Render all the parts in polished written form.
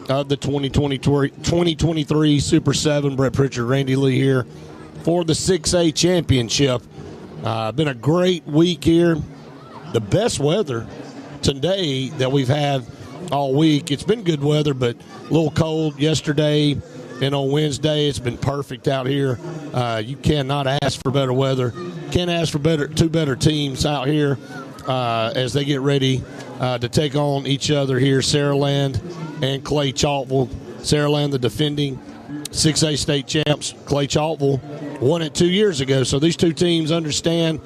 of the 2023 Super 7. Brett Pritchard, Randy Lee here for the 6A championship. Been a great week here. The best weather today that we've had all week. It's been good weather, but a little cold yesterday. And on Wednesday, it's been perfect out here. You cannot ask for better weather. Can't ask for two better teams out here as they get ready to take on each other here. Saraland and Clay-Chalkville. Saraland, the defending 6A state champs. Clay-Chalkville won it 2 years ago. So these two teams understand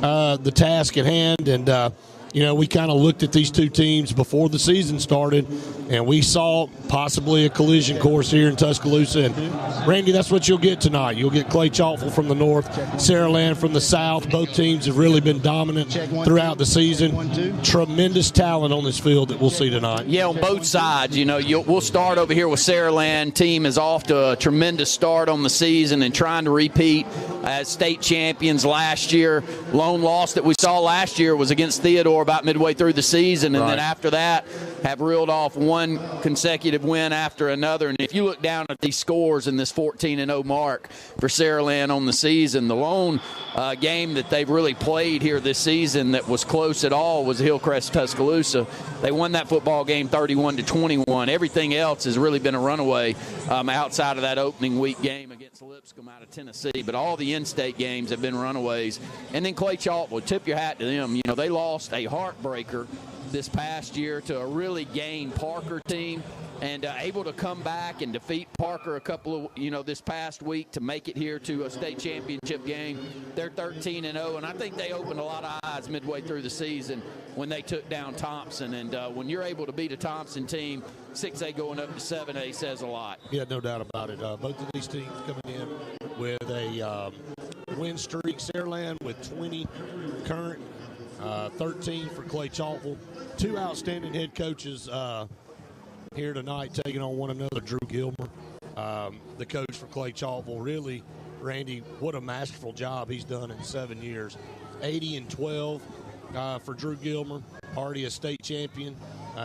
the task at hand. And, we kind of looked at these two teams before the season started, and we saw possibly a collision course here in Tuscaloosa. And, Randy, that's what you'll get tonight. You'll get Clay-Chalkville from the north, Saraland from the south. Both teams have really been dominant throughout the season. Tremendous talent on this field that we'll see tonight. Yeah, on both sides. We'll start over here with Saraland. Team is off to a tremendous start on the season and trying to repeat as state champions last year. Lone loss that we saw last year was against Theodore about midway through the season, and then after that have reeled off one consecutive win after another. And if you look down at these scores in this 14-0 mark for Saraland on the season, the lone game that they've really played here this season that was close at all was Hillcrest Tuscaloosa. They won that football game 31-21. Everything else has really been a runaway outside of that opening week game against Lipscomb out of Tennessee. But all the in-state games have been runaways. And then Clay-Chalkville, tip your hat to them. They lost a heartbreaker this past year to a really gained Parker team, and able to come back and defeat Parker a couple of, this past week to make it here to a state championship game. They're 13-0, and I think they opened a lot of eyes midway through the season when they took down Thompson. And when you're able to beat a Thompson team, 6A going up to 7A says a lot. Yeah, no doubt about it. Both of these teams coming in with a win streak. Saraland with 20 current, 13 for Clay-Chalkville. Two outstanding head coaches here tonight taking on one another. Drew Gilmer, the coach for Clay-Chalkville. Really, Randy, what a masterful job he's done in 7 years. 80-12 for Drew Gilmer, already a state champion.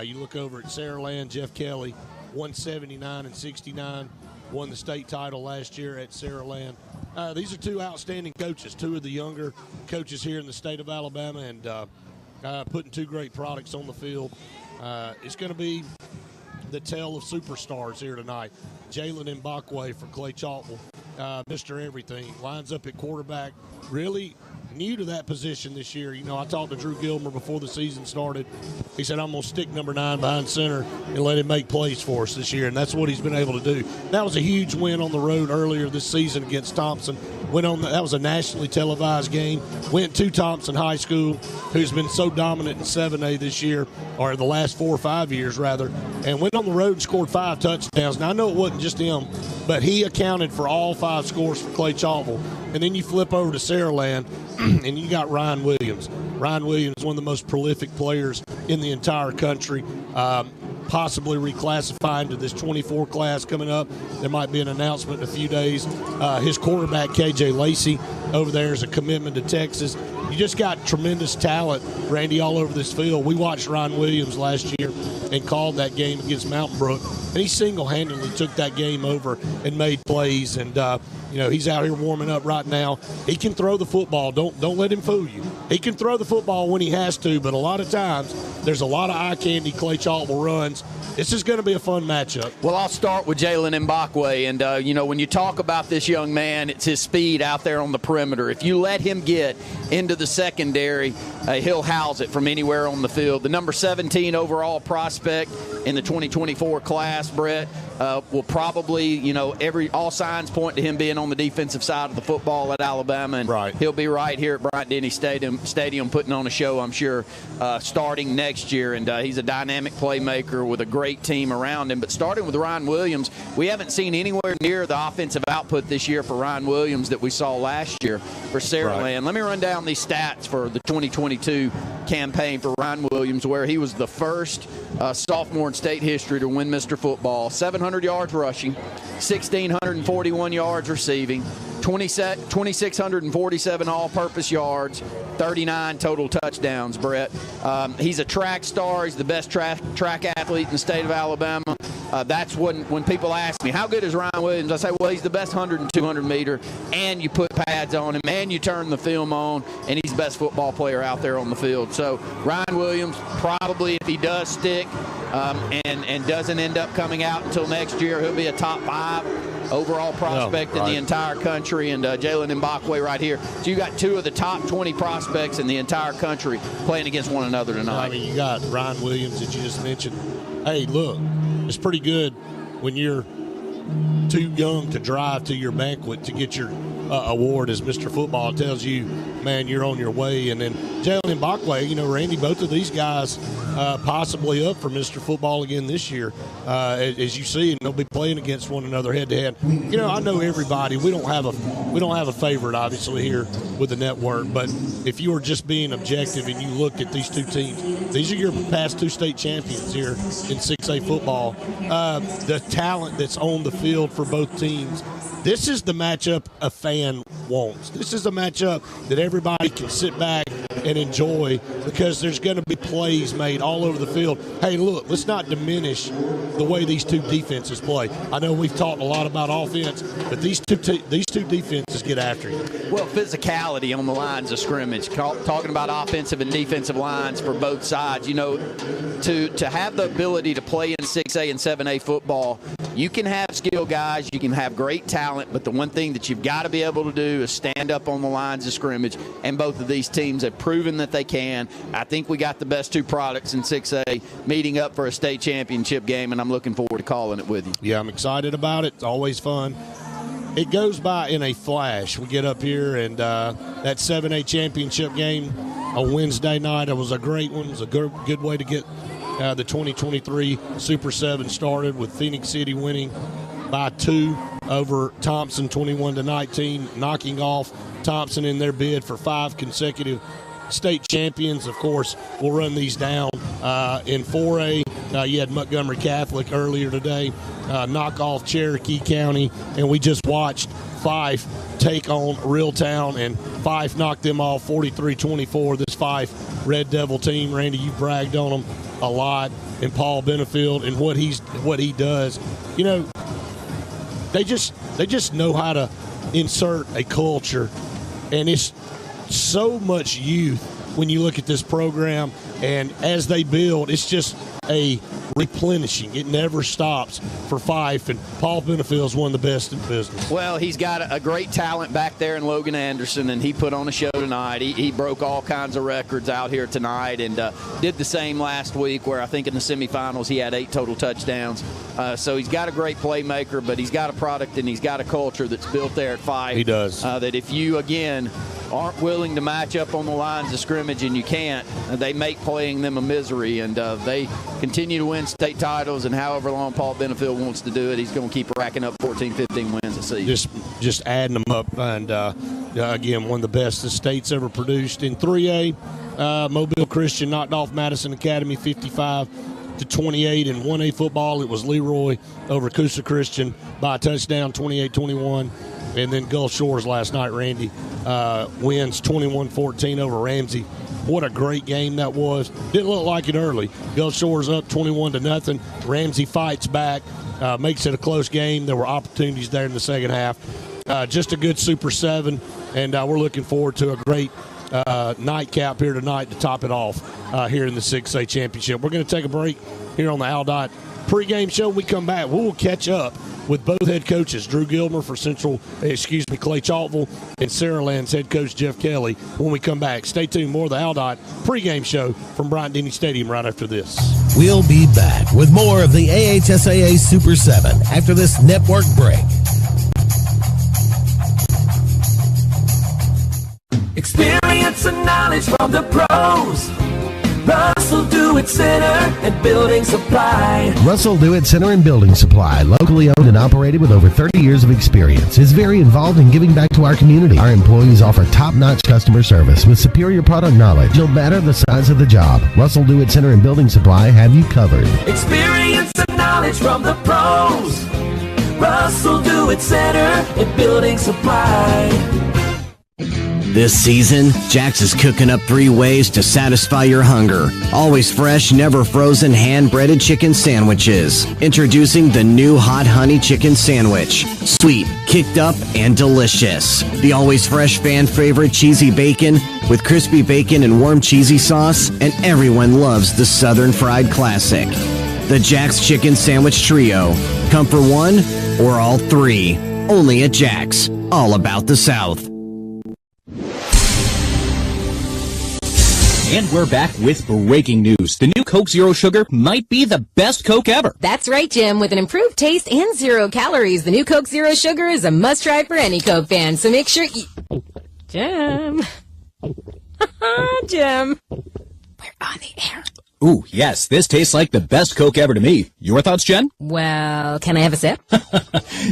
You look over at Saraland, Jeff Kelly, 179-69, won the state title last year at Saraland. These are two outstanding coaches, two of the younger coaches here in the state of Alabama, and putting two great products on the field. It's going to be the tale of superstars here tonight. Jalen Mbakwe for Clay-Chalkville, Mr. Everything, lines up at quarterback, really new to that position this year. I talked to Drew Gilmer before the season started. He said, I'm going to stick number 9 behind center and let him make plays for us this year, and that's what he's been able to do. That was a huge win on the road earlier this season against Thompson. That was a nationally televised game. Went to Thompson High School, who's been so dominant in 7A this year, or the last 4 or 5 years, rather, and went on the road and scored 5 touchdowns. Now, I know it wasn't just him, but he accounted for all 5 scores for Clay-Chalkville. And then you flip over to Saraland, and you got Ryan Williams. Ryan Williams, one of the most prolific players in the entire country, possibly reclassifying to this 24 class coming up. There might be an announcement in a few days. His quarterback, KJ Lacey, over there is a commitment to Texas. You just got tremendous talent, Randy, all over this field. We watched Ryan Williams last year and called that game against Mountain Brook, and he single-handedly took that game over and made plays. And he's out here warming up right now. He can throw the football. Don't let him fool you. He can throw the football when he has to, but a lot of times there's a lot of eye candy Clay-Chalkville runs. This is going to be a fun matchup. Well, I'll start with Jalen Mbakwe. And, when you talk about this young man, it's his speed out there on the perimeter. If you let him get into the secondary, he'll house it from anywhere on the field. The number 17 overall prospect in the 2024 class, Brett, will probably, all signs point to him being on the defensive side of the football at Alabama. And he'll be right here at Bryant-Denny Stadium putting on a show, I'm sure, starting next year. And he's a dynamic playmaker with a great team around him. But starting with Ryan Williams, we haven't seen anywhere near the offensive output this year for Ryan Williams that we saw last year for Saraland. Let me run down these stats for the 2022 campaign for Ryan Williams, where he was the first sophomore in state history to win Mr. Football. 700 yards rushing, 1,641 yards receiving, 2,647 all-purpose yards, 39 total touchdowns, Brett. He's a track star. He's the best track athlete in the state of Alabama. that's when people ask me, how good is Ryan Williams? I say, well, he's the best 100 and 200 meter, and you put pads on him, and you turn the film on, and he's the best football player out there on the field. So Ryan Williams, probably if he does stick and doesn't end up coming out until next year, he'll be a top 5 overall prospect in the entire country. And Jalen Mbakwe right here. So you got 2 of the top 20 prospects in the entire country playing against one another tonight. I mean, you got Ryan Williams that you just mentioned. Hey, look, it's pretty good when you're too young to drive to your banquet to get your award as Mr. Football. It tells you, man, you're on your way. And then Jalen Mbakwe, Randy, both of these guys possibly up for Mr. Football again this year. As you see, and they'll be playing against one another head to head. I know everybody. We don't have a favorite, obviously, here with the network. But if you were just being objective and you looked at these two teams, these are your past 2 state champions here in 6A football. The talent that's on the field for both teams. This is the matchup a fan wants. This is a matchup that everybody can sit back and enjoy because there's going to be plays made all over the field. Hey, look, let's not diminish the way these two defenses play. I know we've talked a lot about offense, but these two defenses get after you. Well, physicality on the lines of scrimmage, talking about offensive and defensive lines for both sides. To have the ability to play in 6A and 7A football, you can have skill guys, you can have great talent, but the one thing that you've got to be able to do is stand up on the lines of scrimmage, and both of these teams have proven that they can. I think we got the best 2 products in 6A meeting up for a state championship game, and I'm looking forward to calling it with you. Yeah, I'm excited about it. It's always fun. It goes by in a flash. We get up here, and that 7A championship game on Wednesday night, it was a great one. It was a good way to get the 2023 Super 7 started, with Phoenix City winning by 2 over Thompson, 21-19, knocking off Thompson in their bid for 5 consecutive state champions. Of course, we'll run these down in 4A. You had Montgomery Catholic earlier today knock off Cherokee County, and we just watched Fife take on Reeltown, and Fife knocked them off 43-24. This Fife Red Devil team, Randy, you bragged on them a lot, and Paul Benefield and what he does. They just know how to insert a culture, and it's so much youth when you look at this program, and as they build, it's just a replenishing. It never stops for Fife, and Paul Benefield is one of the best in business. Well, he's got a great talent back there in Logan Anderson, and he put on a show tonight. He broke all kinds of records out here tonight, and did the same last week, where I think in the semifinals he had 8 total touchdowns. So he's got a great playmaker, but he's got a product and he's got a culture that's built there at Fife. He does. That if you, again, aren't willing to match up on the lines of scrimmage, and you can't, they make playing them a misery, and they continue to win state titles, and however long Paul Benefield wants to do it, he's going to keep racking up 14, 15 wins a season. Just adding them up, and again, one of the best the state's ever produced. In 3A, Mobile Christian knocked off Madison Academy 55-28. In 1A football, it was Leroy over Coosa Christian by a touchdown, 28-21. And then Gulf Shores last night, Randy, wins 21-14 over Ramsey. What a great game that was. Didn't look like it early. Gulf Shores up 21-0. Ramsey fights back, makes it a close game. There were opportunities there in the second half. Just a good Super 7, and we're looking forward to a great nightcap here tonight to top it off here in the 6A championship. We're going to take a break here on the Aldott pregame show. When we come back, we will catch up with both head coaches, Drew Gilmer for Clay-Chalkville, and Saraland's head coach, Jeff Kelly, when we come back. Stay tuned. More of the Aldott pregame show from Bryant-Denny Stadium right after this. We'll be back with more of the AHSAA Super 7 after this network break. Experience and knowledge from the pros. Russell Do-It Center and Building Supply. Russell Do-It Center and Building Supply, locally owned and operated with over 30 years of experience, is very involved in giving back to our community. Our employees offer top-notch customer service with superior product knowledge, no matter the size of the job. Russell Do-It Center and Building Supply have you covered. Experience and knowledge from the pros. Russell Do-It Center and Building Supply. This season, Jack's is cooking up 3 ways to satisfy your hunger. Always fresh, never frozen, hand-breaded chicken sandwiches. Introducing the new Hot Honey Chicken Sandwich. Sweet, kicked up, and delicious. The always fresh fan favorite cheesy bacon with crispy bacon and warm cheesy sauce, and everyone loves the Southern Fried Classic. The Jack's Chicken Sandwich Trio. Come for one or all 3. Only at Jack's. All about the South. And we're back with breaking news. The new Coke Zero Sugar might be the best Coke ever. That's right, Jim. With an improved taste and 0 calories, the new Coke Zero Sugar is a must-try for any Coke fan. So make sure you... Jim. Jim. We're on the air. Ooh, yes, this tastes like the best Coke ever to me. Your thoughts, Jen? Well, can I have a sip?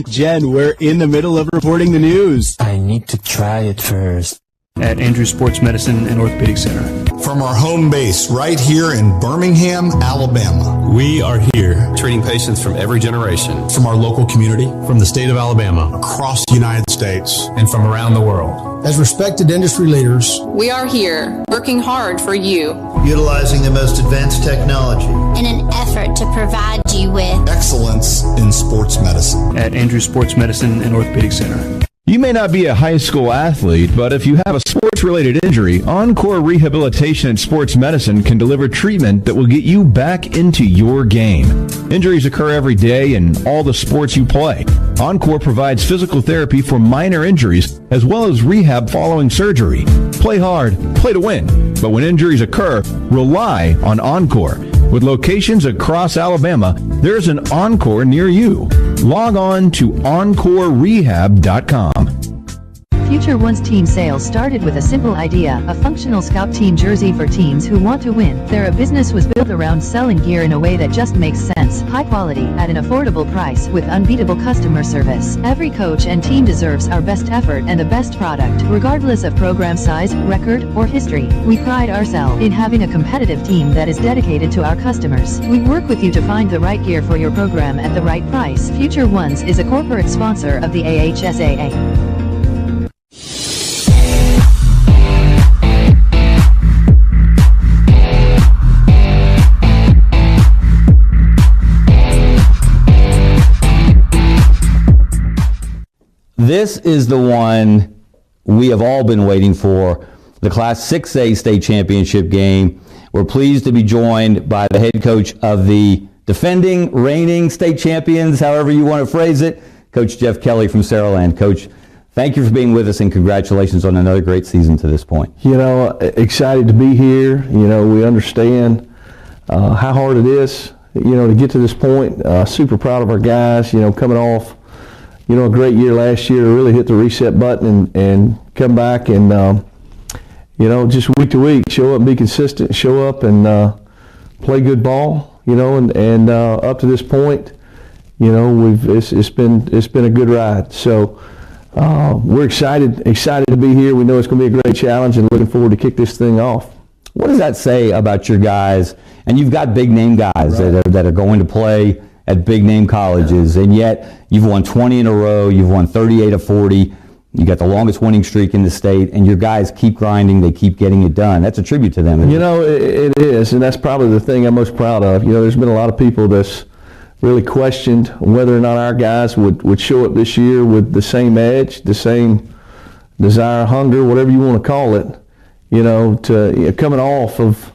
Jen, we're in the middle of reporting the news. I need to try it first. At Andrews Sports Medicine and Orthopedic Center. From our home base right here in Birmingham, Alabama. We are here treating patients from every generation. From our local community, from the state of Alabama, across the United States, and from around the world. As respected industry leaders, we are here working hard for you. Utilizing the most advanced technology. In an effort to provide you with excellence in sports medicine. At Andrews Sports Medicine and Orthopedic Center. You may not be a high school athlete, but if you have a sports-related injury, Encore Rehabilitation and Sports Medicine can deliver treatment that will get you back into your game. Injuries occur every day in all the sports you play. Encore provides physical therapy for minor injuries as well as rehab following surgery. Play hard, play to win. But when injuries occur, rely on Encore. With locations across Alabama, there's an Encore near you. Log on to EncoreRehab.com. Future One's team sales started with a simple idea, a functional scout team jersey for teams who want to win. Their business was built around selling gear in a way that just makes sense. High quality, at an affordable price, with unbeatable customer service. Every coach and team deserves our best effort and the best product, regardless of program size, record, or history. We pride ourselves in having a competitive team that is dedicated to our customers. We work with you to find the right gear for your program at the right price. Future Ones is a corporate sponsor of the AHSAA. This is the one we have all been waiting for, the Class 6A state championship game. We're pleased to be joined by the head coach of the defending, reigning state champions, however you want to phrase it, Coach Jeff Kelly from Saraland. Coach, thank you for being with us and congratulations on another great season to this point. You know, excited to be here. You know, we understand how hard it is, you know, to get to this point. Super proud of our guys, you know, coming off, you know, a great year last year to really hit the reset button and come back and, you know, just week to week, show up, be consistent, show up and play good ball, you know, and up to this point, you know, it's been a good ride. So we're excited to be here. We know it's going to be a great challenge and looking forward to kick this thing off. What does that say about your guys? And you've got big name guys that are going to play at big name colleges, and yet you've won 20 in a row, you've won 38 of 40, you got the longest winning streak in the state, and your guys keep grinding, they keep getting it done. That's a tribute to them. You know, it is, and that's probably the thing I'm most proud of. You know, there's been a lot of people that's really questioned whether or not our guys would show up this year with the same edge, the same desire, hunger, whatever you want to call it, you know, to coming off of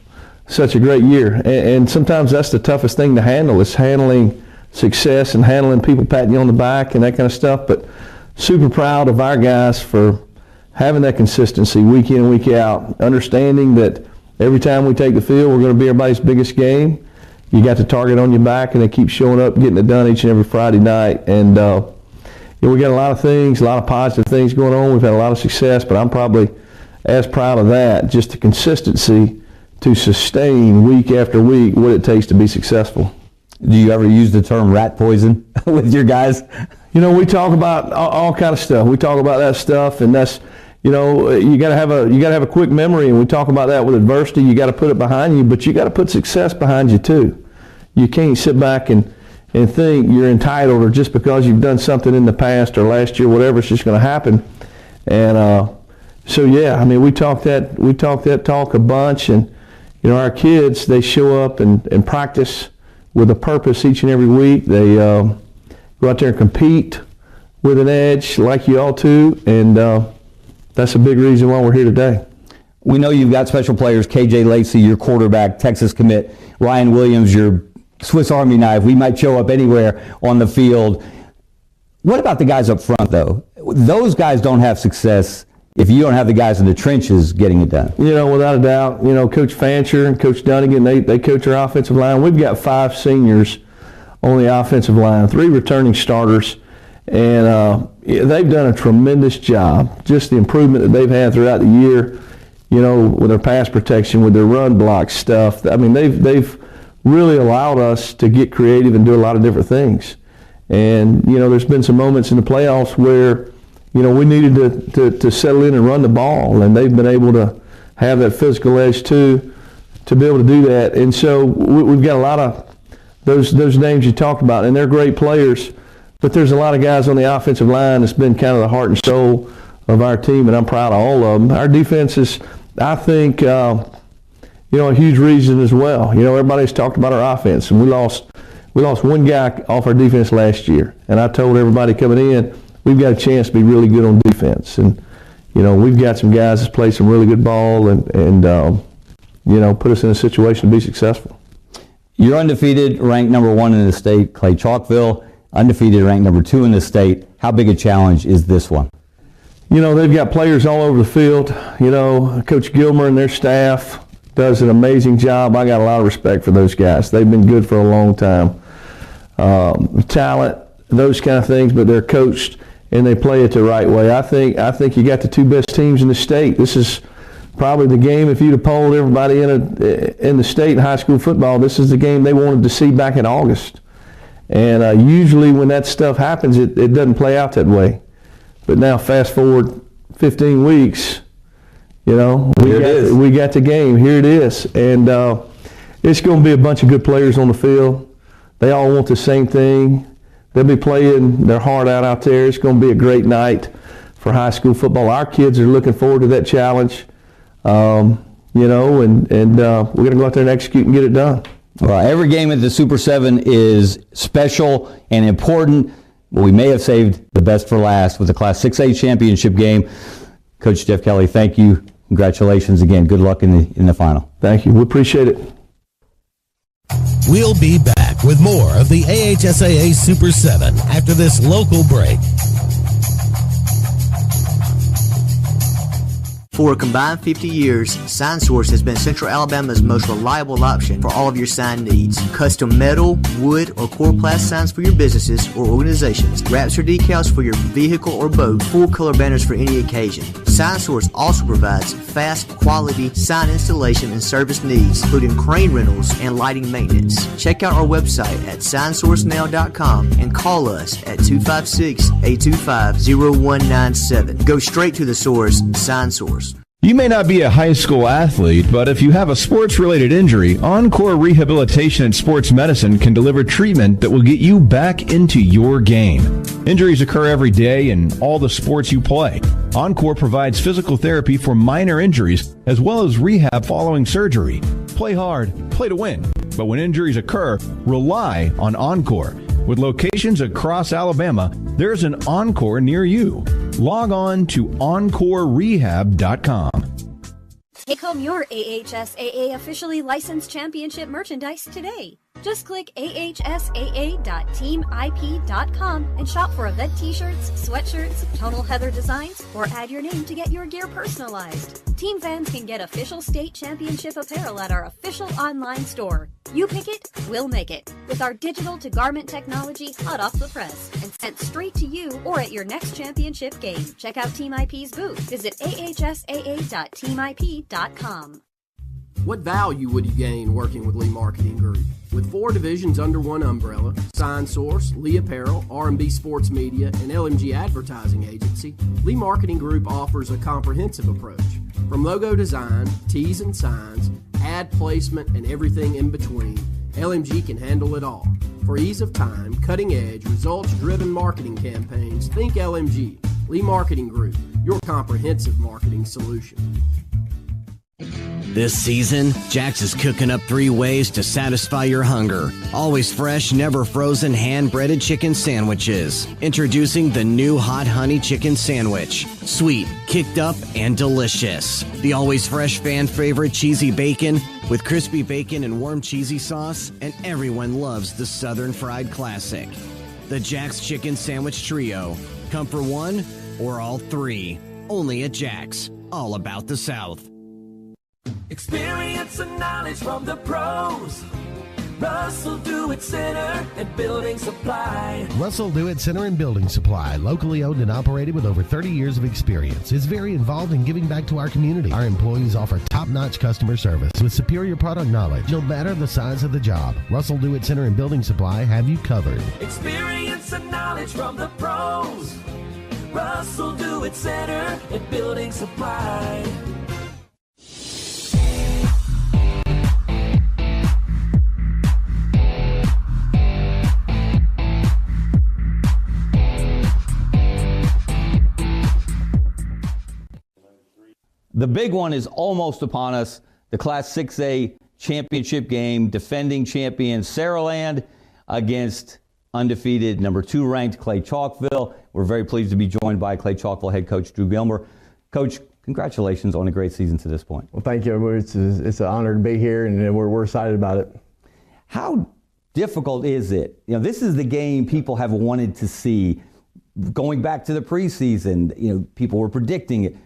such a great year. And sometimes that's the toughest thing to handle, is handling success and handling people patting you on the back and that kind of stuff. But super proud of our guys for having that consistency week in and week out, understanding that every time we take the field, we're going to be everybody's biggest game. You got the target on your back, and they keep showing up, getting it done each and every Friday night. And you know, we got a lot of things, a lot of positive things going on. We've had a lot of success, but I'm probably as proud of that, just the consistency to sustain week after week what it takes to be successful. Do you ever use the term rat poison with your guys? You know, we talk about all kind of stuff. We talk about that stuff, and that's, you know, you got to have a quick memory, and we talk about that with adversity. You got to put it behind you, but you got to put success behind you too. You can't sit back and think you're entitled, or just because you've done something in the past or last year, whatever, it's just going to happen. And yeah, I mean, we talk that talk a bunch, and our kids, they show up and practice with a purpose each and every week. They go out there and compete with an edge like you ought to, and that's a big reason why we're here today. We know you've got special players, KJ Lacey, your quarterback, Texas commit, Ryan Williams, your Swiss Army knife. We might show up anywhere on the field. What about the guys up front, though? Those guys don't have success if you don't have the guys in the trenches getting it done. Without a doubt, Coach Fancher and Coach Dunnigan, they coach our offensive line. We've got 5 seniors on the offensive line, 3 returning starters, and they've done a tremendous job. Just the improvement that they've had throughout the year, with their pass protection, with their run block stuff. I mean, they've really allowed us to get creative and do a lot of different things. And, there's been some moments in the playoffs where, we needed to settle in and run the ball, and they've been able to have that physical edge too, to be able to do that. And so we've got a lot of those names you talked about, and they're great players, but there's a lot of guys on the offensive line that's been kind of the heart and soul of our team, and I'm proud of all of them. Our defense is, I think, a huge reason as well. Everybody's talked about our offense, and we lost one guy off our defense last year, and I told everybody coming in, we've got a chance to be really good on defense. And, we've got some guys that play some really good ball and put us in a situation to be successful. You're undefeated, ranked number 1 in the state, Clay-Chalkville, undefeated, ranked number 2 in the state. How big a challenge is this one? They've got players all over the field. Coach Gilmer and their staff does an amazing job. I got a lot of respect for those guys. They've been good for a long time. Talent, those kind of things, but they're coached and they play it the right way. I think you got the 2 best teams in the state. This is probably the game, if you'd have polled everybody in the state in high school football, this is the game they wanted to see back in August. And usually when that stuff happens, it doesn't play out that way. But now fast forward 15 weeks, we got the game. Here it is. And it's going to be a bunch of good players on the field. They all want the same thing. They'll be playing their heart out there. It's going to be a great night for high school football. Our kids are looking forward to that challenge, and we're going to go out there and execute and get it done. Well, every game at the Super 7 is special and important, but we may have saved the best for last with the Class 6A championship game. Coach Jeff Kelly, thank you. Congratulations again. Good luck in the final. Thank you. We appreciate it. We'll be back with more of the AHSAA Super 7 after this local break. For a combined 50 years, SignSource has been Central Alabama's most reliable option for all of your sign needs. Custom metal, wood, or coroplast signs for your businesses or organizations, wraps or decals for your vehicle or boat, full color banners for any occasion. SignSource also provides fast, quality sign installation and service needs, including crane rentals and lighting maintenance. Check out our website at signsourcenow.com and call us at 256-825-0197. Go straight to the source, SignSource. You may not be a high school athlete, but if you have a sports-related injury, Encore Rehabilitation and Sports Medicine can deliver treatment that will get you back into your game. Injuries occur every day in all the sports you play. Encore provides physical therapy for minor injuries as well as rehab following surgery. Play hard, play to win. But when injuries occur, rely on Encore. With locations across Alabama, there's an Encore near you. Log on to EncoreRehab.com. Take home your AHSAA officially licensed championship merchandise today. Just click AHSAA.teamip.com and shop for event t-shirts, sweatshirts, tonal heather designs, or add your name to get your gear personalized. Team fans can get official state championship apparel at our official online store. You pick it, we'll make it. With our digital to garment technology hot off the press and sent straight to you or at your next championship game. Check out Team IP's booth. Visit AHSAA.teamip.com. What value would you gain working with Lee Marketing Group? With 4 divisions under one umbrella, SignSource, Lee Apparel, R&B Sports Media, and LMG Advertising Agency, Lee Marketing Group offers a comprehensive approach. From logo design, tees and signs, ad placement, and everything in between, LMG can handle it all. For ease of time, cutting-edge, results-driven marketing campaigns, think LMG. Lee Marketing Group, your comprehensive marketing solution. This season, Jax is cooking up 3 ways to satisfy your hunger. Always fresh, never frozen, hand-breaded chicken sandwiches. Introducing the new Hot Honey Chicken Sandwich. Sweet, kicked up, and delicious. The always fresh fan favorite cheesy bacon with crispy bacon and warm cheesy sauce, and everyone loves the Southern Fried Classic. The Jax Chicken Sandwich Trio. Come for one or all 3. Only at Jax. All about the South. Experience and knowledge from the pros. Russell Do-It Center and Building Supply. Russell Do-It Center and Building Supply, locally owned and operated with over 30 years of experience, is very involved in giving back to our community. Our employees offer top-notch customer service with superior product knowledge. No matter the size of the job, Russell Do-It Center and Building Supply have you covered. Experience and knowledge from the pros. Russell Do-It Center and Building Supply. The big one is almost upon us, the Class 6A championship game, defending champion Saraland against undefeated number 2 ranked Clay-Chalkville. We're very pleased to be joined by Clay-Chalkville head coach Drew Gilmer. Coach, congratulations on a great season to this point. Well, thank you. It's an honor to be here, and we're excited about it. How difficult is it? You know, this is the game people have wanted to see. Going back to the preseason, you know, people were predicting it.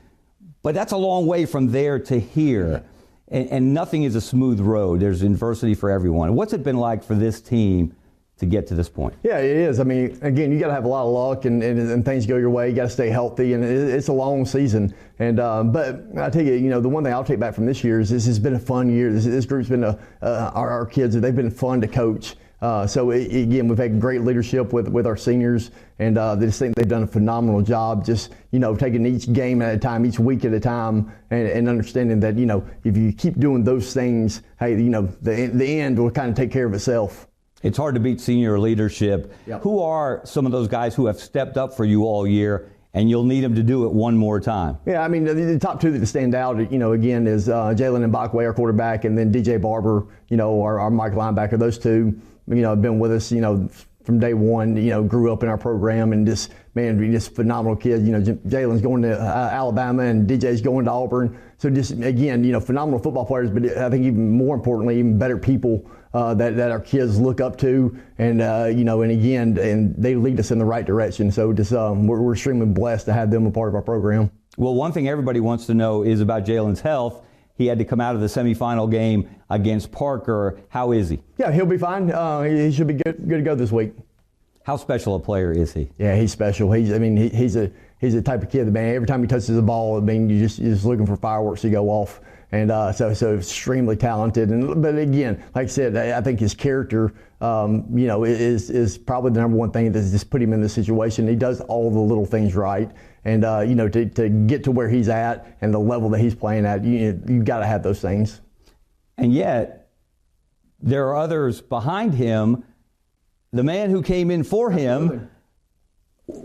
But that's a long way from there to here. And nothing is a smooth road. There's adversity for everyone. What's it been like for this team to get to this point? Yeah, it is. I mean, again, you got to have a lot of luck and things go your way. You got to stay healthy, and it's a long season. And but I tell you, you know, the one thing I'll take back from this year is this has been a fun year. This group's been our kids. They've been fun to coach. So again, we've had great leadership with our seniors, and they just think they've done a phenomenal job. Just, you know, taking each game at a time, each week at a time, and understanding that, you know, if you keep doing those things, hey, you know, the end will kind of take care of itself. It's hard to beat senior leadership. Yep. Who are some of those guys who have stepped up for you all year, and you'll need them to do it one more time? Yeah, I mean, the top 2 that stand out, you know, again, is Jalen Mbakwe, our quarterback, and then DJ Barber, you know, our Mike linebacker. Those 2, you know, have been with us, you know, from day one, you know, grew up in our program, and just, man, just phenomenal kids. You know, Jalen's going to Alabama, and DJ's going to Auburn. So just, again, you know, phenomenal football players, but I think even more importantly, even better people that our kids look up to, and, you know, and again, and they lead us in the right direction. So just, we're extremely blessed to have them a part of our program. Well, one thing everybody wants to know is about Jalen's health. He had to come out of the semifinal game against Parker. How is he? Yeah, he'll be fine. He should be good to go this week. How special a player is he? Yeah, he's special. He's the type of kid that, man, every time he touches the ball, I mean, you're just looking for fireworks to go off. And so extremely talented. But again, like I said, I think his character, you know, is probably the number one thing that's just put him in this situation. He does all the little things right. And, you know, to get to where he's at and the level that he's playing at, you've got to have those things. And yet, there are others behind him. The man who came in for him,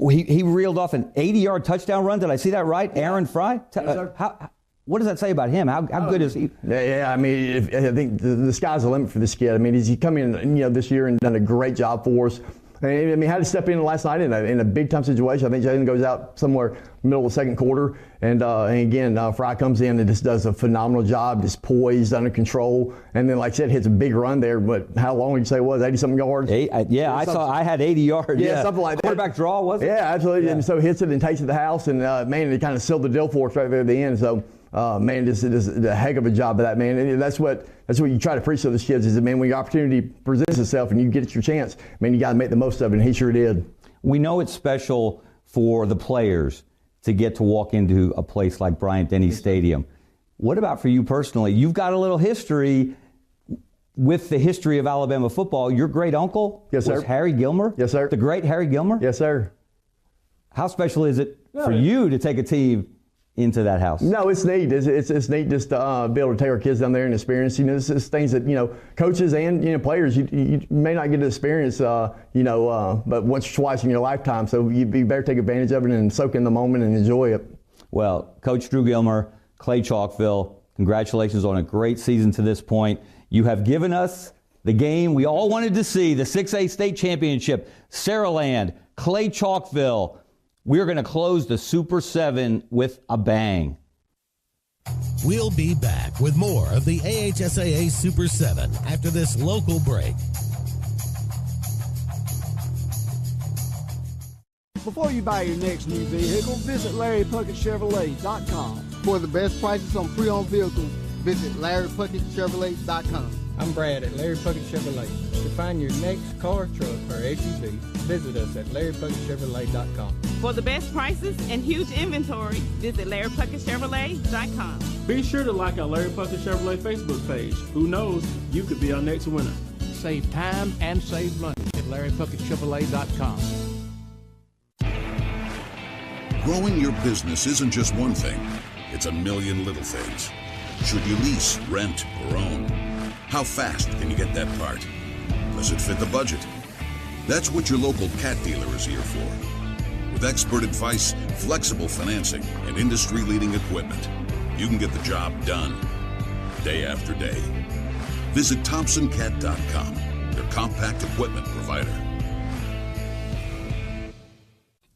he reeled off an 80-yard touchdown run. Did I see that right? Yeah. Aaron Fry? Yes, what does that say about him? How good is he? Yeah, I mean, I think the sky's the limit for this kid. I mean, he's come in, you know, this year and done a great job for us. I mean, had to step in last night in a big-time situation. I think Jalen goes out somewhere middle of the second quarter, and again, Fry comes in and just does a phenomenal job, just poised, under control, and then, like I said, hits a big run there. But how long did you say it was? 80-something yards? I had 80 yards. Yeah, something like that. Quarterback draw, was it? Yeah, absolutely. Yeah. And so hits it and takes it to the house, and man, it kind of sealed the deal for us right there at the end. So. Man, this is a heck of a job of that, man. And that's what you try to preach to those kids is that, man, when your opportunity presents itself and you get your chance, man, you got to make the most of it, and he sure did. We know it's special for the players to get to walk into a place like Bryant-Denny Stadium. What about for you personally? You've got a little history with the history of Alabama football. Your great uncle was Harry Gilmer? Yes, sir. The great Harry Gilmer? Yes, sir. How special is it for you to take a team into that house? No, it's neat. It's neat just to be able to take our kids down there and experience. This is things that coaches and players you may not get to experience. But once or twice in your lifetime, so you better take advantage of it and soak in the moment and enjoy it. Well, Coach Drew Gilmer, Clay-Chalkville, congratulations on a great season to this point. You have given us the game we all wanted to see, the 6A state championship, Saraland, Clay-Chalkville. We're going to close the Super 7 with a bang. We'll be back with more of the AHSAA Super 7 after this local break. Before you buy your next new vehicle, visit LarryPuckettChevrolet.com. For the best prices on pre-owned vehicles, visit LarryPuckettChevrolet.com. I'm Brad at Larry Puckett Chevrolet. To find your next car, truck, or SUV, visit us at LarryPuckettChevrolet.com. For the best prices and huge inventory, visit LarryPuckettChevrolet.com. Be sure to like our Larry Puckett Chevrolet Facebook page. Who knows, you could be our next winner. Save time and save money at LarryPuckettChevrolet.com. Growing your business isn't just one thing. It's a million little things. Should you lease, rent, or own? How fast can you get that part? Does it fit the budget? That's what your local CAT dealer is here for. With expert advice, flexible financing, and industry-leading equipment, you can get the job done day after day. Visit ThompsonCat.com, their compact equipment provider.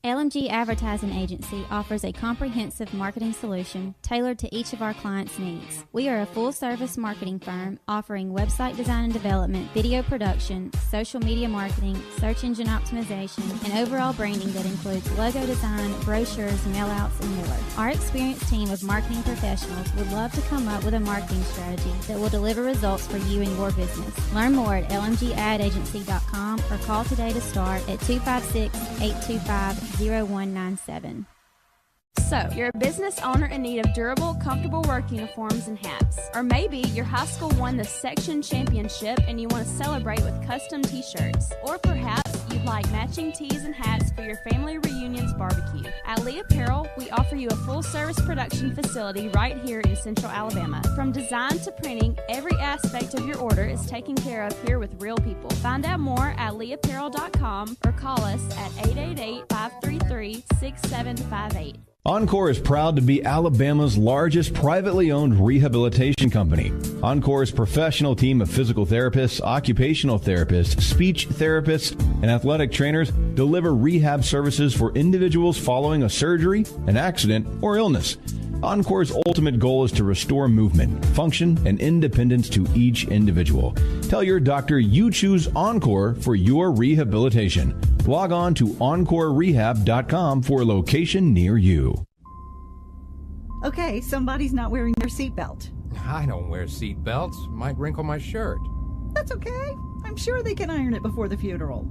LMG Advertising Agency offers a comprehensive marketing solution tailored to each of our clients' needs. We are a full-service marketing firm offering website design and development, video production, social media marketing, search engine optimization, and overall branding that includes logo design, brochures, mailouts, and more. Our experienced team of marketing professionals would love to come up with a marketing strategy that will deliver results for you and your business. Learn more at lmgadagency.com or call today to start at 256-825-0197. So, you're a business owner in need of durable, comfortable work uniforms and hats. Or maybe your high school won the section championship and you want to celebrate with custom t-shirts. Or perhaps you'd like matching tees and hats for your family reunion's barbecue. At Lee Apparel, we offer you a full-service production facility right here in Central Alabama. From design to printing, every aspect of your order is taken care of here with real people. Find out more at leeapparel.com or call us at 888-533-6758. Encore is proud to be Alabama's largest privately owned rehabilitation company. Encore's professional team of physical therapists, occupational therapists, speech therapists, and athletic trainers deliver rehab services for individuals following a surgery, an accident, or illness. Encore's ultimate goal is to restore movement, function, and independence to each individual. Tell your doctor you choose Encore for your rehabilitation. Log on to EncoreRehab.com for a location near you. Okay, somebody's not wearing their seatbelt. I don't wear seatbelts. Might wrinkle my shirt. That's okay. I'm sure they can iron it before the funeral.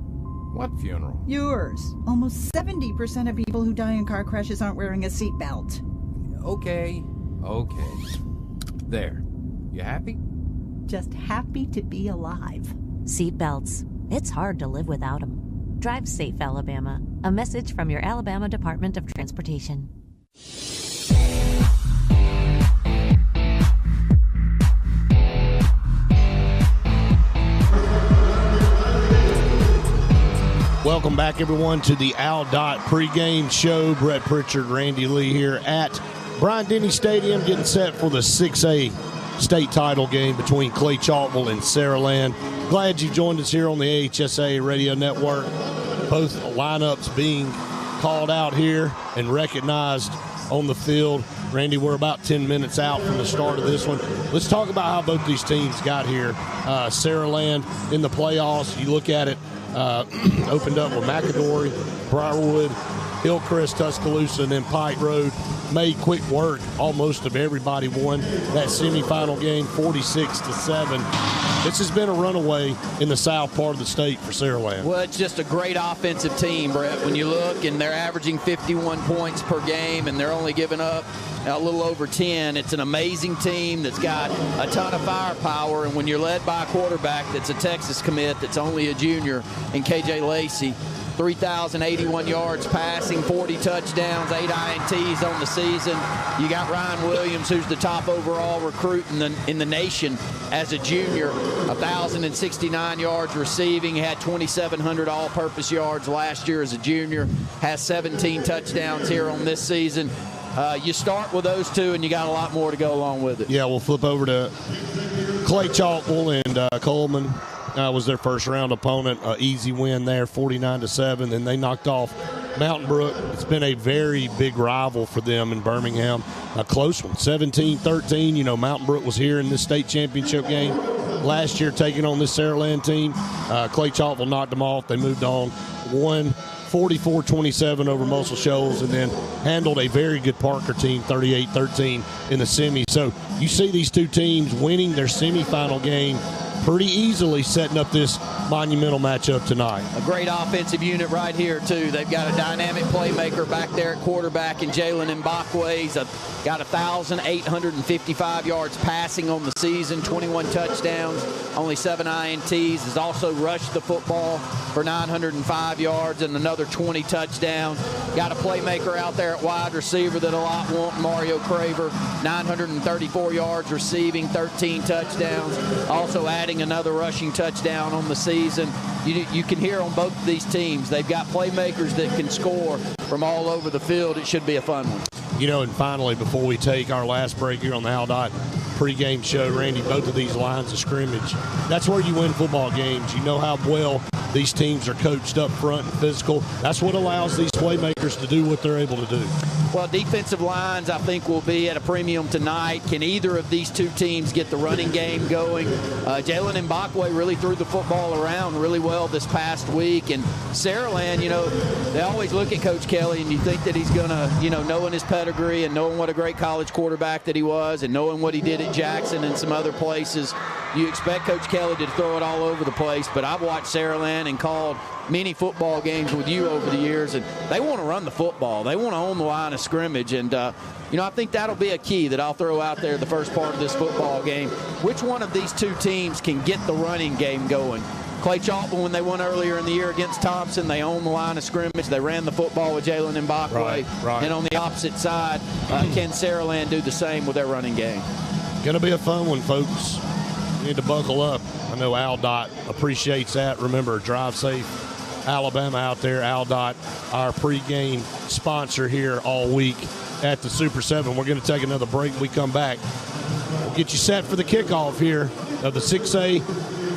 What funeral? Yours. Almost 70% of people who die in car crashes aren't wearing a seatbelt. Okay. There. You happy? Just happy to be alive. Seatbelts. It's hard to live without them. Drive safe, Alabama. A message from your Alabama Department of Transportation. Welcome back, everyone, to the Al-Dot pregame show. Brett Pritchard, Randy Lee here at Bryant-Denny Stadium, getting set for the 6A state title game between Clay-Chalkville and Saraland. Glad you joined us here on the AHSAA Radio Network. Both lineups being called out here and recognized on the field. Randy, we're about 10 minutes out from the start of this one. Let's talk about how both these teams got here. Saraland in the playoffs, you look at it, opened up with McAdory, Briarwood, Hillcrest, Tuscaloosa, and then Pike Road. Made quick work. Almost of everybody won that semifinal game 46-7. This has been a runaway in the south part of the state for Saraland. Well, it's just a great offensive team, Brett. When you look, and they're averaging 51 points per game, and they're only giving up a little over 10. It's an amazing team that's got a ton of firepower, and when you're led by a quarterback that's a Texas commit that's only a junior in KJ Lacey, 3,081 yards passing, 40 touchdowns, 8 INTs on the season. You got Ryan Williams, who's the top overall recruit in the nation as a junior, 1,069 yards receiving, had 2,700 all-purpose yards last year as a junior, has 17 touchdowns here on this season. You start with those two, and you got a lot more to go along with it. Yeah, we'll flip over to Clay-Chalkville and Coleman. Was their first round opponent. Easy win there, 49-7. And they knocked off Mountain Brook. It's been a very big rival for them in Birmingham. A close one, 17-13. You know, Mountain Brook was here in this state championship game last year taking on this Saraland team. Clay-Chalkville knocked them off. They moved on, won 44-27 over Muscle Shoals, and then handled a very good Parker team, 38-13 in the semi. So you see these two teams winning their semifinal game pretty easily, setting up this monumental matchup tonight. A great offensive unit right here, too. They've got a dynamic playmaker back there at quarterback in Jalen Mbakwe. He's got 1,855 yards passing on the season, 21 touchdowns, only 7 INTs. Has also rushed the football for 905 yards and another 20 touchdowns. Got a playmaker out there at wide receiver that a lot want, Mario Craver, 934 yards receiving, 13 touchdowns. Also adding another rushing touchdown on the season. You can hear on both of these teams, they've got playmakers that can score from all over the field. It should be a fun one. You know, and finally, before we take our last break here on the Aldott pregame show, Randy, both of these lines of scrimmage, that's where you win football games. You know how well these teams are coached up front and physical. That's what allows these playmakers to do what they're able to do. Well, defensive lines, I think, will be at a premium tonight. Can either of these two teams get the running game going? Jalen Mbakwe really threw the football around really well this past week. And Saraland, you know, they always look at Coach Kelly and you think that he's going to, you know, knowing his pedigree and knowing what a great college quarterback that he was and knowing what he did at Jackson and some other places, you expect Coach Kelly to throw it all over the place. But I've watched Saraland and called many football games with you over the years, and they want to run the football. They want to own the line of scrimmage, and you know, I think that'll be a key that I'll throw out there the first part of this football game. Which one of these two teams can get the running game going? Clay-Chalkville, when they won earlier in the year against Thompson, they owned the line of scrimmage. They ran the football with Jalen Mbakwe. Right. And on the opposite side, can Saraland do the same with their running game? Going to be a fun one, folks. You need to buckle up. I know Aldott appreciates that. Remember, drive safe. Alabama out there. Aldott, our pregame sponsor here all week at the Super 7. We're going to take another break. When we come back, we'll get you set for the kickoff here of the 6A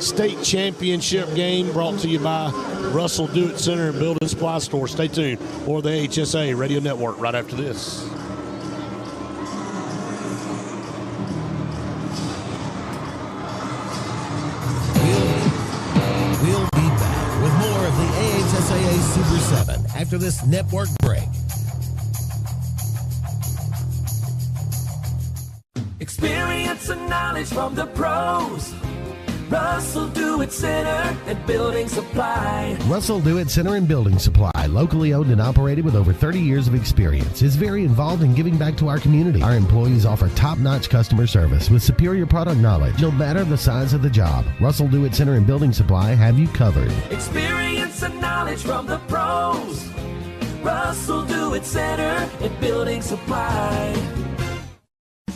State Championship game, brought to you by Russell Do-It Center and Building Supply Store. Stay tuned for the AHSAA Radio Network right after this. We'll be back with more of the AHSAA Super 7 after this network break. Experience and knowledge from the pros. Russell Do-It Center and Building Supply. Russell Do-It Center and Building Supply, locally owned and operated with over 30 years of experience, is very involved in giving back to our community. Our employees offer top-notch customer service with superior product knowledge. No matter the size of the job, Russell Do-It Center and Building Supply have you covered. Experience and knowledge from the pros. Russell Do-It Center and Building Supply.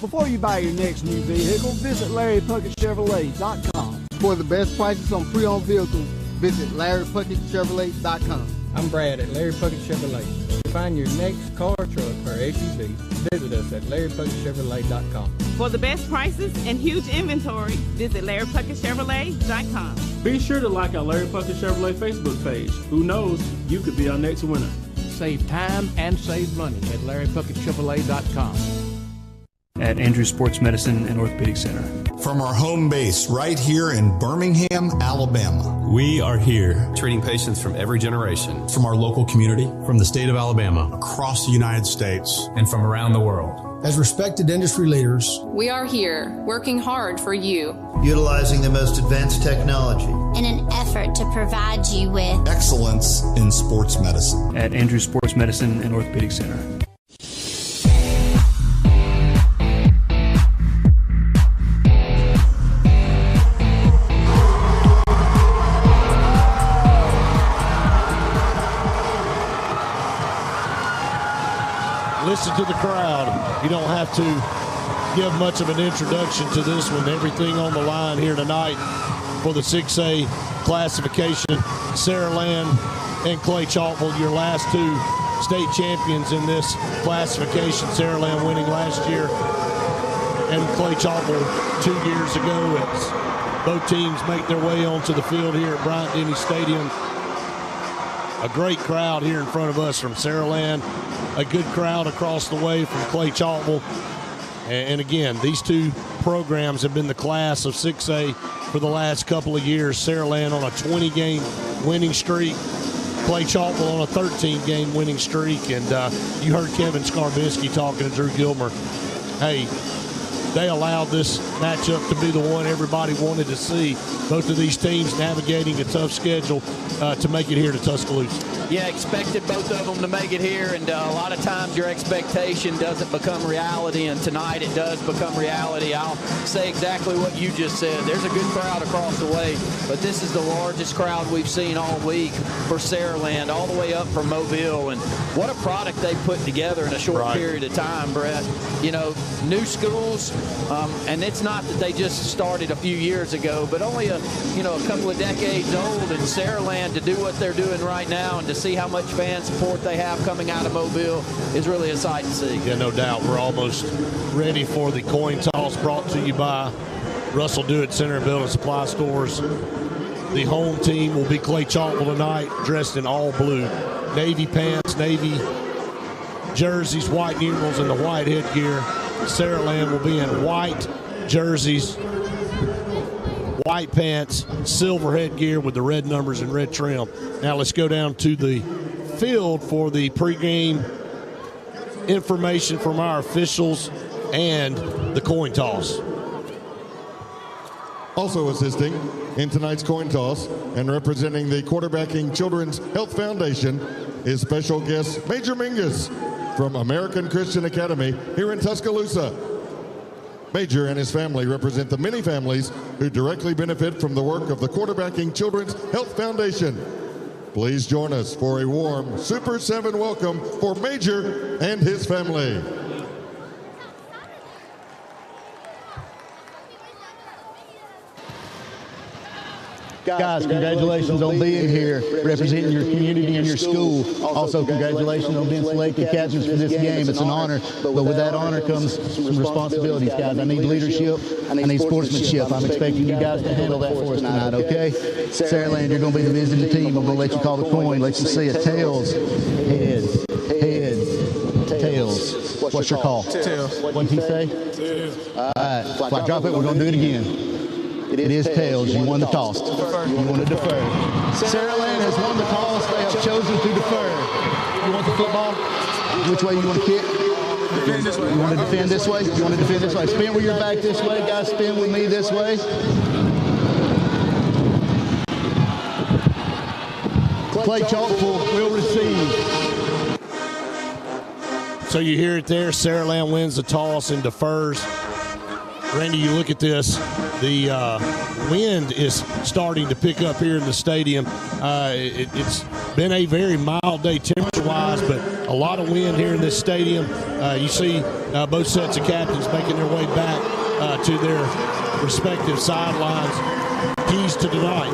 Before you buy your next new vehicle, visit LarryPuckettChevrolet.com. For the best prices on pre-owned vehicles, visit LarryPuckettChevrolet.com. I'm Brad at Larry Puckett Chevrolet. To find your next car, truck, or SUV, visit us at LarryPuckettChevrolet.com. For the best prices and huge inventory, visit LarryPuckettChevrolet.com. Be sure to like our Larry Puckett Chevrolet Facebook page. Who knows, you could be our next winner. Save time and save money at LarryPuckettChevrolet.com. At Andrews Sports Medicine and Orthopedic Center. From our home base right here in Birmingham, Alabama. We are here treating patients from every generation. From our local community. From the state of Alabama. Across the United States. And from around the world. As respected industry leaders, we are here working hard for you. Utilizing the most advanced technology. In an effort to provide you with excellence in sports medicine. At Andrews Sports Medicine and Orthopedic Center. listen to the crowd. You don't have to give much of an introduction to this one. Everything on the line here tonight for the 6A classification. Saraland and Clay-Chalkville, your last two state champions in this classification. Saraland winning last year and Clay-Chalkville 2 years ago. As both teams make their way onto the field here at Bryant-Denny Stadium. A great crowd here in front of us from Saraland. A good crowd across the way from Clay-Chalkville. And again, these two programs have been the class of 6A for the last couple of years. Saraland on a 20-game winning streak. Clay-Chalkville on a 13-game winning streak. And you heard Kevin Skarbinski talking to Drew Gilmer. Hey, they allowed this matchup to be the one everybody wanted to see. Both of these teams navigating a tough schedule to make it here to Tuscaloosa. Yeah, expected both of them to make it here, and a lot of times your expectation doesn't become reality, and tonight it does become reality. I'll say exactly what you just said. There's a good crowd across the way, but this is the largest crowd we've seen all week for Saraland, all the way up from Mobile, and what a product they put together in a short period of time, Brett. You know, new schools, and it's not that they just started a few years ago, but only a couple of decades old, and Saraland to do what they're doing right now and to see how much fan support they have coming out of Mobile is really a sight to see. Yeah, no doubt. We're almost ready for the coin toss brought to you by Russell Dewitt Center and Building Supply Stores. The home team will be Clay-Chalkville tonight, dressed in all blue. Navy pants, navy jerseys, white numerals, and the white headgear. Saraland will be in white jerseys, white pants, silver headgear with the red numbers and red trim. Now let's go down to the field for the pregame information from our officials and the coin toss. Also assisting in tonight's coin toss and representing the Quarterbacking Children's Health Foundation is special guest Major Mingus from American Christian Academy here in Tuscaloosa. Major and his family represent the many families who directly benefit from the work of the Quarterbacking Children's Health Foundation. Please join us for a warm Super 7 welcome for Major and his family. Guys, congratulations on being here, representing your community and your school. Also, congratulations on being selected captains for this game. It's an honor, but with that honor comes some responsibilities, guys. I need leadership. I need sportsmanship. I'm expecting you guys to handle that for us tonight, okay? Saraland, you're going to be the visiting team. I'm going to let you call the coin. Let you see it. Tails, heads, heads, tails. What's your call? Tails. What did he say? Tails. All right. Flat drop it. We're going to do it again. It is tails. You won the toss. You want to defer. Saraland has won the toss. They have chosen to defer. You want the football? Which way you want to kick? Defend this way. You want to defend this way? You want to defend this way? Spin with your back this way. Guys, spin with me this way. Clay-Chalkville will receive. So you hear it there. Saraland wins the toss and defers. Randy, you look at this. The wind is starting to pick up here in the stadium. It's been a very mild day temperature-wise, but a lot of wind here in this stadium. You see both sets of captains making their way back to their respective sidelines. Keys to tonight.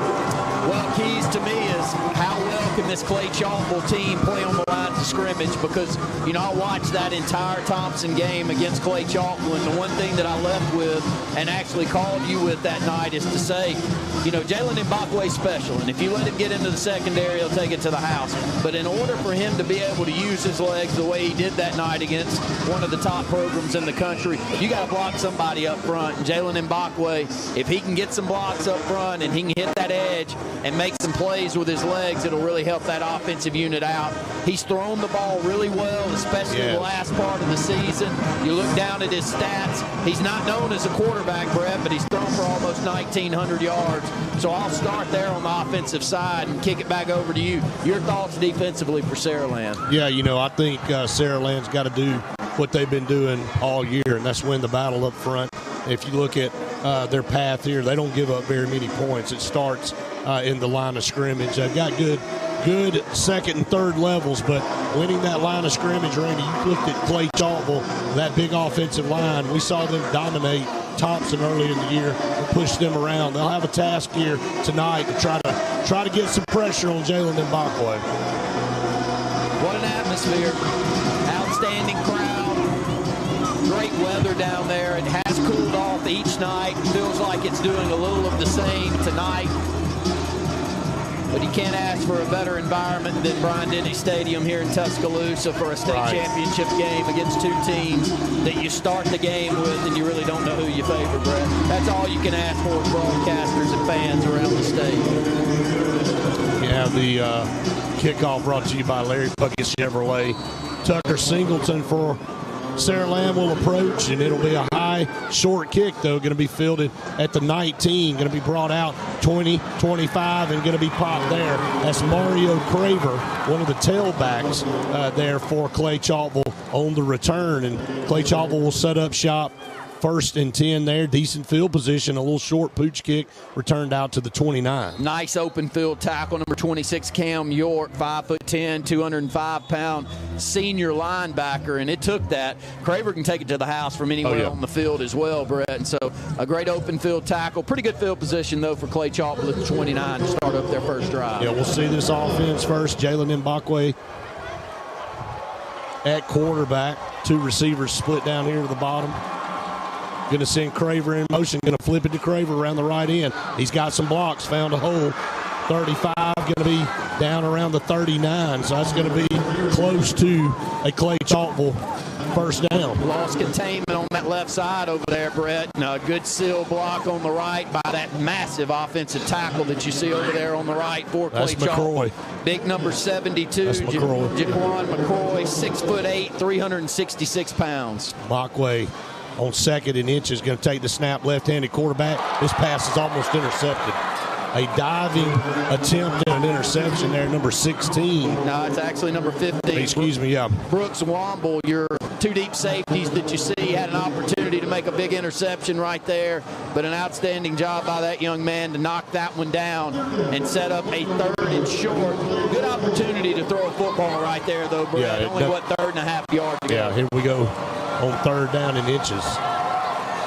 Well, keys to me is how well can this Clay-Chalkville team play on the lines of scrimmage, because, you know, I watched that entire Thompson game against Clay-Chalkville, and the one thing that I left with and actually called you with that night is to say, you know, Jalen Mbakwe's special, and if you let him get into the secondary, he'll take it to the house. But in order for him to be able to use his legs the way he did that night against one of the top programs in the country, you got to block somebody up front. And Jalen Mbakwe, if he can get some blocks up front and he can hit that edge and make some plays with his legs, it'll really help that offensive unit out. He's thrown the ball really well, especially the last part of the season. You look down at his stats, he's not known as a quarterback, Brett, but he's thrown for almost 1,900 yards. So I'll start there on the offensive side and kick it back over to you. Your thoughts defensively for Saraland? Yeah, you know, I think Saraland's got to do what they've been doing all year, and that's win the battle up front. If you look at their path here, they don't give up very many points. It starts in the line of scrimmage. They've got good good second and third levels, but winning that line of scrimmage, Randy, you looked at Clay-Chalkville, that big offensive line. We saw them dominate Thompson early in the year and push them around. They'll have a task here tonight to try to get some pressure on Jalen Mbakwe. What an atmosphere. Outstanding crowd. Great weather down there. It has cooled off each night. Feels like it's doing a little of the same tonight. But you can't ask for a better environment than Bryant-Denny Stadium here in Tuscaloosa for a state championship game against two teams that you start the game with and you really don't know who you favor, Brett. That's all you can ask for broadcasters and fans around the state. We have the kickoff brought to you by Larry Puckett Chevrolet. Tucker Singleton for Saraland will approach, and it'll be a high, short kick, though, going to be fielded at the 19, going to be brought out 20, 25, and going to be popped there. That's Mario Craver, one of the tailbacks there for Clay-Chalkville on the return, and Clay-Chalkville will set up shop. 1st and 10 there, decent field position, a little short pooch kick returned out to the 29. Nice open field tackle, number 26, Cam York, 5'10", 205-pound senior linebacker, and it took that. Craver can take it to the house from anywhere on the field as well, Brett, and so a great open field tackle. Pretty good field position, though, for Clay-Chalkville at the 29 to start up their first drive. Yeah, we'll see this offense first. Jalen Mbakwe at quarterback. Two receivers split down here to the bottom. Going to send Craver in motion. Going to flip it to Craver around the right end. He's got some blocks. Found a hole. 35. Going to be down around the 39. So that's going to be close to a Clay-Chalkville first down. Lost containment on that left side over there, Brett. And a good seal block on the right by that massive offensive tackle that you see over there on the right for Clay-Chalkville. Big number 72, Jaquan McCroy, 6'8", 366 pounds. Mbakwe on 2nd and inches, going to take the snap, left-handed quarterback. This pass is almost intercepted. A diving attempt at an interception there, number 16. No, it's actually number 15. Excuse me, yeah. Brooks Womble, your two deep safeties that you see, had an opportunity to make a big interception right there, but an outstanding job by that young man to knock that one down and set up a 3rd and short. Good opportunity to throw a football right there, though, Brett. Yeah, only, 3.5 yards to go. Yeah, here we go on 3rd down and inches.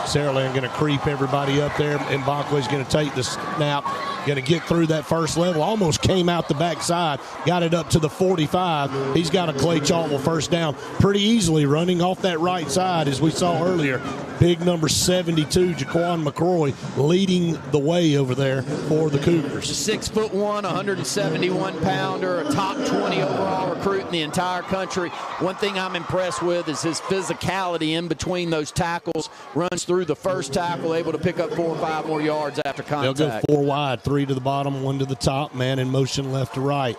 Saraland going to creep everybody up there. Mbakwe's going to take the snap, going to get through that first level. Almost came out the backside, got it up to the 45. He's got a Clay-Chalkville first down pretty easily, running off that right side as we saw earlier. Big number 72, Jaquan McCroy, leading the way over there for the Cougars. 6'1", 171-pounder, a top 20 overall recruit in the entire country. One thing I'm impressed with is his physicality in between those tackles. Runs through the first tackle, able to pick up 4 or 5 more yards after contact. They'll go 4 wide, 3 to the bottom, 1 to the top. Man in motion left to right.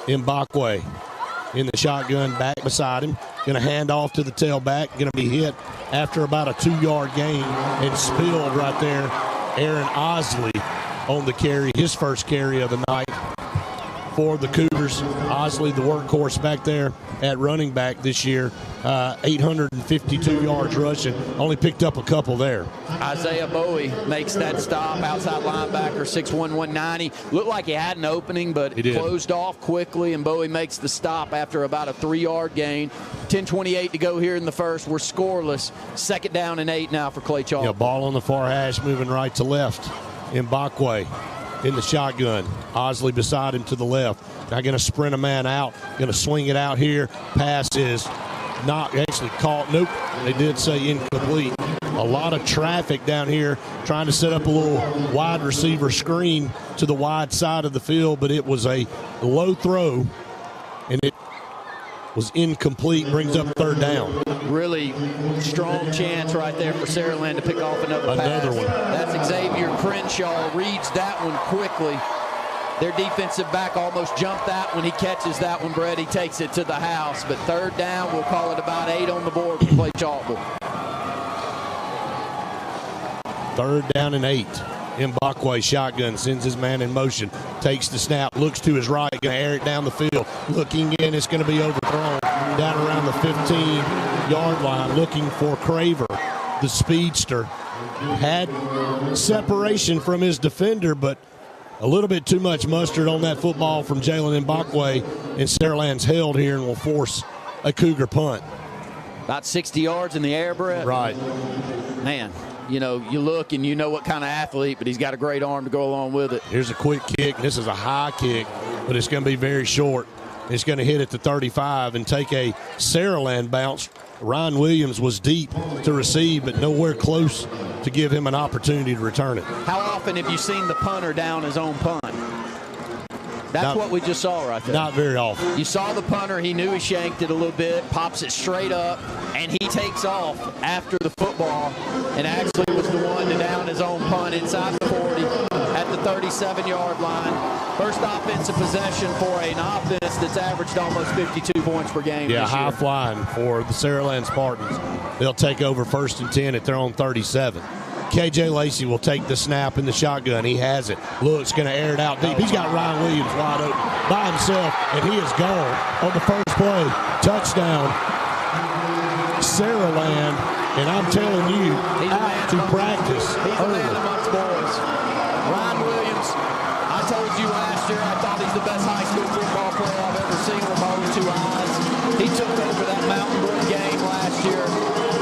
Mbakwe in the shotgun, back beside him. Going to hand off to the tailback. Going to be hit after about a 2-yard gain and spilled right there. Aaron Osley on the carry, his first carry of the night for the Cougars. Osley, the workhorse back there at running back this year. 852 yards rushing. Only picked up a couple there. Isaiah Bowie makes that stop. Outside linebacker, 6'1", 190. Looked like he had an opening, but it closed off quickly, and Bowie makes the stop after about a 3-yard gain. 10:28 to go here in the first. We're scoreless. 2nd down and 8 now for Clay-Chalkville. Yeah, ball on the far hash, moving right to left. Mbakwe in the shotgun. Osley beside him to the left. Now going to sprint a man out. Going to swing it out here. Pass is not actually caught. Nope. They did say incomplete. A lot of traffic down here trying to set up a little wide receiver screen to the wide side of the field, but it was a low throw, and it was incomplete. Brings up 3rd down. Really strong chance right there for Saraland to pick off another pass. One. That's Xavier Crenshaw. Reads that one quickly. Their defensive back almost jumped that when he catches that one, Brett. He takes it to the house. But 3rd down, we'll call it about 8 on the board for Clay-Chalkville. 3rd down and 8. Mbakwe shotgun, sends his man in motion, takes the snap, looks to his right, going to air it down the field. Looking in, it's going to be overthrown down around the 15-yard line, looking for Craver, the speedster. Had separation from his defender, but A little bit too much mustard on that football from Jalen Mbakwe, and Saraland's held here and will force a Cougar punt. About 60 yards in the air, Brett. Right. Man, you look and you know what kind of athlete, but he's got a great arm to go along with it. Here's a quick kick. This is a high kick, but it's going to be very short. It's going to hit at the 35 and take a Saraland bounce. Ryan Williams was deep to receive, but nowhere close to give him an opportunity to return it. How often have you seen the punter down his own punt? That's what we just saw right there. Not very often. You saw the punter. He knew he shanked it a little bit, pops it straight up, and he takes off after the football and actually was the one to down his own punt inside the 40 at the 37-yard line. First offensive possession for an offense that's averaged almost 52 points per game. Yeah, this year. high flying for the Saraland Spartans. They'll take over 1st and 10 at their own 37. KJ Lacey will take the snap in the shotgun. He has it. Looks going to air it out deep. He's got Ryan Williams wide open by himself, and he is gone on the first play. Touchdown, Saraland. And I'm telling you, out to practice. He's a man amongst boys. Ryan Williams, I told you last year I thought he's the best high school football player I've ever seen with my own two eyes. He took over that Mountain Brook game last year.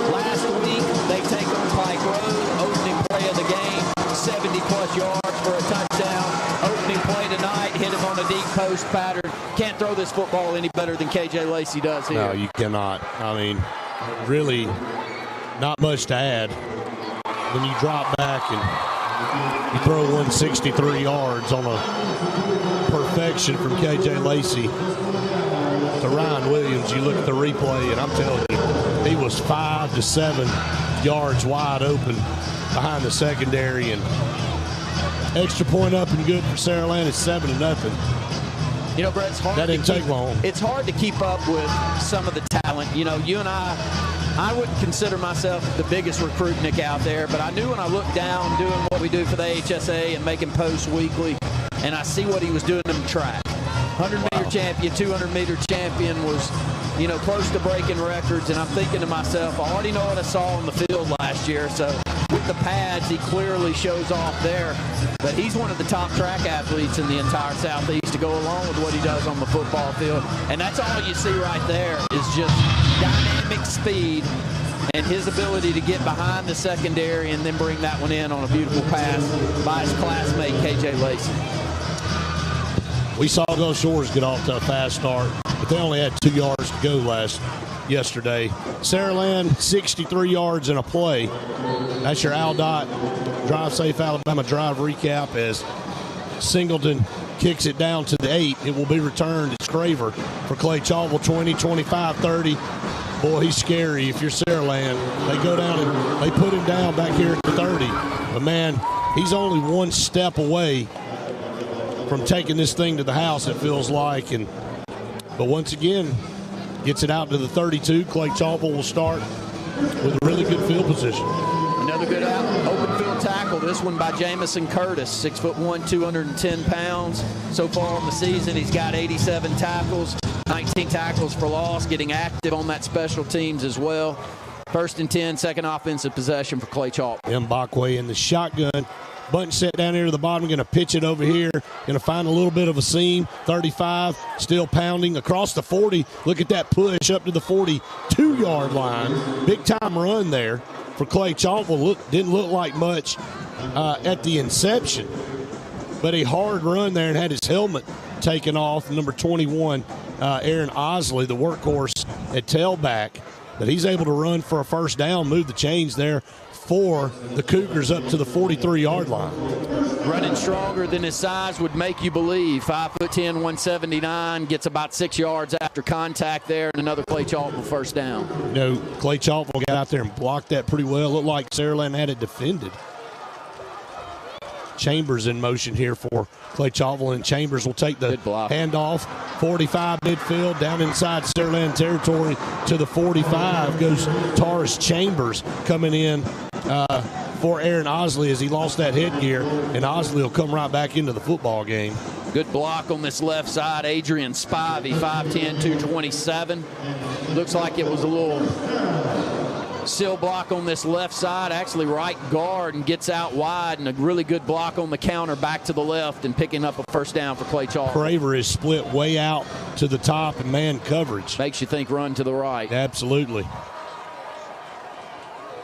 Last week, they take on Pike Road. Opening play of the game, 70-plus yards for a touchdown. Opening play tonight, hit him on a deep post pattern. Can't throw this football any better than KJ Lacey does here. No, you cannot. I mean, really not much to add. When you drop back and you throw 163 yards on a perfection from KJ Lacey to Ryan Williams, you look at the replay, and I'm telling you, he was 5 to 7 yards wide open behind the secondary, and extra point up and good for Saraland. It's 7-0. You know, Brett, it's hard. That didn't take long. It's hard to keep up with some of the talent. You know, you and I wouldn't consider myself the biggest recruit, Nick, out there, but I knew when I looked down doing what we do for the AHSAA and making posts weekly, and I see what he was doing in the track. 100-meter champion, 200-meter champion, was, you know, close to breaking records, and I'm thinking to myself, I already know what I saw on the field last year, so with the pads, he clearly shows off there. But he's one of the top track athletes in the entire Southeast to go along with what he does on the football field. And that's all you see right there is just dynamic speed and his ability to get behind the secondary and then bring that one in on a beautiful pass by his classmate, KJ Lacey. We saw Gulf Shores get off to a fast start, but they only had 2 yards to go yesterday. Saraland, 63 yards in a play. That's your ALDOT Drive Safe Alabama Drive recap as Singleton kicks it down to the 8. It will be returned. It's Craver for Clay-Chalkville, 20, 25, 30. Boy, he's scary if you're Saraland. They go down and they put him down back here at the 30. But, man, he's only one step away from taking this thing to the house, it feels like. But once again, gets it out to the 32. Clay-Chalkville will start with a really good field position. Another good open field tackle. This one by Jamison Curtis, 6'1", 210 pounds. So far in the season, he's got 87 tackles, 19 tackles for loss, getting active on that special teams as well. 1st and 10, second offensive possession for Clay-Chalkville. Mbakwe in the shotgun. Bunch set down here to the bottom, going to pitch it over here, going to find a little bit of a seam. 35, still pounding across the 40. Look at that push up to the 42-yard line. Big time run there for Clay-Chalkville. Didn't look like much at the inception, but a hard run there and had his helmet taken off. Number 21, Aaron Osley, the workhorse at tailback. But he's able to run for a first down, move the chains there for the Cougars up to the 43-yard line. Running stronger than his size would make you believe. 5'10", 179, gets about 6 yards after contact there, and another Clay-Chalkville first down. You know, Clay-Chalkville got out there and blocked that pretty well. Looked like Saraland had it defended. Chambers in motion here for Clay-Chalkville, and Chambers will take the handoff. 45 midfield, down inside Saraland territory to the 45 goes Taurus Chambers coming in for Aaron Osley as he lost that headgear, and Osley will come right back into the football game. Good block on this left side. Adrian Spivey, 5'10", 227. Looks like it was a little Seal block on this left side, actually right guard, and gets out wide, and a really good block on the counter back to the left and picking up a first down for Clay-Chalkville. Craver is split way out to the top and man coverage. Makes you think run to the right. Absolutely.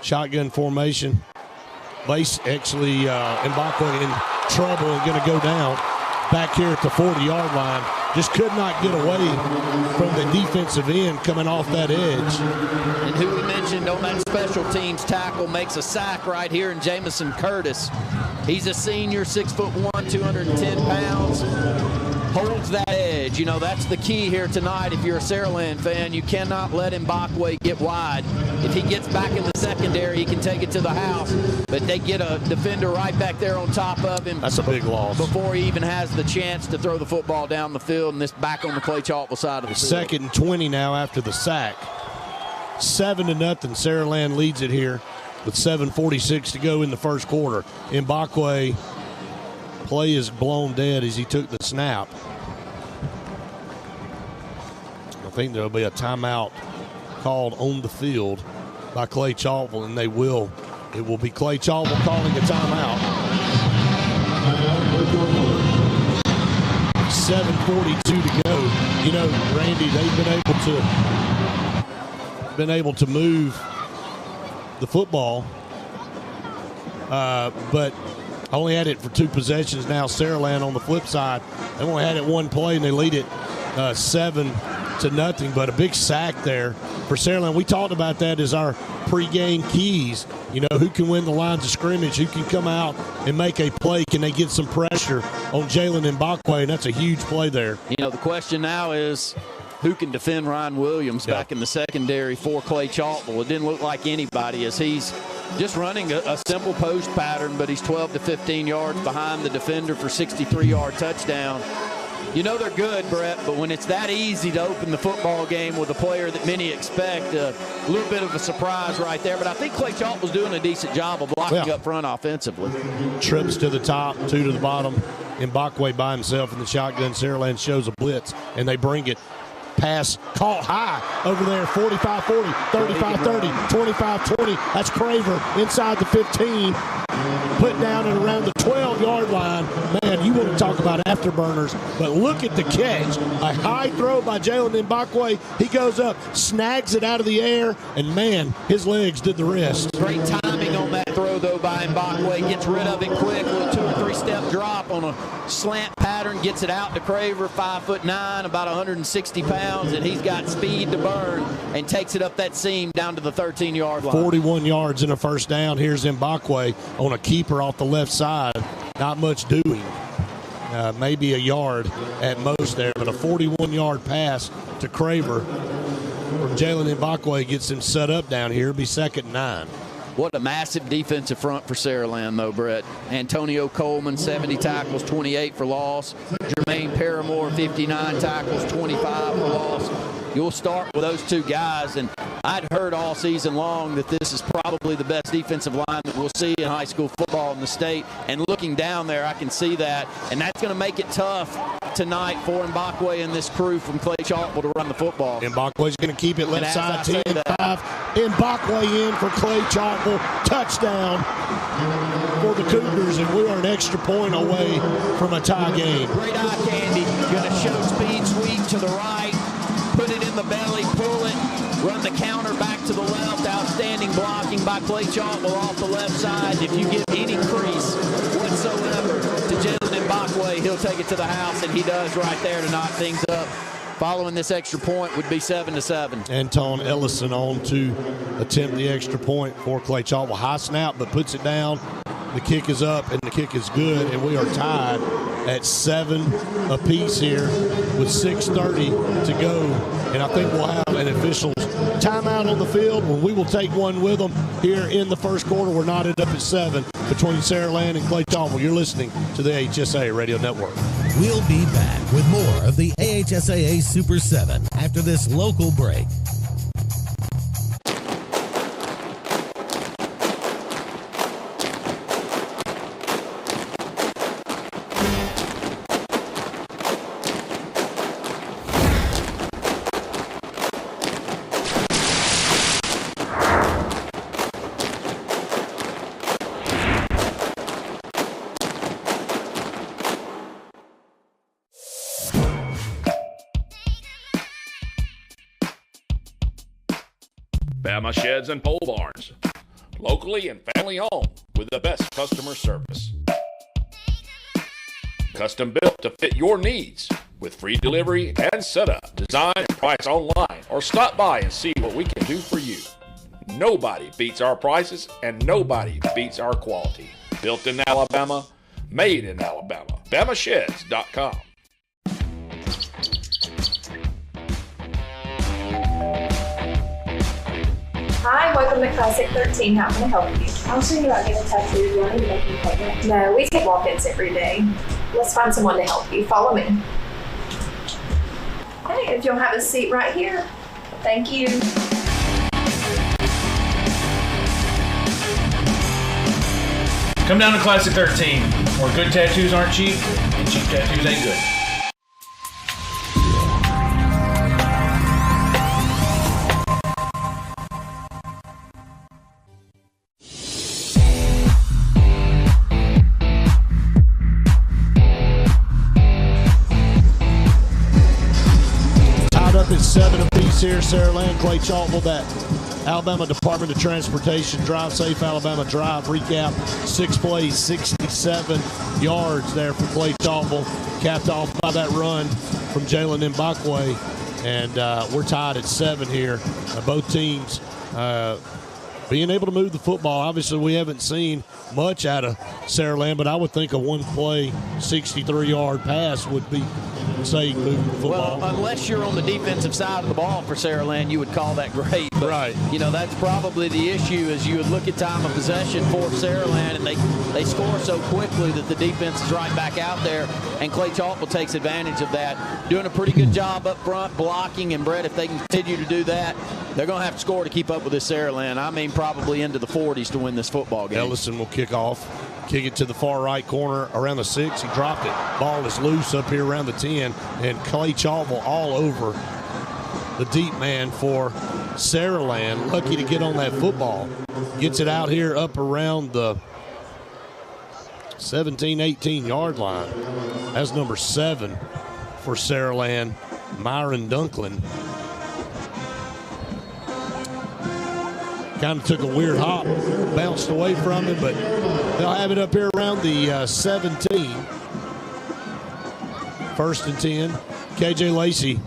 Shotgun formation. Lace actually Mbakwe in trouble and going to go down back here at the 40-yard line. Just could not get away from the defensive end coming off that edge. And who we mentioned on that special teams tackle makes a sack right here in Jamison Curtis. He's a senior, 6'1", 210 pounds. Holds that edge. You know, that's the key here tonight. If you're a Saraland fan, you cannot let Mbakwe get wide. If he gets back in the secondary, he can take it to the house. But they get a defender right back there on top of him. That's a big loss. Before he even has the chance to throw the football down the field, and this back on the Clay-Chalkville side of the field. Second and 20 now after the sack. 7-0. Saraland leads it here with 7:46 to go in the first quarter. Mbakwe, play is blown dead as he took the snap. I think there'll be a timeout called on the field by Clay-Chalkville, and they will. It will be Clay-Chalkville calling a timeout. 7:42 to go. You know, Randy, they've been able to move the football, but only had it for 2 possessions. Now Saraland on the flip side, they only had it 1 play, and they lead it 7-0. But a big sack there for Saraland. We talked about that as our pregame keys. You know, who can win the lines of scrimmage? Who can come out and make a play? Can they get some pressure on Jalen Mbakwe? And that's a huge play there. You know, the question now is, who can defend Ryan Williams back in the secondary for Clay-Chalkville? It didn't look like anybody, as he's just running a simple post pattern, but he's 12 to 15 yards behind the defender for 63-yard touchdown. You know they're good, Brett, but when it's that easy to open the football game with a player that many expect, a little bit of a surprise right there. But I think Clay-Chalkville's doing a decent job of blocking up front offensively. Trips to the top, 2 to the bottom. Mbakwe by himself in the shotgun. Saraland shows a blitz, and they bring it. Pass caught high over there, 45-40, 35-30, 25-20. That's Craver inside the 15. Put down at around the 12-yard line. Man, you want to talk about afterburners, but look at the catch. A high throw by Jalen Mbakwe. He goes up, snags it out of the air, and man, his legs did the rest. Great timing on that throw, though, by Mbakwe. Gets rid of it quick with a 2 or 3 step drop on a slant pattern. Gets it out to Craver, 5'9", about 160 pounds, and he's got speed to burn and takes it up that seam down to the 13-yard line. 41 yards and a first down. Here's Mbakwe on a keeper off the left side. Not much doing. Maybe a yard at most there, but a 41-yard pass to Craver from Jalen Mbakwe gets him set up down here. It'll be 2nd and 9. What a massive defensive front for Saraland, though, Brett. Antonio Coleman, 70 tackles, 28 for loss. Jermaine Paramore, 59 tackles, 25 for loss. You'll start with those 2 guys, and I'd heard all season long that this is probably the best defensive line that we'll see in high school football in the state. And looking down there, I can see that. And that's going to make it tough tonight for Mbakwe and this crew from Clay-Chalkville to run the football. Mbakwe's going to keep it left side, 10-5. Mbakwe in for Clay-Chalkville. Touchdown for the Cougars, and we are an extra point away from a tie game. Great eye candy. Going to show speed sweep to the right. Put it in the belly, pull it, run the counter back to the left. Outstanding blocking by Clay-Chalkville off the left side. If you give any crease whatsoever to Jalen Mbakwe, he'll take it to the house, and he does right there to knock things up. Following this extra point would be 7-7. Anton Ellison on to attempt the extra point for Clay-Chalkville. High snap, but puts it down. The kick is up, and the kick is good, and we are tied at 7 apiece here with 6:30 to go. And I think we'll have an official timeout on the field when we will take one with them here in the first quarter. We're knotted up at 7 between Saraland and Clay-Chalkville. You're listening to the AHSAA Radio Network. We'll be back with more of the AHSAA Super 7 after this local break. Bama Sheds and Pole Barns. Locally and family owned with the best customer service. Custom built to fit your needs with free delivery and setup. Design and price online or stop by and see what we can do for you. Nobody beats our prices and nobody beats our quality. Built in Alabama, made in Alabama. BamaSheds.com. Hi, welcome to Classic 13. How can I help you? I was thinking about getting a tattoo. Do I need to make an appointment? No, we take walk-ins every day. Let's find someone to help you. Follow me. Okay, if you'll have a seat right here. Thank you. Come down to Classic 13, where good tattoos aren't cheap, and cheap tattoos ain't good. Tied up at 7 apiece here, Saraland, Clay-Chalkville, that Alabama Department of Transportation Drive Safe Alabama Drive recap. 6 plays, 67 yards there for Clay-Chalkville. Capped off by that run from Jalen Mbakwe. And we're tied at 7 here. Both teams being able to move the football. Obviously, we haven't seen much out of Saraland, but I would think a one-play, 63-yard pass would be saying moving the football. Well, unless you're on the defensive side of the ball for Saraland, you would call that great. But, right. You know, that's probably the issue is you would look at time of possession for Saraland, and they score so quickly that the defense is right back out there, and Clay-Chalkville takes advantage of that. Doing a pretty good job up front, blocking, and Brett, if they can continue to do that, they're going to have to score to keep up with this Saraland. I mean, probably into the 40s to win this football game. Ellison will kick off. Kick it to the far right corner around the 6. He dropped it. Ball is loose up here around the 10. And Clay-Chalkville all over the deep man for Saraland. Lucky to get on that football. Gets it out here up around the 17, 18-yard line. That's number 7 for Saraland, Myron Dunklin. Kind of took a weird hop, bounced away from him, but they'll have it up here around the 17. 1st and 10. KJ Lacey,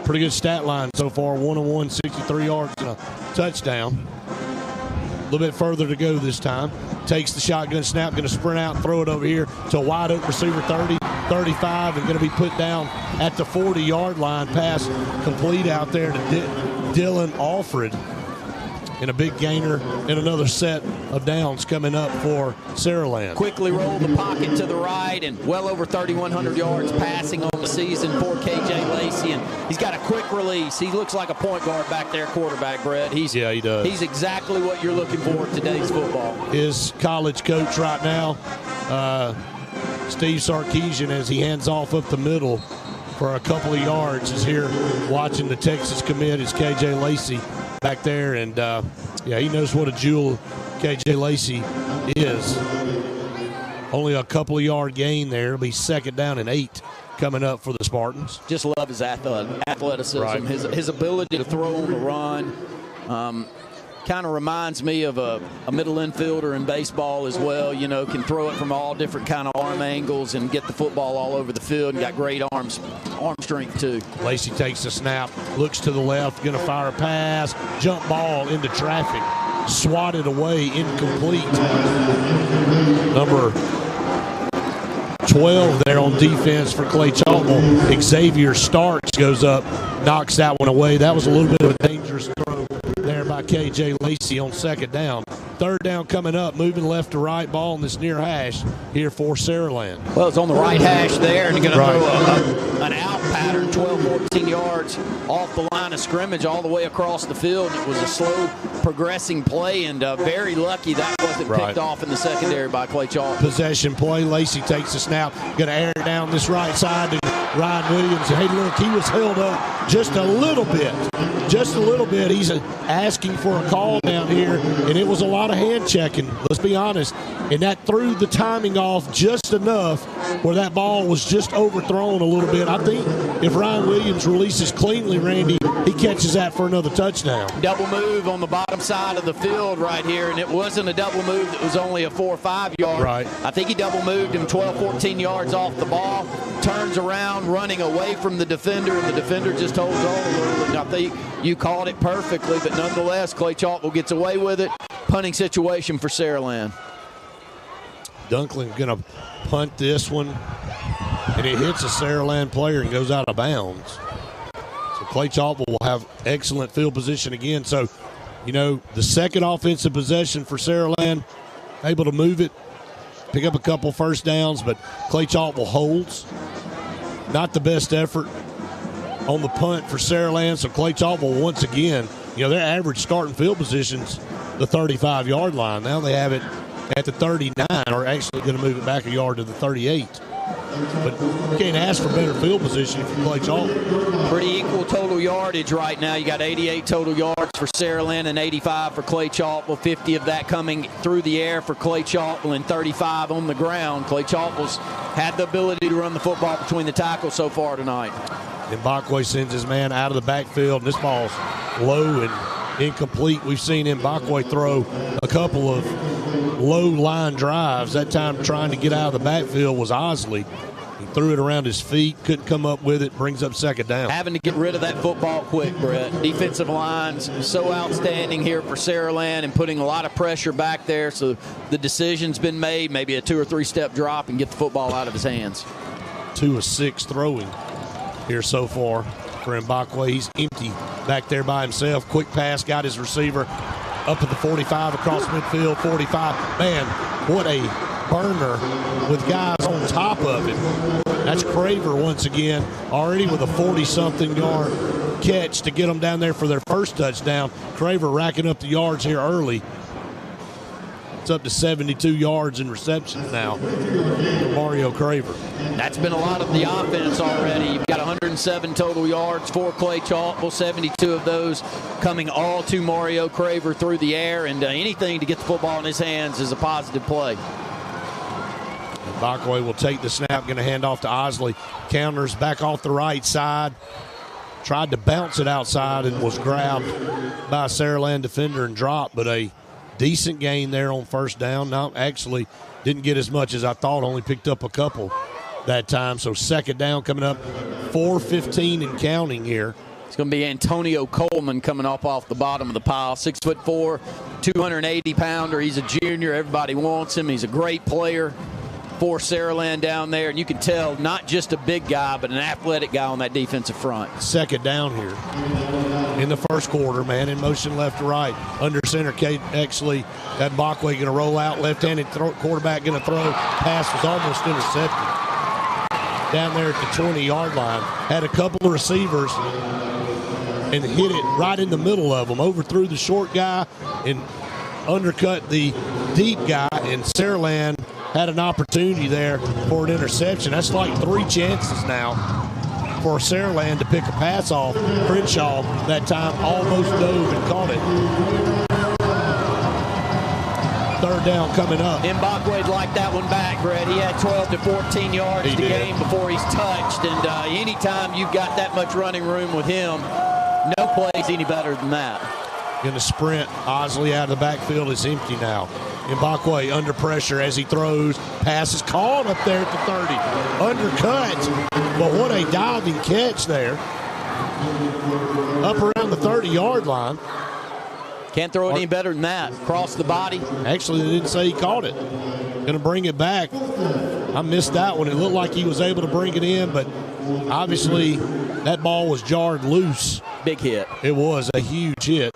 pretty good stat line so far. 1-on-1, 63 yards and a touchdown. A little bit further to go this time. Takes the shotgun snap, going to sprint out and throw it over here to a wide open receiver, 30, 35, and going to be put down at the 40-yard line. Pass complete out there to Dylan Alfred. And a big gainer and another set of downs coming up for Saraland. Quickly roll the pocket to the right and well over 3,100 yards passing on the season for KJ Lacey. And he's got a quick release. He looks like a point guard back there, quarterback, Brett. Yeah, he does. He's exactly what you're looking for in today's football. His college coach right now, Steve Sarkisian, as he hands off up the middle for a couple of yards, is here watching the Texas commit is KJ Lacey back there, and yeah, he knows what a jewel KJ Lacey is. Only a couple of yard gain there. It'll be 2nd down and 8 coming up for the Spartans. Just love his athleticism, right. his ability to throw on the run. Kind of reminds me of a middle infielder in baseball as well. You know, can throw it from all different kind of arm angles and get the football all over the field, and got great arm strength too. Lacey takes the snap, looks to the left, going to fire a pass, jump ball into traffic, swatted away, incomplete. Number 12 there on defense for Clay-Chalkville. Xavier Starks goes up, knocks that one away. That was a little bit of a dangerous throw there by KJ Lacey on 2nd down. 3rd down coming up, moving left to right, ball in this near hash here for Saraland. Well, it's on the right hash there, and you're going to throw an out pattern, 12, 14 yards off the line of scrimmage all the way across the field. It was a slow progressing play, and very lucky that wasn't picked off in the secondary by Clay-Chalkville. Possession play. Lacey takes the snap, going to air it down this right side to Ryan Williams. Hey, look, he was held up just a little bit. Just a little bit. He's asking for a call down here, and it was a lot of hand checking, let's be honest. And that threw the timing off just enough where that ball was just overthrown a little bit. I think if Ryan Williams releases cleanly, Randy, he catches that for another touchdown. Double move on the bottom side of the field right here, and it wasn't a double move. It was only a 4 or 5 yard. Right. I think he double moved him 12, 14 yards off the ball, turns around, running away from the defender, and the defender just holds on a little. And I think you called it perfectly, but nonetheless, Clay-Chalkville gets away with it. Punting situation for Saraland. Dunklin going to punt this one, and it hits a Saraland player and goes out of bounds. So Clay-Chalkville will have excellent field position again. So, the second offensive possession for Saraland, able to move it, pick up a couple first downs, but Clay-Chalkville holds. Not the best effort on the punt for Saraland. So Clay-Chalkville, once again, their average starting field position's the 35-yard line. Now they have it at the 39, or actually going to move it back a yard to the 38. But you can't ask for better field position if you play Chalkville. Pretty equal total yardage right now. You got 88 total yards for Saraland and 85 for Clay-Chalkville. 50 of that coming through the air for Clay-Chalkville and 35 on the ground. Clay-Chalkville's had the ability to run the football between the tackles so far tonight. Mbakwe sends his man out of the backfield, and this ball's low and incomplete. We've seen Mbakwe throw a couple of low line drives. That time trying to get out of the backfield was Osley. He threw it around his feet, couldn't come up with it, brings up second down. Having to get rid of that football quick, Brett. Defensive line's so outstanding here for Saraland and putting a lot of pressure back there. So the decision's been made, maybe a 2 or 3 step drop and get the football out of his hands. 2 of 6 throwing here so far for Mbakwe. He's empty back there by himself. Quick pass, got his receiver up at the 45, across midfield, 45. Man, what a burner with guys on top of him. That's Craver once again, already with a 40-something yard catch to get them down there for their first touchdown. Craver racking up the yards here early. It's up to 72 yards in receptions now for Mario Craver. That's been a lot of the offense already. You've got 107 total yards for Clay-Chalkville, 72 of those coming all to Mario Craver through the air, and anything to get the football in his hands is a positive play. Mbakwe will take the snap, going to hand off to Osley. Counters back off the right side. Tried to bounce it outside and was grabbed by a Saraland defender and dropped, but a decent gain there on first down. No, actually didn't get as much as I thought, only picked up a couple that time. So second down coming up, 4:15 and counting here. It's going to be Antonio Coleman coming off the bottom of the pile. 6'4", 280-pounder. He's a junior. Everybody wants him. He's a great player for Saraland down there. And you can tell not just a big guy, but an athletic guy on that defensive front. Second down here in the first quarter. Man in motion left to right. Under center, actually, that Mbakwe going to roll out. Left-handed quarterback going to throw. Pass was almost intercepted down there at the 20-yard line. Had a couple of receivers and hit it right in the middle of them. Overthrew the short guy and undercut the deep guy. And Saraland had an opportunity there for an interception. That's like 3 chances now for Saraland to pick a pass off. Crenshaw that time almost dove and caught it. Third down coming up. Mbakwe'd like that one back, Brett. He had 12 to 14 yards the game before he's touched. And anytime you've got that much running room with him, no play's any better than that. Going to sprint. Osley out of the backfield is empty now. Mbakwe under pressure as he throws. Pass is called up there at the 30. Undercut. But what a diving catch there. Up around the 30-yard line. Can't throw it any better than that. Across the body. Actually, they didn't say he caught it. Going to bring it back. I missed that one. It looked like he was able to bring it in, but obviously that ball was jarred loose. Big hit. It was a huge hit.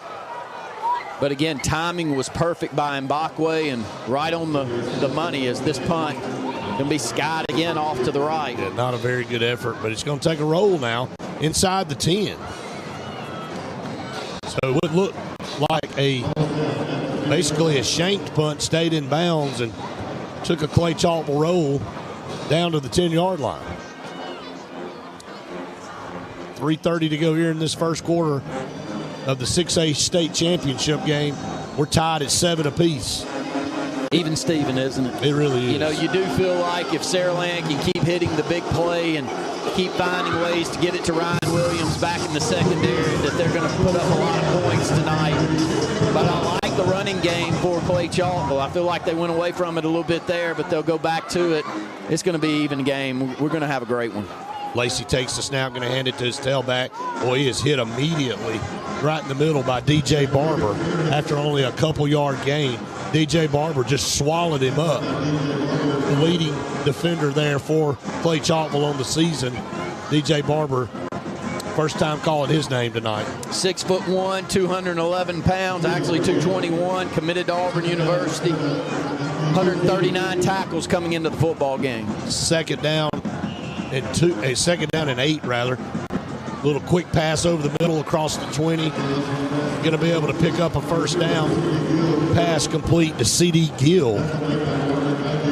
But again, timing was perfect by Mbakwe and right on the money as this punt going to be skied again off to the right. Yeah, not a very good effort, but it's going to take a roll now inside the 10. So it would look like basically a shanked punt, stayed in bounds and took a Clay-Chalkville roll down to the 10-yard line. 3:30 to go here in this first quarter of the 6A state championship game. We're tied at 7 apiece. even Steven, isn't it? It really is. You know, you do feel like if Saraland can keep hitting the big play and keep finding ways to get it to Ryan Williams back in the secondary, that they're going to put up a lot of points tonight. But I like the running game for Clay-Chalkville. I feel like they went away from it a little bit there, but they'll go back to it. It's going to be an even game. We're going to have a great one. Lacey takes the snap, going to hand it to his tailback. Boy, he is hit immediately right in the middle by DJ Barber after only a couple-yard gain. DJ Barber just swallowed him up. The leading defender there for Clay-Chalkville on the season. DJ Barber, first time calling his name tonight. 6'1", 211 pounds, actually 221, committed to Auburn University. 139 tackles coming into the football game. Second down and 8 rather. Little quick pass over the middle across the 20. Going to be able to pick up a first down. Pass complete to C.D. Gill.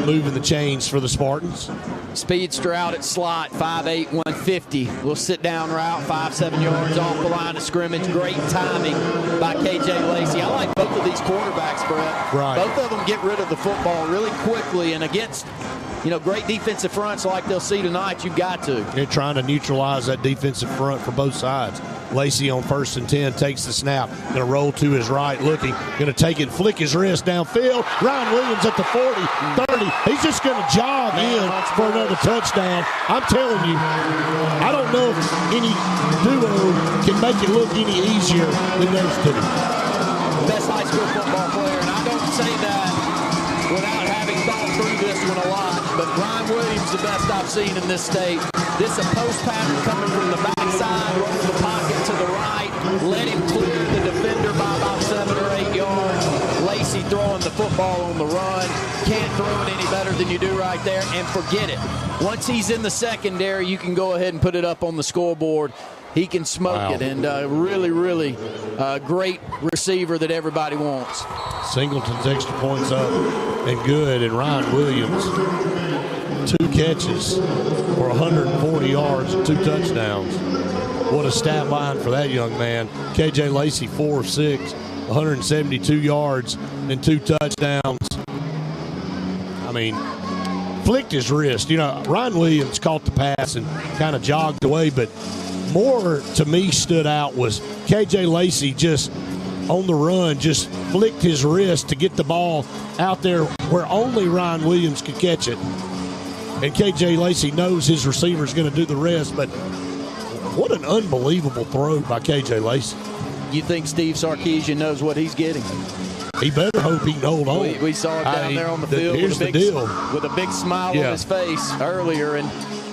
Moving the chains for the Spartans. Speedster out at slot, 5'8", 150. Little sit-down route, 5-7 yards off the line of scrimmage. Great timing by K.J. Lacey. I like both of these quarterbacks, Brett. Right. Both of them get rid of the football really quickly, and against great defensive fronts like they'll see tonight, you've got to. They're trying to neutralize that defensive front for both sides. Lacey on 1st and 10 takes the snap. Going to roll to his right, looking. Going to take it, flick his wrist downfield. Ryan Williams at the 40, 30. He's just going to jog in for another touchdown. I'm telling you, I don't know if any duo can make it look any easier than those two. Best high school football player, and I don't say that without having thought through this one a lot, but Ryan Williams, the best I've seen in this state. This is a post pattern coming from the backside, rolling the pocket to the right, let him clear the defender by about 7 or 8 yards. Lacey throwing the football on the run. Can't throw it any better than you do right there, and forget it. Once he's in the secondary, you can go ahead and put it up on the scoreboard. He can smoke it, and really, really great receiver that everybody wants. Singleton's extra points up and good, and Ryan Williams, 2 catches for 140 yards and 2 touchdowns. What a stat line for that young man. K.J. Lacey, 4 of 6, 172 yards and 2 touchdowns. I mean, flicked his wrist. Ryan Williams caught the pass and kind of jogged away, but more to me stood out was K.J. Lacey just on the run, just flicked his wrist to get the ball out there where only Ryan Williams could catch it. And K.J. Lacey knows his receiver's going to do the rest, but what an unbelievable throw by K.J. Lacey. You think Steve Sarkisian knows what he's getting? He better hope he can hold on. We saw him down there on the field with a big smile on his face earlier, and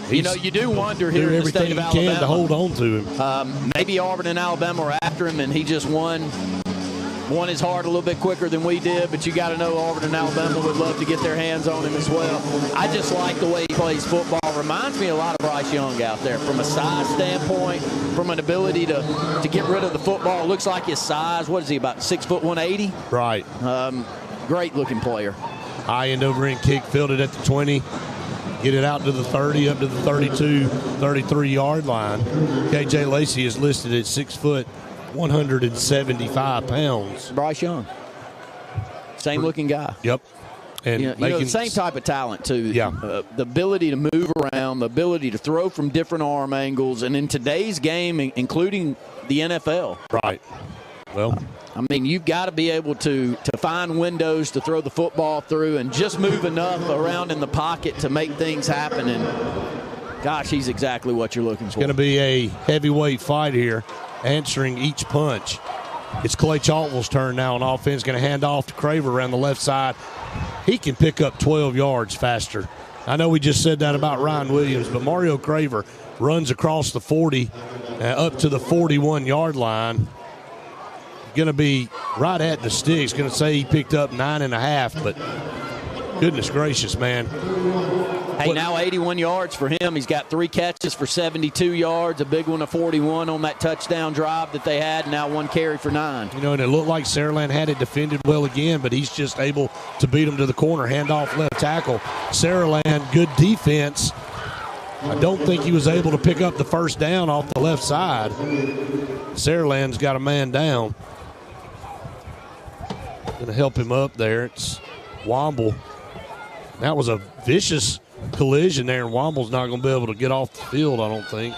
you do wonder here in the state of Alabama. Can to hold on to him. Maybe Auburn and Alabama are after him, and he just won his heart a little bit quicker than we did. But you got to know Auburn and Alabama would love to get their hands on him as well. I just like the way he plays football. Reminds me a lot of Bryce Young out there from a size standpoint, from an ability to get rid of the football. It looks like his size. What is he, about 6'1", 180? Right. Great looking player. High end over in kick, fielded at the 20. Get it out to the 30, up to the 32, 33-yard line. K.J. Lacey is listed at 6 foot, 175 pounds. Bryce Young. Same looking guy. Yep. And the same type of talent, too. Yeah. The ability to move around, the ability to throw from different arm angles, and in today's game, including the NFL. Right. Well, I mean, you've got to be able to find windows to throw the football through and just move enough around in the pocket to make things happen. And, gosh, he's exactly what you're looking for. It's going to be a heavyweight fight here, answering each punch. It's Clay-Chalkville's turn now on offense. Going to hand off to Craver around the left side. He can pick up 12 yards faster. I know we just said that about Ryan Williams, but Mario Craver runs across the 40 up to the 41-yard line. Going to be right at the sticks. Going to say he picked up 9.5, but goodness gracious, man. Hey, now 81 yards for him. He's got 3 catches for 72 yards, a big one of 41 on that touchdown drive that they had, now 1 carry for 9. And it looked like Saraland had it defended well again, but he's just able to beat him to the corner, hand off left tackle. Saraland, good defense. I don't think he was able to pick up the first down off the left side. Saraland's got a man down. Going to help him up there. It's Womble. That was a vicious collision there, and Womble's not going to be able to get off the field, I don't think.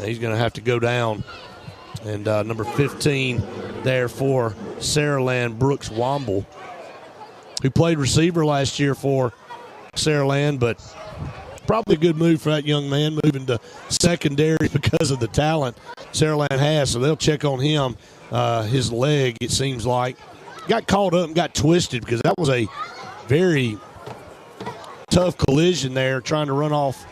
He's going to have to go down. And number 15 there for Saraland, Brooks Womble, who played receiver last year for Saraland, but probably a good move for that young man, moving to secondary because of the talent Saraland has. So they'll check on him. His leg, it seems like, got caught up and got twisted because that was a very tough collision there, trying to run off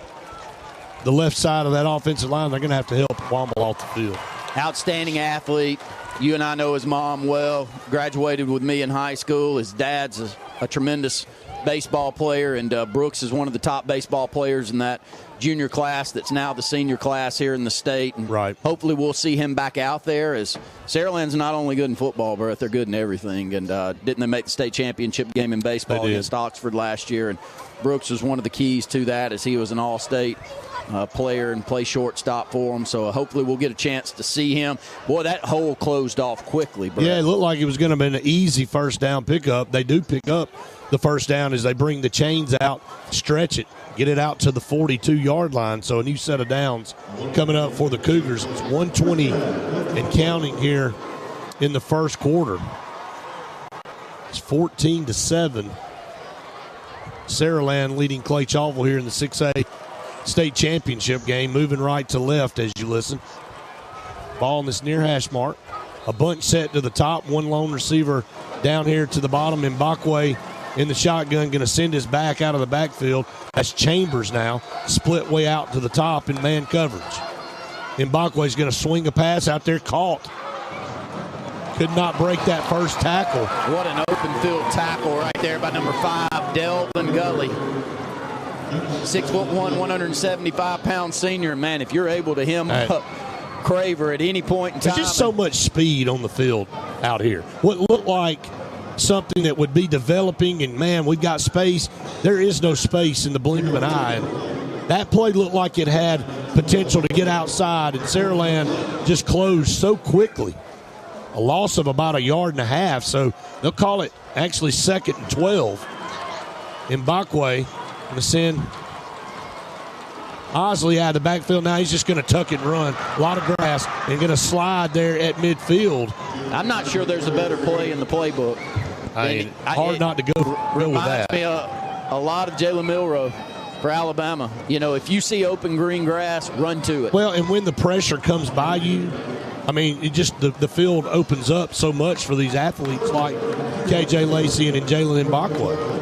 the left side of that offensive line. They're going to have to help Womble off the field. Outstanding athlete. You and I know his mom well. Graduated with me in high school. His dad's a tremendous baseball player, and Brooks is one of the top baseball players in that junior class that's now the senior class here in the state. And right. Hopefully we'll see him back out there, as Saraland's not only good in football, but they're good in everything. And didn't they make the state championship game in baseball against Oxford last year? And Brooks was one of the keys to that, as he was an all-state player and play shortstop for him. So hopefully we'll get a chance to see him. Boy, that hole closed off quickly, Brett. Yeah, it looked like it was going to be an easy first down pickup. They do pick up the first down as they bring the chains out, stretch it, get it out to the 42-yard line. So a new set of downs coming up for the Cougars. It's 1:20 and counting here in the first quarter. It's 14-7. Saraland leading Clay-Chalkville here in the 6A state championship game, moving right to left as you listen. Ball in this near hash mark. A bunch set to the top. One lone receiver down here to the bottom. Mbakwe in the shotgun, going to send his back out of the backfield. That's Chambers now, split way out to the top in man coverage. Mbakwe's going to swing a pass out there, caught. Could not break that first tackle. What an open field tackle right there by number 5, Delvin Gully. 6'1", 175-pound senior. Man, if you're able to hem up Craver at any point in time. There's just so much speed on the field out here. What looked like something that would be developing, and, man, we've got space. There is no space in the blink of an eye. And that play looked like it had potential to get outside, and Saraland just closed so quickly. A loss of about 1.5 yards, so they'll call it actually 2nd and 12. Mbakwe going to send Osley out of the backfield. Now he's just going to tuck and run. A lot of grass, and going to slide there at midfield. I'm not sure there's a better play in the playbook. Hard not to go with that. Reminds me a lot of Jalen Milroe for Alabama. You know, if you see open green grass, run to it. Well, and when the pressure comes by you, I mean, it just the field opens up so much for these athletes like KJ Lacey and Jalen Mbakwe.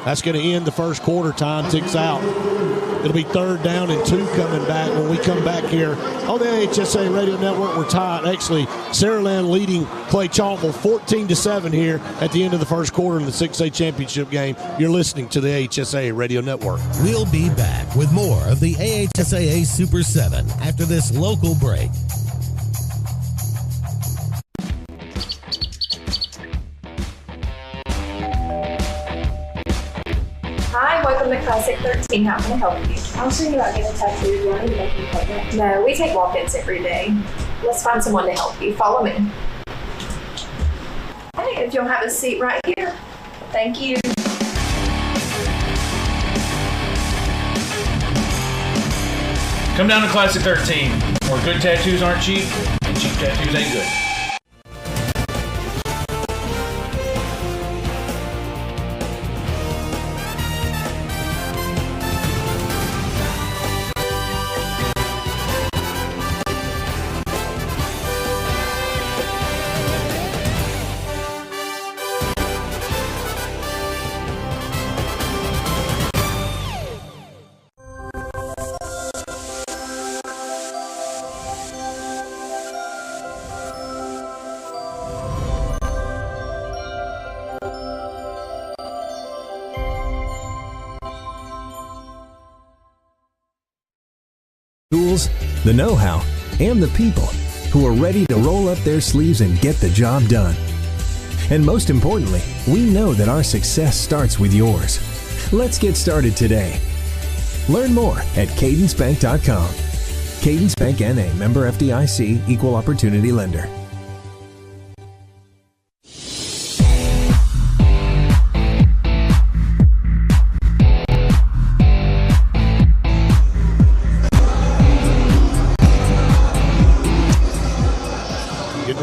That's going to end the first quarter. Time ticks out. It'll be 3rd down and 2 coming back when we come back here on the AHSAA Radio Network. We're tied. Actually, Saraland leading Clay-Chalkville 14-7 here at the end of the first quarter in the 6A championship game. You're listening to the AHSAA Radio Network. We'll be back with more of the AHSAA Super 7 after this local break. Hi, welcome to Classic 13. How can I help you? I was thinking about getting a tattoo. Do I need to make an appointment? No, we take walk-ins every day. Let's find someone to help you. Follow me. Hey, if you'll have a seat right here. Thank you. Come down to Classic 13, where good tattoos aren't cheap, and cheap tattoos ain't good. Tools, the know-how, and the people who are ready to roll up their sleeves and get the job done. And most importantly, we know that our success starts with yours. Let's get started today. Learn more at cadencebank.com. Cadence Bank N.A., member FDIC, equal opportunity lender.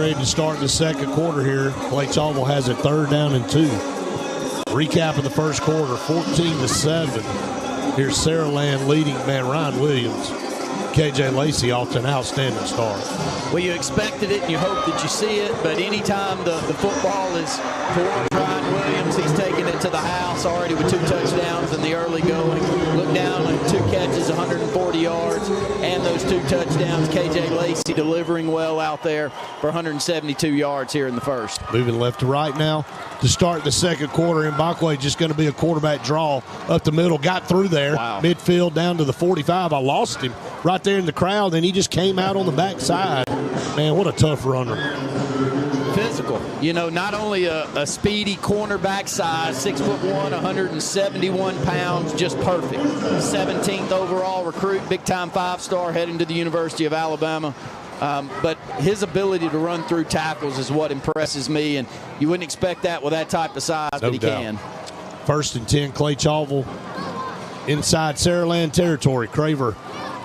ready to start the second quarter here. Clay-Chalkville has it 3rd down and 2. Recap of the first quarter, 14-7. Here's Saraland leading, Ryan Williams. KJ Lacey off to an outstanding start. Well, you expected it and you hope that you see it, but anytime the football is towards Ryan Williams, he's taking it to the house already with 2 touchdowns in the early going. Look down on 2 catches, 140 yards, and those 2 touchdowns. KJ Lacey delivering well out there for 172 yards here in the first. Moving left to right now to start the second quarter. Mbakwe just going to be a quarterback draw up the middle. Got through there, midfield down to the 45. I lost him right there in the crowd, and he just came out on the backside. Man, what a tough runner. Physical. You know, not only a speedy cornerback size, 6'1", 171 pounds, just perfect. 17th overall recruit, big-time 5-star heading to the University of Alabama. But his ability to run through tackles is what impresses me, and you wouldn't expect that with that type of size, but he can. 1st and 10, Clay-Chalkville inside Saraland territory. Craver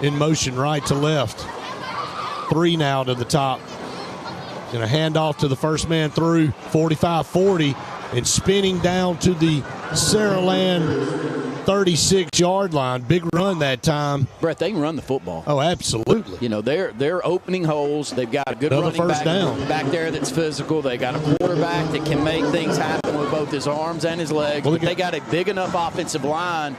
in motion right to left. 3 now to the top. Going to hand off to the first man through, 45-40, and spinning down to the Saraland 36-yard line. Big run that time. Brett, they can run the football. Oh, absolutely. You know, they're opening holes. They've got a good running first down back there that's physical. They got a quarterback that can make things happen with both his arms and his legs. But they got a big enough offensive line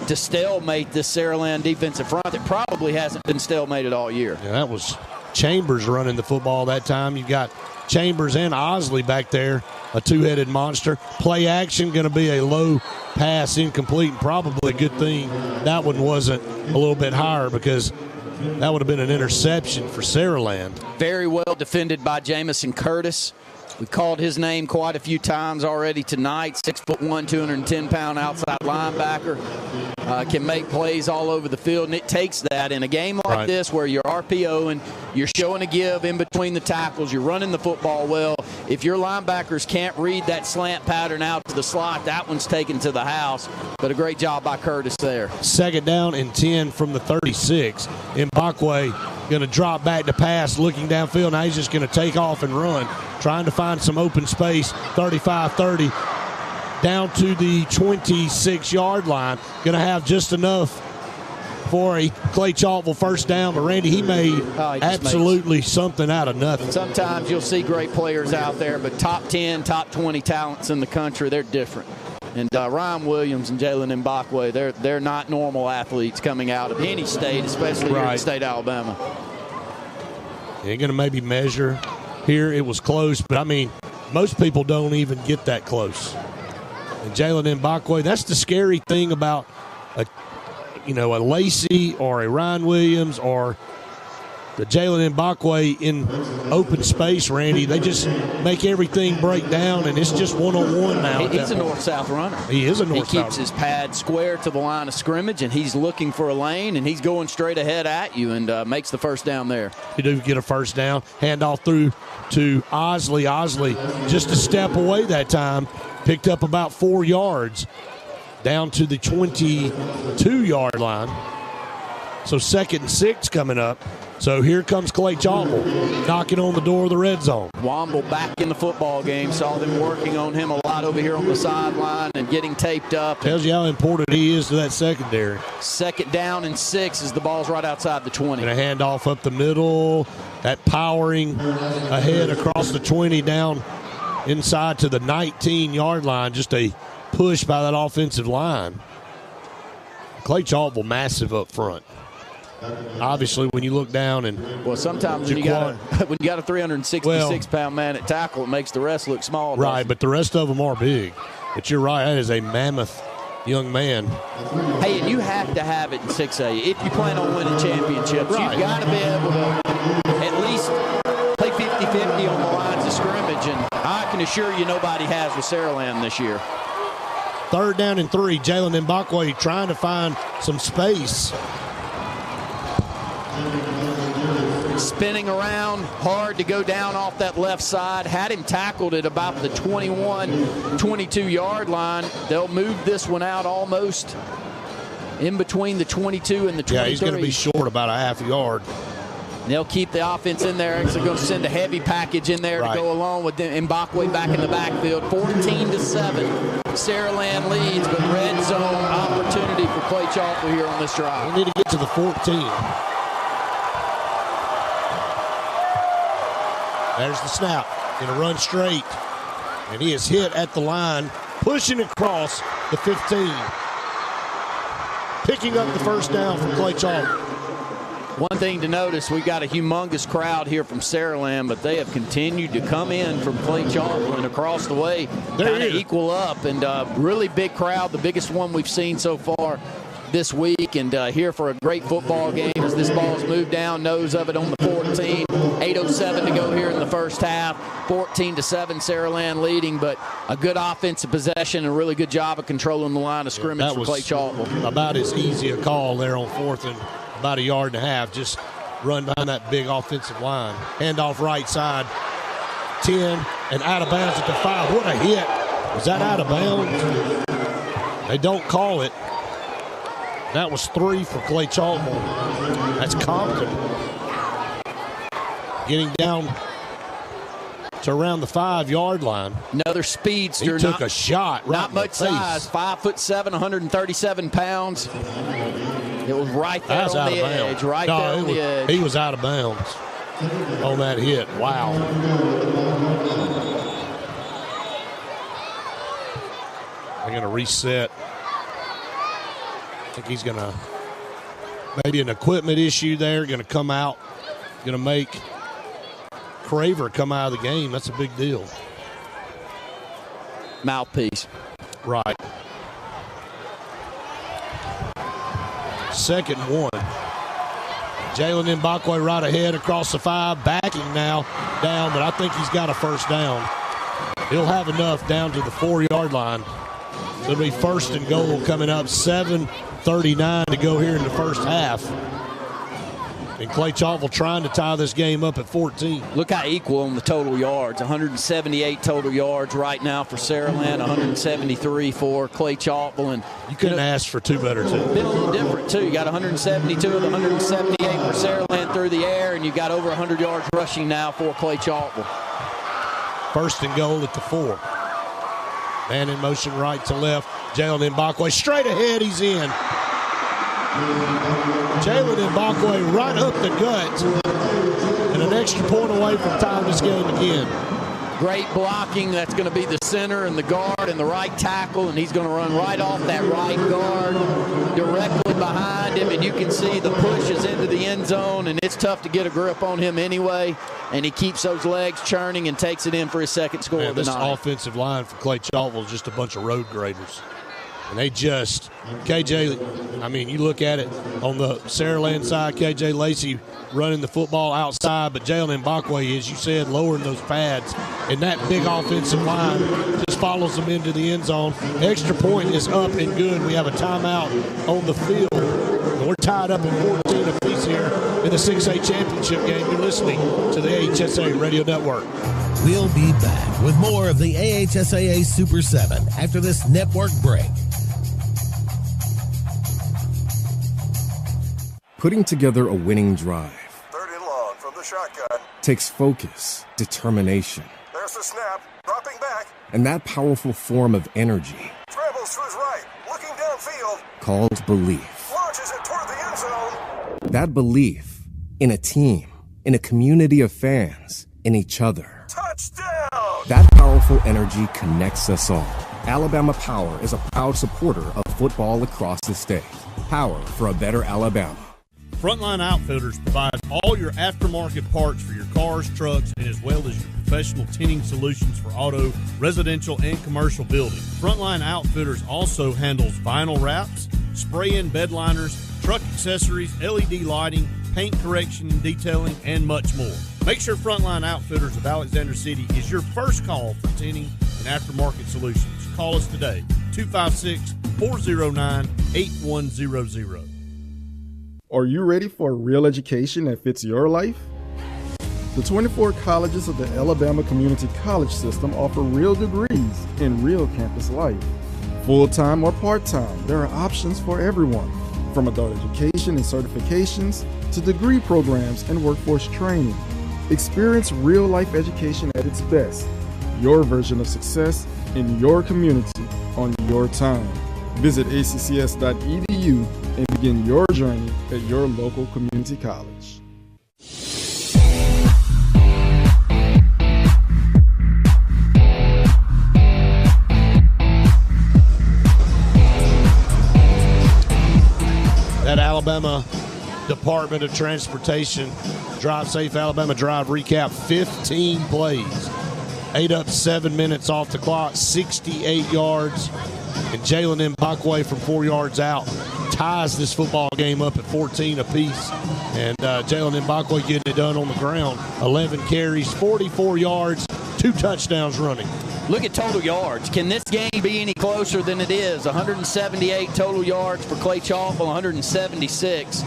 to stalemate this Saraland defensive front that probably hasn't been stalemated all year. Yeah, that was Chambers running the football that time. You got Chambers and Osley back there, a 2-headed monster. Play action going to be a low pass, incomplete, and probably a good thing that one wasn't a little bit higher, because that would have been an interception for Saraland. Very well defended by Jamison Curtis. We've called his name quite a few times already tonight. 6'1", 210-pound outside linebacker. Can make plays all over the field, and it takes that in a game like this where you're RPOing, you're showing a give in between the tackles, you're running the football well. If your linebackers can't read that slant pattern out to the slot, that one's taken to the house. But a great job by Curtis there. 2nd down and 10 from the 36. Mbakwe going to drop back to pass, looking downfield. Now he's just going to take off and run, trying to find some open space. 35-30. Down to the 26-yard line. Going to have just enough for a Clay-Chalkville first down. But, Randy, he made absolutely something out of nothing. Sometimes you'll see great players out there, but top 10, top 20 talents in the country, they're different. And Ryan Williams and Jalen Mbakwe, they're not normal athletes coming out of any state, especially here in the state of Alabama. They're going to maybe measure here. It was close, but, I mean, most people don't even get that close. And Jalen Mbakwe, that's the scary thing about a Lacey or a Ryan Williams or the Jalen Mbakwe in open space, Randy. They just make everything break down, and it's just one-on-one now. He's a north-south runner. He is a north-south. He keeps his pad square to the line of scrimmage, and he's looking for a lane, and he's going straight ahead at you and makes the first down there. You do get a first down. Handoff through to Osley. Osley just a step away that time. Picked up about 4 yards down to the 22-yard line. So 2nd and 6 coming up. So here comes Clay-Chalkville knocking on the door of the red zone. Womble back in the football game. Saw them working on him a lot over here on the sideline and getting taped up. Tells you how important he is to that secondary. 2nd down and 6 as the ball's right outside the 20. And a handoff up the middle. That powering ahead across the 20 down inside to the 19-yard line. Just a push by that offensive line. Clay-Chalkville massive up front. Obviously, when you look down and sometimes when you got a 366-pound man at tackle, it makes the rest look small. Right, but the rest of them are big. But you're right, that is a mammoth young man. Hey, and you have to have it in 6A if you plan on winning championships. You've got to be able to at least play 50-50 on the lines of scrimmage, and I can assure you nobody has with Saraland this year. 3rd down and 3. Jalen Mbakwe trying to find some space. Spinning around, hard to go down off that left side. Had him tackled at about the 21, 22-yard line. They'll move this one out almost in between the 22 and the 23. Yeah, he's going to be short about a half a yard. They'll keep the offense in there. They're going to send a heavy package in there to go along with Mbakwe back in the backfield. 14-7. Saraland leads, but red zone opportunity for Clay-Chalkville here on this drive. We need to get to the 14. There's the snap. Going to run straight. And he is hit at the line, pushing across the 15. Picking up the first down from Clay-Chalkville. One thing to notice, we got a humongous crowd here from Saraland, but they have continued to come in from Clay-Chalkville and across the way, kind of equal up, and really big crowd, the biggest one we've seen so far this week, and here for a great football game as this ball's moved down, nose of it on the 14. 8:07 to go here in the first half. 14-7, Saraland leading, but a good offensive possession and a really good job of controlling the line of scrimmage for Clay-Chalkville. About as easy a call there on 4th and about a yard and a half. Just run behind that big offensive line. Handoff right side. 10 and out of bounds at the 5. What a hit. Was that out of bounds? They don't call it. That was 3 for Clay-Chalkville. That's Compton. Getting down to around the 5-yard line. Another speedster. He took a shot. Right not much size. 5'7", 137 pounds. It was right there on the edge. Right there on the edge. He was out of bounds on that hit. Wow. They're going to reset. I think he's going to, maybe an equipment issue there, going to come out, going to make Craver come out of the game. That's a big deal. Mouthpiece. Right. 2nd and 1. Jalen Mbakwe right ahead across the 5, backing now down, but I think he's got a first down. He'll have enough down to the 4-yard line. It'll be 1st and goal coming up. 7:39 to go here in the first half. And Clay-Chalkville trying to tie this game up at 14. Look how equal on the total yards. 178 total yards right now for Saraland, 173 for Clay-Chalkville. And you couldn't ask for two better teams. Been a little different, too. You got 172 of the 178 for Saraland through the air, and you got over 100 yards rushing now for Clay-Chalkville. 1st and goal at the 4. Man in motion right to left. Jalen Mbakwe straight ahead. He's in. Jalen Mbakwe right up the gut. And an extra point away from tying this game again. Great blocking. That's going to be the center and the guard and the right tackle. And he's going to run right off that right guard directly behind him. And you can see the push is into the end zone. And it's tough to get a grip on him anyway. And he keeps those legs churning and takes it in for his second score of the night. This offensive line for Clay-Chalkville is just a bunch of road graders. And they just, KJ, I mean, you look at it on the Saraland side, KJ Lacey running the football outside, but Jalen Mbakwe, as you said, lowering those pads. And that big offensive line just follows them into the end zone. Extra point is up and good. We have a timeout on the field. And we're tied up at 14 apiece here in the 6A championship game. You're listening to the AHSAA Radio Network. We'll be back with more of the AHSAA Super 7 after this network break. Putting together a winning drive 3rd and long from the shotgun takes focus, determination. There's the snap, dropping back. And that powerful form of energy Scrambles to his right, looking downfield. Called belief. Launches it toward the end zone. That belief in a team, in a community of fans, in each other. Touchdown! That powerful energy connects us all. Alabama Power is a proud supporter of football across the state. Power for a better Alabama. Frontline Outfitters provides all your aftermarket parts for your cars, trucks, and as well as your professional tinting solutions for auto, residential, and commercial buildings. Frontline Outfitters also handles vinyl wraps, spray-in bed liners, truck accessories, LED lighting, paint correction and detailing, and much more. Make sure Frontline Outfitters of Alexander City is your first call for tinting and aftermarket solutions. Call us today, 256-409-8100. Are you ready for a real education that fits your life? The 24 colleges of the Alabama Community College System offer real degrees in real campus life. Full-time or part-time, there are options for everyone. From adult education and certifications to degree programs and workforce training, experience real-life education at its best. Your version of success in your community on your time. Visit accs.edu and begin your journey at your local community college. That Alabama Department of Transportation Drive Safe Alabama Drive recap, 15 plays. 8 up, 7 minutes off the clock, 68 yards. And Jalen Mbakwe from 4 yards out ties this football game up at 14 apiece. And Jalen Mbakwe getting it done on the ground. 11 carries, 44 yards, 2 touchdowns running. Look at total yards. Can this game be any closer than it is? 178 total yards for Clay-Chalkville, 176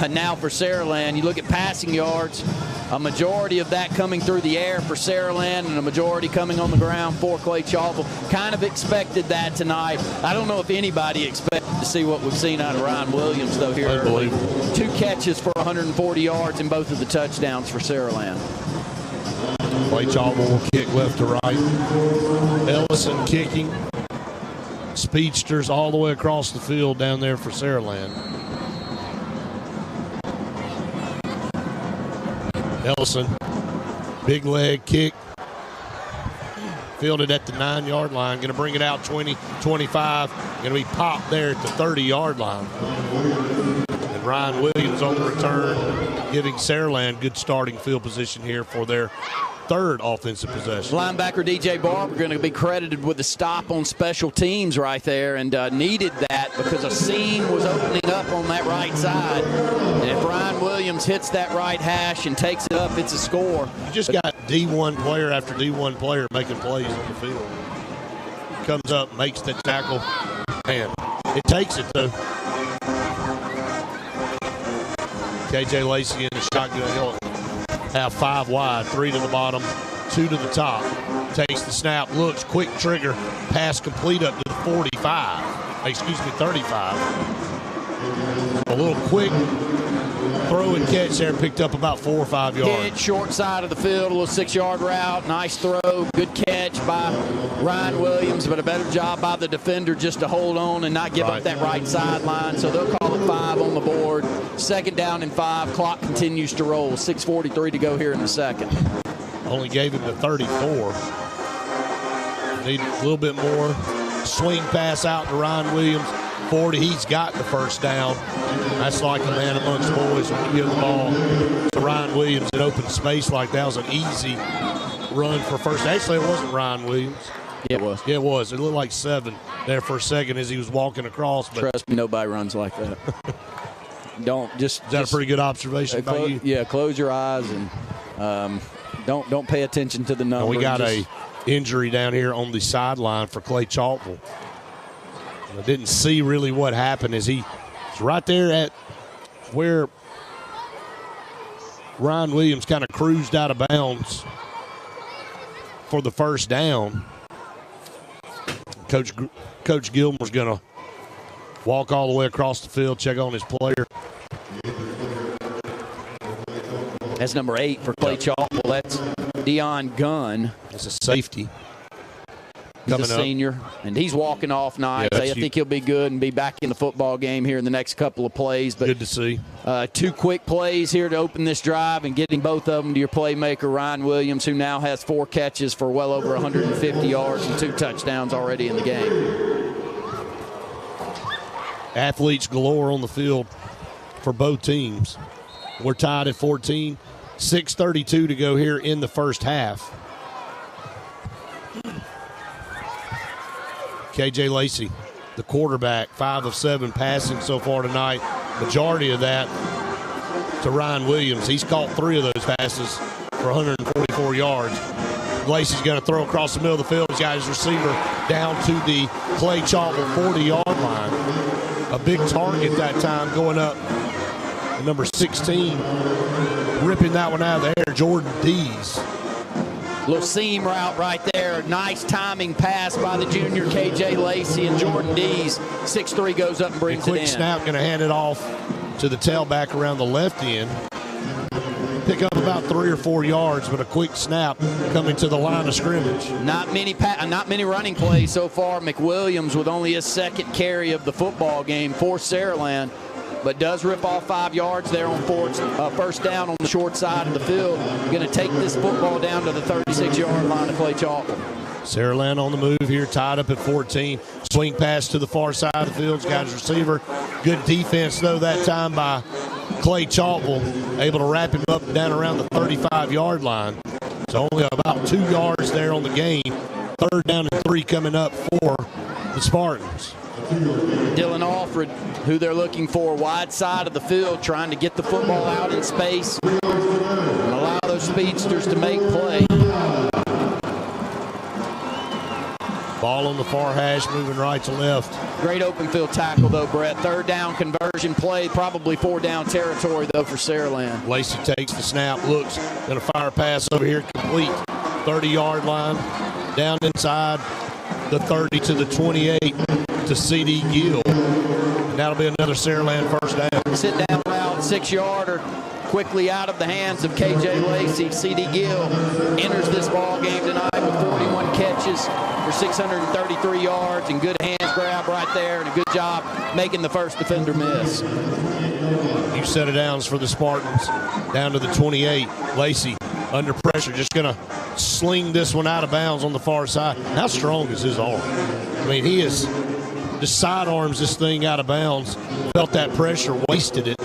now for Saraland. You look at passing yards, a majority of that coming through the air for Saraland and a majority coming on the ground for Clay-Chalkville. Kind of expected that tonight. I don't know if anybody expected to see what we've seen out of Ryan Williams, though, here early. 2 catches for 140 yards in both of the touchdowns for Saraland. Clay-Chalkville will kick left to right. Ellison kicking. Speedsters all the way across the field down there for Saraland. Ellison, big leg kick. Fielded at the 9-yard line. Going to bring it out 20, 25. Going to be popped there at the 30-yard line. And Ryan Williams on the return, giving Saraland good starting field position here for their third offensive possession. Linebacker DJ Barber going to be credited with the stop on special teams right there, and needed that because a seam was opening up on that right side. And if Ryan Williams hits that right hash and takes it up, it's a score. You just got D1 player after D1 player making plays on the field. Comes up, makes the tackle, and it takes it though. KJ Lacey in the shotgun. He'll have 5 wide, 3 to the bottom, 2 to the top. Takes the snap, looks, quick trigger, pass complete up to the 35. A little quick throw and catch there, picked up about 4 or 5 yards. Hit short side of the field, a little 6-yard route, nice throw, good catch by Ryan Williams, but a better job by the defender just to hold on and not give up that right sideline. So they'll call it 5 on the board. 2nd down and 5. Clock continues to roll. 6:43 to go here in the second. Only gave him the 34. Need a little bit more. Swing pass out to Ryan Williams. 40, he's got the first down. That's like a man amongst boys when you give the ball to Ryan Williams in open space like that. Was an easy run for first. Actually, it wasn't Ryan Williams. Yeah, it was. Yeah, it was. It looked like 7 there for a second as he was walking across. But trust me, nobody runs like that. Is that a pretty good observation by you? Yeah, close your eyes and don't pay attention to the number. We got a injury down here on the sideline for Clay-Chalkville. I didn't see really what happened as he's right there at where Ryan Williams kind of cruised out of bounds for the first down. Coach Gilmore's going to walk all the way across the field, check on his player. That's number 8 for Clay-Chalkville. That's Deion Gunn. That's a safety. He's a senior, and he's walking off nice. I think he'll be good and be back in the football game here in the next couple of plays. But good to see. 2 quick plays here to open this drive and getting both of them to your playmaker, Ryan Williams, who now has 4 catches for well over 150 yards and 2 touchdowns already in the game. Athletes galore on the field for both teams. We're tied at 14. 6:32 to go here in the first half. KJ Lacey, the quarterback, 5 of 7 passing so far tonight. Majority of that to Ryan Williams. He's caught 3 of those passes for 144 yards. Lacey's going to throw across the middle of the field. He's got his receiver down to the Clay-Chalkville 40-yard line. A big target that time going up. Number 16, ripping that one out of the air, Jordan Dees. Little seam route right there. Nice timing pass by the junior KJ Lacey, and Jordan Dees, 6'3", goes up and brings it in. Quick snap, going to hand it off to the tailback around the left end. Pick up about 3 or 4 yards, but a quick snap coming to the line of scrimmage. Not many running plays so far. McWilliams with only his second carry of the football game for Saraland, but does rip off 5 yards there on first down on the short side of the field. Going to take this football down to the 36-yard line of Clay-Chalkville. Saraland on the move here, tied up at 14. Swing pass to the far side of the field. Got his receiver. Good defense, though, that time by Clay-Chalkville. Able to wrap him up down around the 35-yard line. So only about 2 yards there on the gain. 3rd down and 3 coming up for the Spartans. Dylan Alfred, who they're looking for, wide side of the field, trying to get the football out in space and allow those speedsters to make play. Ball on the far hash, moving right to left. Great open field tackle, though, Brett. 3rd down conversion play, probably 4 down territory, though, for Saraland. Lacey takes the snap, looks, going to fire a pass over here, complete. 30-yard line, down inside the 30 to the 28 to C.D. Gill. And that'll be another Saraland first down. Sit down route, 6-yarder. Quickly out of the hands of KJ Lacey. C.D. Gill enters this ball game tonight with 41 catches for 633 yards, and good hands grab right there, and a good job making the first defender miss. New set of downs for the Spartans, down to the 28. Lacey under pressure, just going to sling this one out of bounds on the far side. How strong is his arm? I mean, he is just sidearms this thing out of bounds. Felt that pressure, wasted it.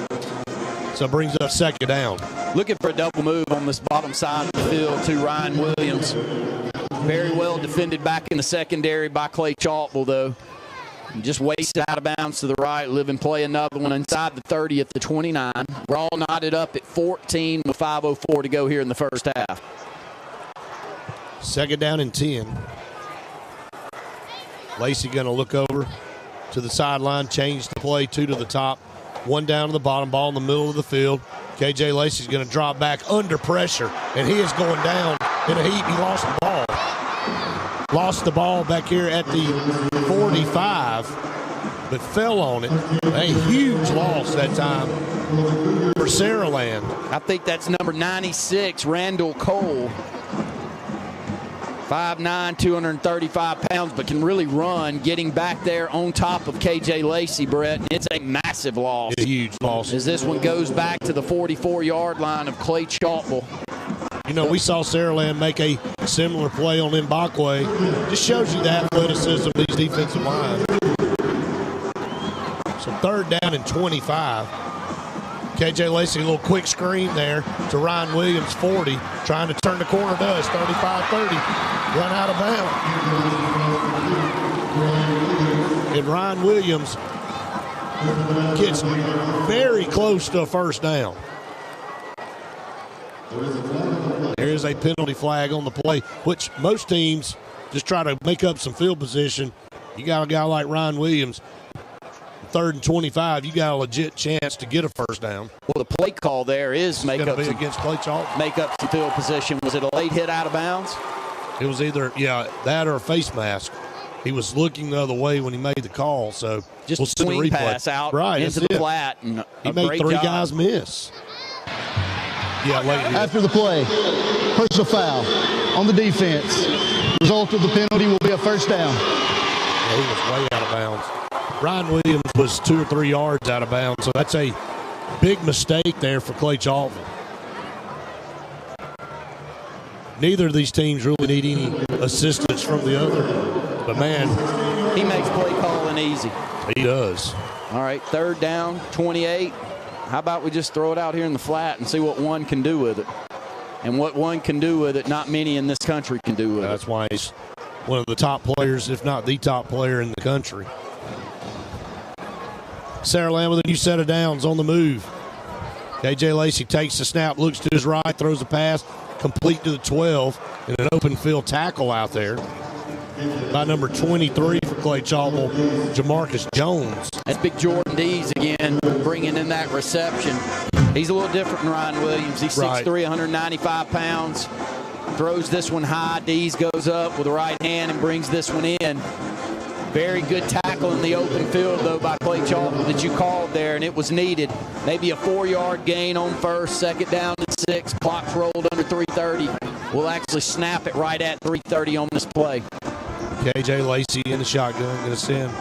So brings up 2nd down. Looking for a double move on this bottom side of the field to Ryan Williams. Very well defended back in the secondary by Clay-Chalkville, though. Just wasted out of bounds to the right. Live and play another one inside the 30 at the 29. We're all knotted up at 14 with 5:04 to go here in the first half. 2nd down and 10. Lacey going to look over to the sideline, change the play, 2 to the top. 1 down to the bottom, ball in the middle of the field. KJ Lacey's going to drop back under pressure, and he is going down in a heap. He lost the ball. Lost the ball back here at the 45, but fell on it. A huge loss that time for Saraland. I think that's number 96, Randall Cole. 5'9", 235 pounds, but can really run, getting back there on top of KJ Lacey, Brett. It's a massive loss. It's a huge loss. As this one goes back to the 44-yard line of Clay-Chalkville. You know, we saw Saraland make a similar play on Mbakwe. Just shows you the athleticism of these defensive lines. So 3rd down and 25. KJ Lacey, a little quick screen there to Ryan Williams, 40. Trying to turn the corner, does. 35-30. Run out of bounds. And Ryan Williams gets very close to a first down. There is a penalty flag on the play, which most teams just try to make up some field position. You got a guy like Ryan Williams, 3rd and 25, you got a legit chance to get a first down. Well, the play call there is make up some field position. Was it a late hit out of bounds? It was either, that or a face mask. He was looking the other way when he made the call, so just we'll see the swing replay. Pass out right, into the flat. And he made 3 guys miss. After the play, personal foul on the defense. Result of the penalty will be a first down. Yeah, he was way out of bounds. Ryan Williams was 2 or 3 yards out of bounds, so that's a big mistake there for Clay-Chalkville. Neither of these teams really need any assistance from the other, but man, he makes play calling easy. He does. All right, 3rd down, 28. How about we just throw it out here in the flat and see what one can do with it? And what one can do with it, not many in this country can do with it. That's why he's one of the top players, if not the top player in the country. Saraland with a new set of downs on the move. KJ Lacey takes the snap, looks to his right, throws a pass, complete to the 12, and an open field tackle out there by number 23 for Clay-Chalkville, Jamarcus Jones. That's big Jordan Dees again, bringing in that reception. He's a little different than Ryan Williams. He's 6'3", 195 pounds. throws this one high. Dees goes up with the right hand and brings this one in. Very good tackle in the open field, though, by Clay-Chalkville that you called there, and it was needed. Maybe a 4-yard gain on first, second down to 6. Clock's rolled under 3:30. We'll actually snap it right at 3:30 on this play. KJ Lacey in the shotgun, going to send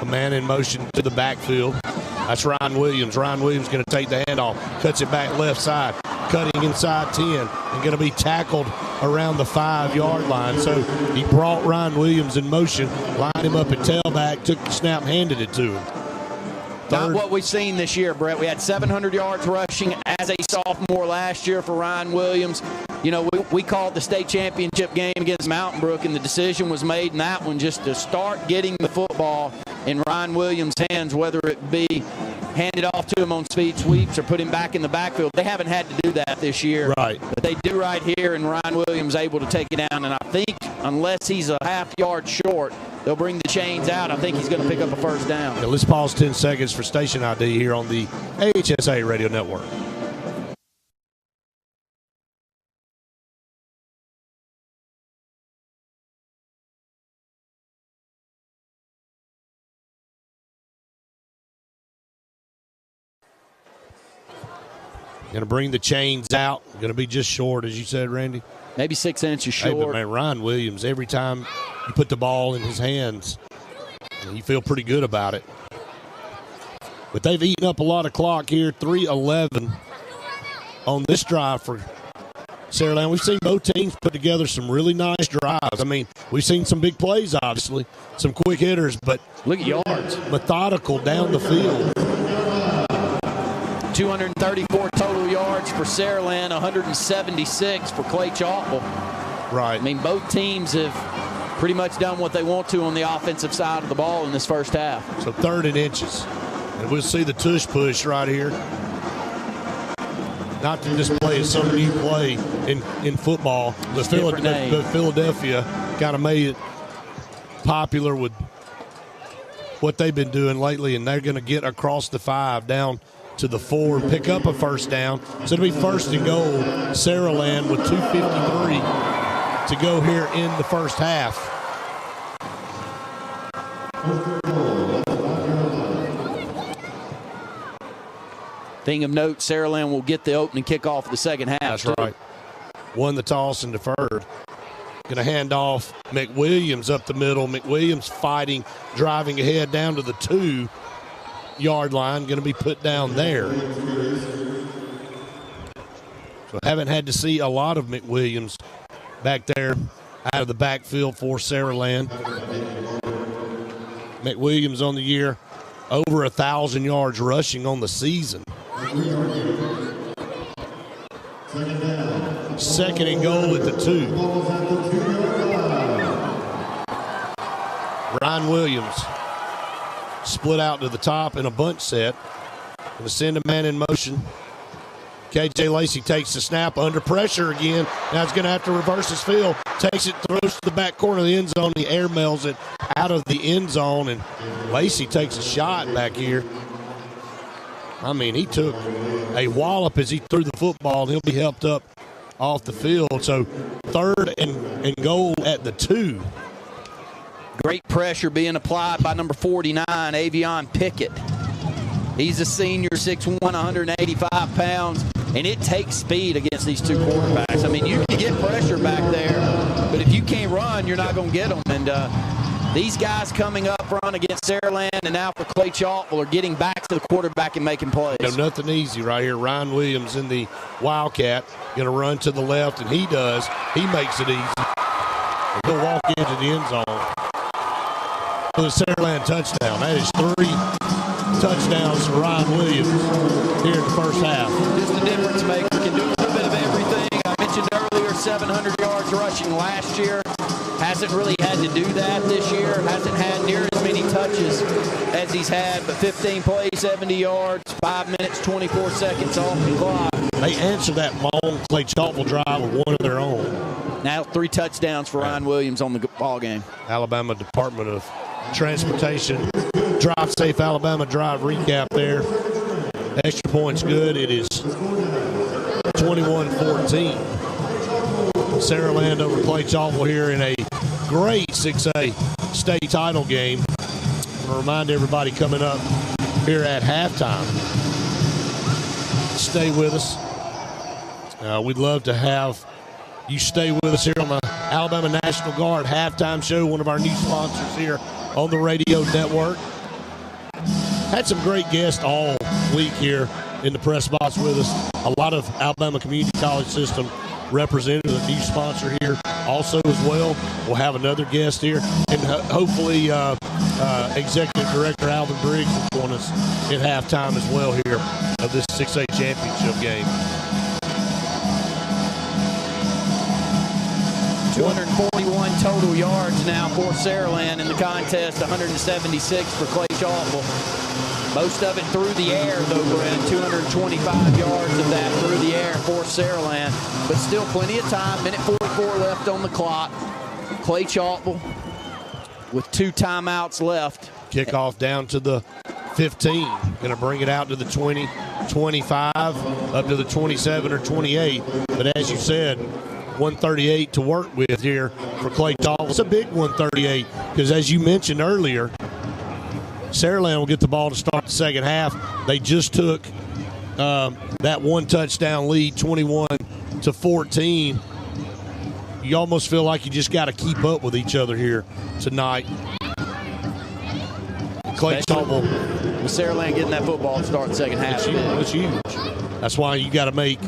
a man in motion to the backfield. That's Ryan Williams. Ryan Williams going to take the handoff, cuts it back left side, cutting inside 10, and going to be tackled around the 5-yard line. So he brought Ryan Williams in motion, lined him up at tailback, took the snap, handed it to him. Not what we've seen this year, Brett. We had 700 yards rushing as a sophomore last year for Ryan Williams. You know, we called the state championship game against Mountain Brook, and the decision was made in that one just to start getting the football in Ryan Williams' hands, whether it be handed off to him on speed sweeps or put him back in the backfield. They haven't had to do that this year. Right. But they do right here, and Ryan Williams able to take it down. And I think unless he's a half-yard short, they'll bring the chains out. I think he's going to pick up a first down. Yeah, let's pause 10 seconds for station ID here on the AHSAA Radio Network. Going to bring the chains out. Going to be just short, as you said, Randy. Maybe 6 inches short. Hey, but man, Ryan Williams, every time you put the ball in his hands, you feel pretty good about it. But they've eaten up a lot of clock here, 3:11 on this drive for Saraland. We've seen both teams put together some really nice drives. I mean, we've seen some big plays, obviously, some quick hitters, but look at yards. Methodical down the field. 234 total yards for Saraland, 176 for Clay-Chalkville. Right. I mean, both teams have pretty much done what they want to on the offensive side of the ball in this first half. So 3rd and inches. And we'll see the tush push right here. Not to display some new play in football, but Philadelphia kind of made it popular with what they've been doing lately, and they're going to get across the 5 down to the 4 and pick up a first down. So it'll be 1st and goal, Saraland with 2:53 to go here in the first half. Thing of note, Saraland will get the opening kickoff of the second half. That's right. Won the toss and deferred. Going to hand off McWilliams up the middle. McWilliams fighting, driving ahead down to the 2-yard line. Going to be put down there. So haven't had to see a lot of McWilliams back there out of the backfield for Saraland. McWilliams on the year, over 1,000 yards rushing on the season. 2nd and goal at the 2. Ryan Williams split out to the top in a bunch set. Going to send a man in motion. KJ Lacey takes the snap under pressure again. Now he's going to have to reverse his field. Takes it, throws to the back corner of the end zone. He airmails it out of the end zone, and Lacey takes a shot back here. I mean, he took a wallop as he threw the football, and he'll be helped up off the field. So 3rd and goal at the 2. Great pressure being applied by number 49, Avion Pickett. He's a senior, 6'1", 185 pounds, and it takes speed against these two quarterbacks. I mean, you can get pressure back there, but if you can't run, you're not going to get them. And these guys coming up front against Saraland and now for Clay-Chalkville are getting back to the quarterback and making plays. No, nothing easy right here. Ryan Williams in the Wildcat, going to run to the left, and he does. He makes it easy. He'll walk into the end zone for the Saraland touchdown. That is 3 touchdowns for Ryan Williams here in the first half. Just a difference maker. Can do a little bit of everything. I mentioned earlier 700 yards rushing last year. Hasn't really had to do that this year. Hasn't had near as many touches as he's had, but 15 plays, 70 yards, 5 minutes, 24 seconds off the clock. They answer that long Clay-Chalkville drive with one of their own. Now 3 touchdowns for Ryan Williams on the ball game. Alabama Department of Transportation Drive Safe Alabama drive recap there. Extra points good. It is 21-14. Saraland over Clay-Chalkville here in a great 6A state title game. I'll remind everybody coming up here at halftime, stay with us. We'd love to have you stay with us here on the Alabama National Guard halftime show, one of our new sponsors here on the radio network. Had some great guests all week here in the press box with us. A lot of Alabama Community College System representatives, a new sponsor here also as well. We'll have another guest here, and hopefully Executive Director Alvin Briggs will join us at halftime as well here of this 6A championship game. 241 total yards now for Saraland in the contest, 176 for Clay-Chalkville. Most of it through the air, though, Brent. 225 yards of that through the air for Saraland. But still plenty of time. Minute 44 left on the clock. Clay-Chalkville with 2 timeouts left. Kickoff down to the 15. Going to bring it out to the 20, 25, up to the 27 or 28. But as you said, 138 to work with here for Clay-Chalkville. It's a big 138 because, as you mentioned earlier, Saraland will get the ball to start the second half. They just took that 1 touchdown lead, 21-14. You almost feel like you just got to keep up with each other here tonight. Clay-Chalkville. With Saraland getting that football to start the second half. It's huge. That's why you got to make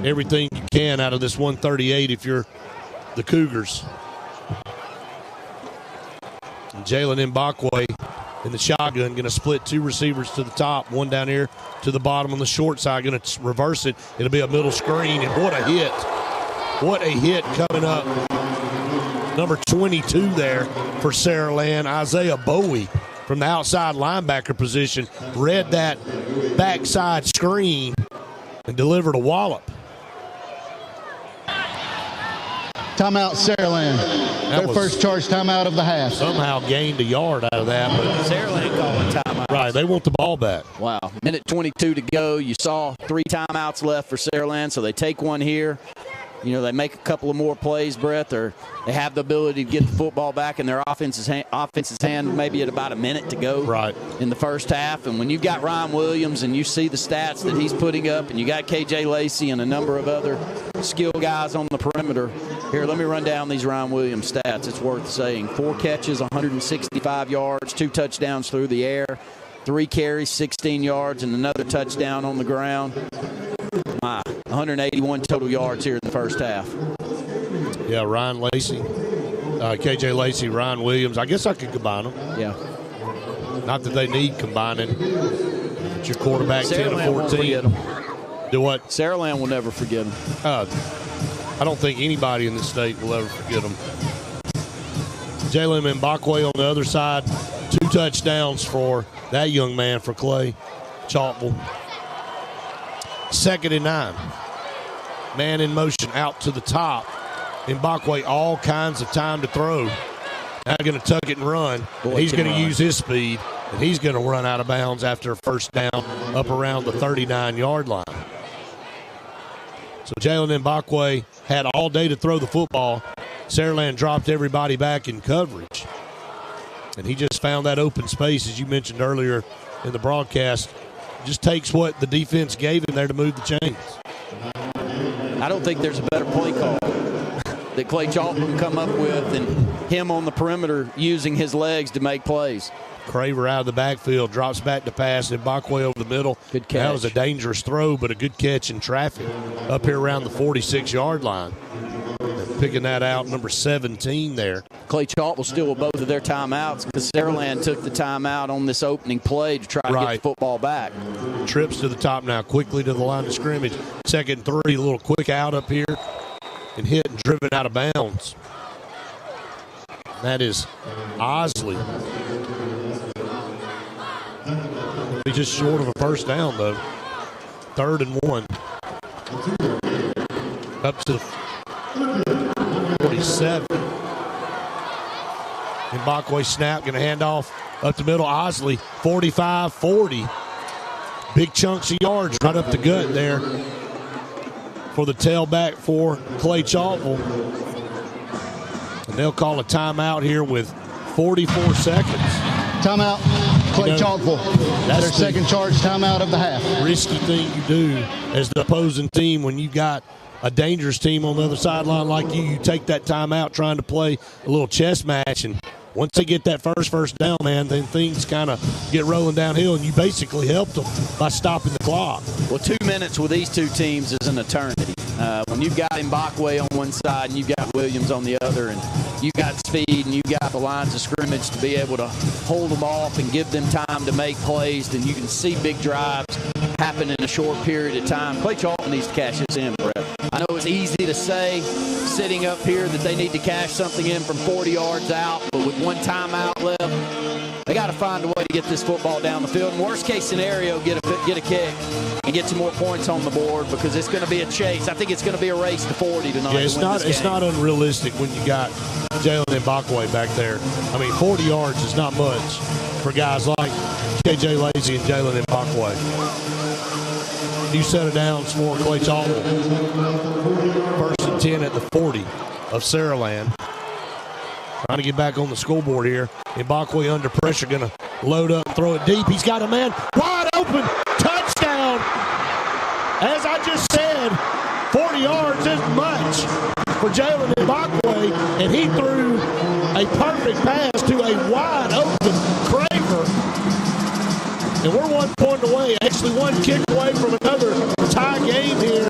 everything you can out of this 138 if you're the Cougars. And Jalen Mbakwe in the shotgun, going to split 2 receivers to the top, 1 down here to the bottom on the short side, going to reverse it. It'll be a middle screen, and what a hit. What a hit coming up. Number 22 there for Saraland, Isaiah Bowie from the outside linebacker position, read that backside screen and delivered a wallop. Timeout, Saraland. Their first charge timeout of the half. Somehow gained a yard out of that. But Saraland calling timeout. Right, they want the ball back. Wow. Minute 22 to go. You saw 3 timeouts left for Saraland, so they take one here. You know, they make a couple of more plays, Brett, or they have the ability to get the football back in their offense's hand maybe at about a minute to go in the first half. And when you've got Ryan Williams and you see the stats that he's putting up, and you got K.J. Lacey and a number of other skill guys on the perimeter. Here, let me run down these Ryan Williams stats. It's worth saying. 4 catches, 165 yards, 2 touchdowns through the air, 3 carries, 16 yards, and another touchdown on the ground. 181 total yards here in the first half. Yeah, Ryan Lacey, K.J. Lacey, Ryan Williams. I guess I could combine them. Yeah. Not that they need combining. But your quarterback, Saraland 10 of 14. Do what? Saraland will never forget them. I don't think anybody in this state will ever forget them. Jalen Mbakwe on the other side. 2 touchdowns for that young man for Clay-Chalkville. 2nd and 9. Man in motion out to the top. Mbakwe all kinds of time to throw. Now going to tuck it and run. He's going to use his speed, and he's going to run out of bounds after a first down up around the 39-yard line. So Jalen Mbakwe had all day to throw the football. Saraland dropped everybody back in coverage. And he just found that open space, as you mentioned earlier in the broadcast. Just takes what the defense gave him there to move the chains. I don't think there's a better play call that Clay-Chalkville can come up with than him on the perimeter using his legs to make plays. Craver out of the backfield, drops back to pass, and Mbakwe over the middle. Good catch. That was a dangerous throw, but a good catch in traffic up here around the 46-yard line. Picking that out, number 17 there. Clay-Chalkville still with both of their timeouts because Saraland took the timeout on this opening play to try to get the football back. Trips to the top now, quickly to the line of scrimmage. 2nd and 3, a little quick out up here, and hit and driven out of bounds. That is Osley. Be just short of a first down, though. 3rd and 1. Up to the 47. Mbakwe snap, going to hand off up the middle. Osley, 45-40. Big chunks of yards right up the gut there for the tailback for Clay-Chalkville. And they'll call a timeout here with 44 seconds. Timeout, Clay-Chalkville. That's their second charge timeout of the half. Risky thing you do as the opposing team when you got a dangerous team on the other sideline like you take that timeout trying to play a little chess match, and once they get that first down, man, then things kind of get rolling downhill, and you basically helped them by stopping the clock. Well, 2 minutes with these two teams is an eternity. When you've got Mbakwe on one side and you've got Williams on the other, and you've got speed and you've got the lines of scrimmage to be able to hold them off and give them time to make plays, then you can see big drives happen in a short period of time. Clay-Chalkville needs to cash this in, Brett. I know it's easy to say sitting up here that they need to cash something in from 40 yards out, but with one timeout left, they got to find a way to get this football down the field. And worst case scenario, get a kick and get some more points on the board, because it's going to be a chase. I think it's going to be a race to 40 tonight. Yeah, it's not unrealistic when you got Jalen Mbakwe back there. I mean, 40 yards is not much for guys like KJ Lacy and Jalen Mbakwe. New set of downs for Clay-Chalkville. 1st and 10 at the 40 of Saraland. Trying to get back on the scoreboard here. Mbakwe under pressure, going to load up, throw it deep. He's got a man wide open. Touchdown. As I just said, 40 yards isn't much for Jalen Mbakwe, and he threw a perfect pass to a wide open Craver. And we're 1 point away, actually one kick away from another tie game here.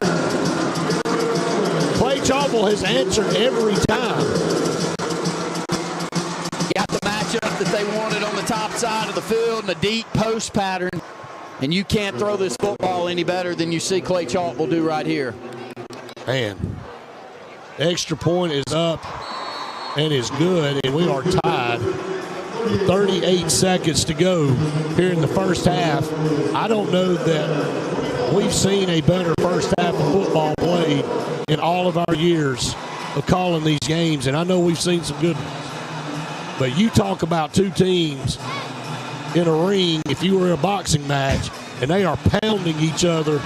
Clay-Chalkville has answered every time. Got the matchup that they wanted on the top side of the field and a deep post pattern. And you can't throw this football any better than you see Clay-Chalkville do right here. Man, the extra point is up and is good, and we are tied. 38 seconds to go here in the first half. I don't know that we've seen a better first half of football played in all of our years of calling these games, and I know we've seen some good ones. But you talk about two teams in a ring, if you were in a boxing match, and they are pounding each other,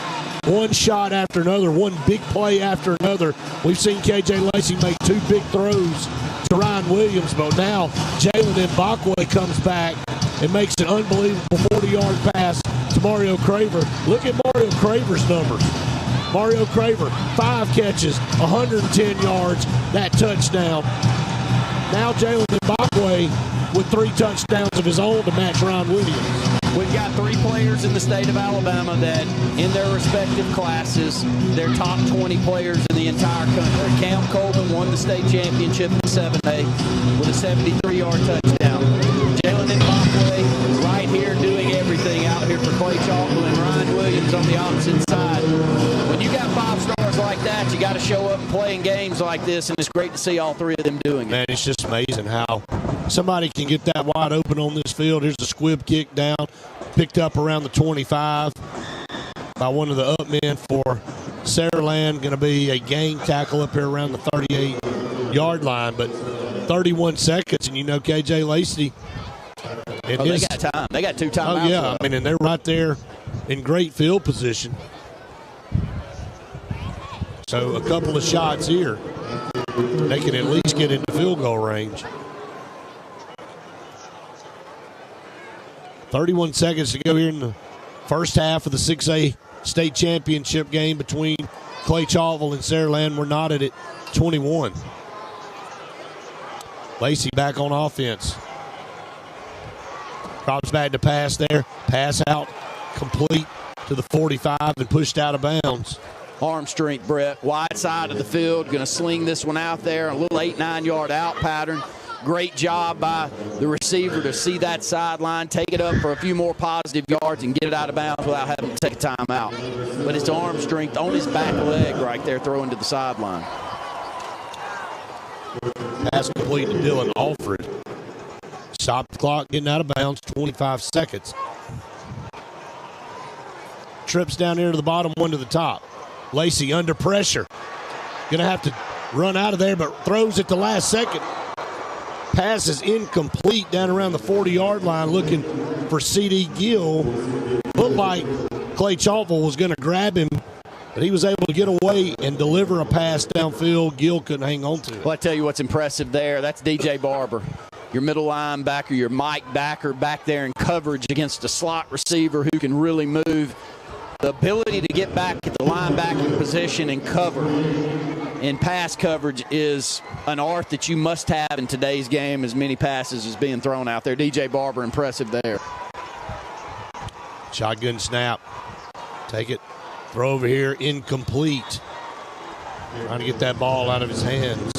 one shot after another, one big play after another. We've seen KJ Lacy make two big throws to Ryan Williams, but now Jalen Mbakwe comes back and makes an unbelievable 40-yard pass to Mario Craver. Look at Mario Craver's numbers. Mario Craver, 5 catches, 110 yards, that touchdown. Now Jalen Mbakwe with 3 touchdowns of his own to match Ryan Williams. We've got 3 players in the state of Alabama that, in their respective classes, they're top 20 players in the entire country. Cam Colvin won the state championship in 7A with a 73-yard touchdown. Jalen Mbakwe right here doing everything out here for Clay-Chalkville, and Ryan Williams on the opposite side. When you got 5 stars like that, you got to show up and play in games like this, and it's great to see all 3 of them doing it. Man, it's just amazing how somebody can get that wide open on this field. Here's a squib kick down, picked up around the 25 by one of the up men for Saraland. Going to be a gang tackle up here around the 38-yard line, but 31 seconds, and you know KJ Lacy. They got time. They got 2 timeouts. Oh, yeah. I mean, and they're right there in great field position. So a couple of shots here, they can at least get into field goal range. 31 seconds to go here in the first half of the 6A state championship game between Clay-Chalkville and Saraland. We're knotted at 21. Lacy back on offense. Drops back to pass there. Pass out, complete to the 45 and pushed out of bounds. Arm strength, Brett. Wide side of the field. Going to sling this one out there. A little 8-9 yard out pattern. Great job by the receiver to see that sideline, take it up for a few more positive yards, and get it out of bounds without having to take a timeout. But it's arm strength on his back leg right there, throwing to the sideline. Pass complete to Dylan Alfred. Stop the clock, getting out of bounds, 25 seconds. Trips down here to the bottom, one to the top. Lacy under pressure. Going to have to run out of there, but throws at the last second. Pass is incomplete down around the 40-yard line, looking for C.D. Gill. Looked like Clay-Chalkville was going to grab him But he was able to get away and deliver a pass downfield. Gill couldn't hang on to it. Well, I tell you what's impressive there. That's DJ Barber, your middle linebacker, your Mike backer back there in coverage against a slot receiver who can really move. The ability to get back at the linebacking position and cover in pass coverage is an art that you must have in today's game, as many passes as being thrown out there. DJ Barber, impressive there. Shotgun snap. Take it. Throw over here. Incomplete. Trying to get that ball out of his hands.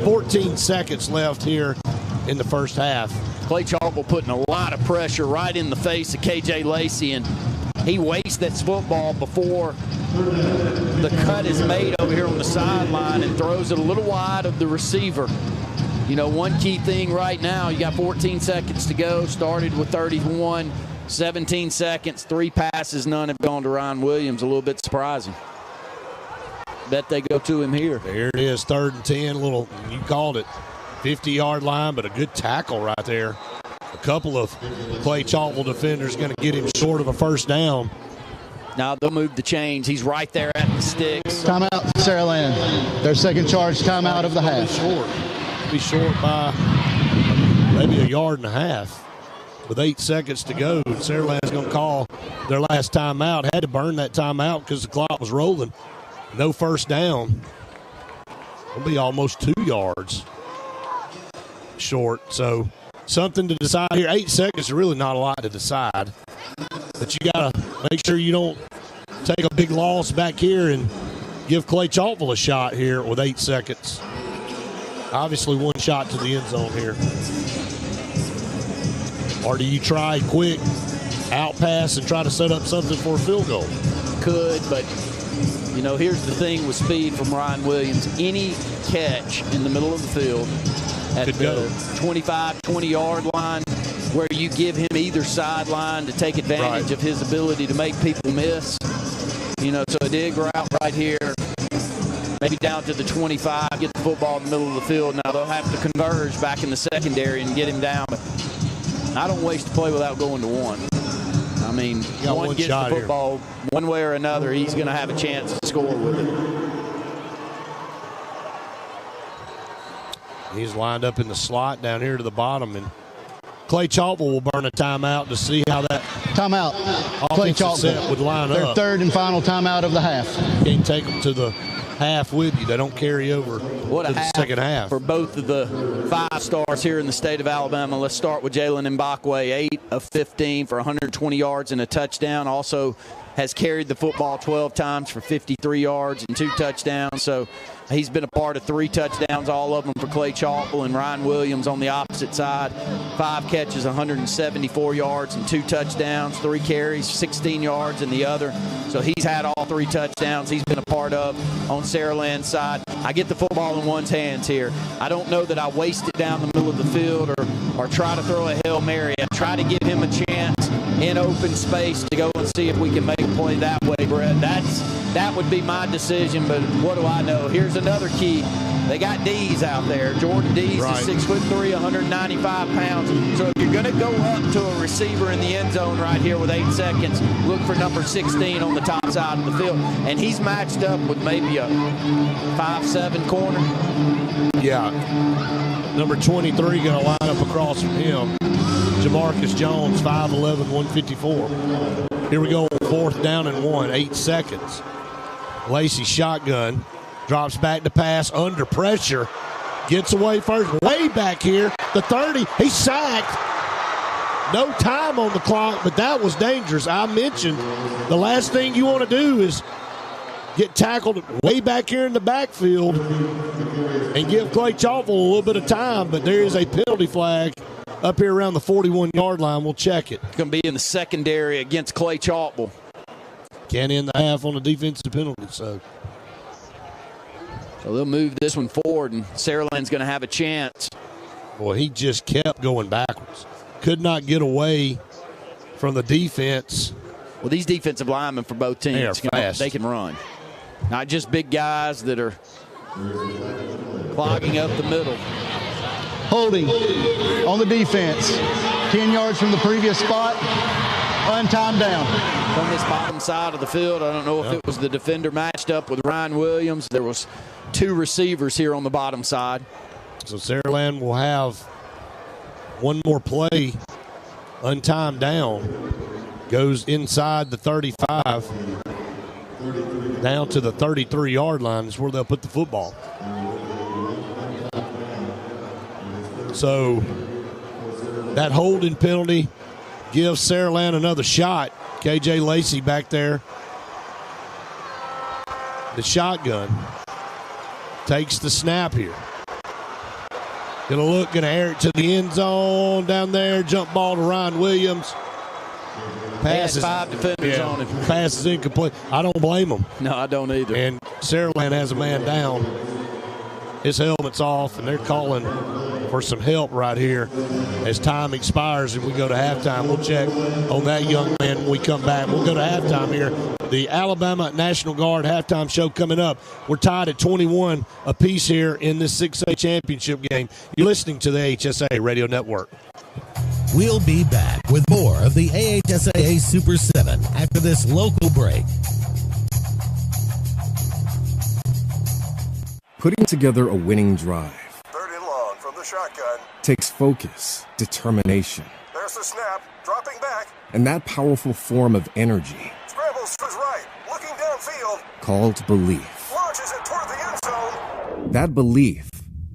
14 seconds left here in the first half. Clay-Chalkville putting a lot of pressure right in the face of KJ Lacey, and he wastes that football before the cut is made over here on the sideline and throws it a little wide of the receiver. You know, one key thing right now, you got 14 seconds to go, started with 31, 17 seconds, 3 passes, none have gone to Ryan Williams. A little bit surprising. Bet they go to him here. There it is, 3rd and 10, little, you called it, 50-yard line, but a good tackle right there. A couple of Clay-Chalkville defenders going to get him short of a first down. Now they'll move the chains. He's right there at the sticks. Timeout, Saraland. Their second charge timeout of the half. Be short by maybe a yard and a half. With 8 seconds to go, Saraland's going to call their last timeout. Had to burn that timeout because the clock was rolling. No first down. It'll be almost 2 yards short. So something to decide here. 8 seconds is really not a lot to decide. But you got to make sure you don't take a big loss back here and give Clay-Chalkville a shot here with 8 seconds. Obviously one shot to the end zone here. Or do you try quick out pass and try to set up something for a field goal? Could, but you know, here's the thing with speed from Ryan Williams. Any catch in the middle of the field at the 25, 20-yard line where you give him either sideline to take advantage of his ability to make people miss. You know, so a dig route right here, maybe down to the 25, get the football in the middle of the field. Now they'll have to converge back in the secondary and get him down. But I don't waste a play without going to one. I mean, one gets the football one way or another, he's going to have a chance to score with it. He's lined up in the slot down here to the bottom, and Clay-Chalkville will burn a timeout to see how that timeout Clay-Chalkville would line their up. Third and final timeout of the half. Can't take them to the half with you. They don't carry over to the second half. For both of the 5 stars here in the state of Alabama. Let's start with Jalen Mbakwe, 8 of 15 for 120 yards and a touchdown. Also has carried the football 12 times for 53 yards and 2 touchdowns. So he's been a part of 3 touchdowns, all of them for Clay-Chalkville. And Ryan Williams on the opposite side, 5 catches, 174 yards and 2 touchdowns, 3 carries, 16 yards in the other. So he's had all 3 touchdowns he's been a part of on Saraland's side. I get the football in one's hands here. I don't know that I waste it down the middle of the field or try to throw a Hail Mary. I try to give him a chance in open space to go and see if we can make a play that way, Brett. That would be my decision, but what do I know? Here's another key. They got Dees out there. Jordan Dees is 6'3", 195 pounds. So if you're going to go up to a receiver in the end zone right here with 8 seconds, look for number 16 on the top side of the field. And he's matched up with maybe a 5'7" corner. Yeah. Number 23 going to line up across from him. Jamarcus Jones, 5'11", 154. Here we go, 4th down and 1, 8 seconds. Lacey shotgun, drops back to pass, under pressure, gets away first, way back here, the 30, he's sacked. No time on the clock, but that was dangerous. I mentioned the last thing you want to do is get tackled way back here in the backfield and give Clay-Chalkville a little bit of time, but there is a penalty flag up here around the 41-yard line. We'll check it. Going to be in the secondary against Clay-Chalkville. Can't end the half on a defensive penalty, so they'll move this one forward, and Saraland's going to have a chance. Boy, he just kept going backwards. Could not get away from the defense. Well, these defensive linemen for both teams, they are fast. They can run. Not just big guys that are clogging up the middle. Holding on the defense. 10 yards from the previous spot. Untimed down. From this bottom side of the field, I don't know if it was the defender matched up with Ryan Williams. There was 2 receivers here on the bottom side. So Saraland will have one more play. Untimed down. Goes inside the 35. Down to the 33-yard line is where they'll put the football. So that holding penalty gives Saraland another shot. KJ Lacey back there. The shotgun. Takes the snap here. Going to air it to the end zone down there. Jump ball to Ryan Williams. Passes 5 defenders on him. Passes incomplete. I don't blame him. No, I don't either. And Saraland has a man down. His helmet's off, and they're calling for some help right here as time expires and we go to halftime. We'll check on that young man when we come back. We'll go to halftime here. The Alabama National Guard halftime show coming up. We're tied at 21 apiece here in this 6A championship game. You're listening to the AHSAA Radio Network. We'll be back with more of the AHSAA Super 7 after this local break. Putting together a winning drive 3rd and long from the shotgun. takes focus, determination, There's the snap, dropping back. and that powerful form of energy Scrambles to his right, looking downfield. called belief. Launches it toward the end zone. That belief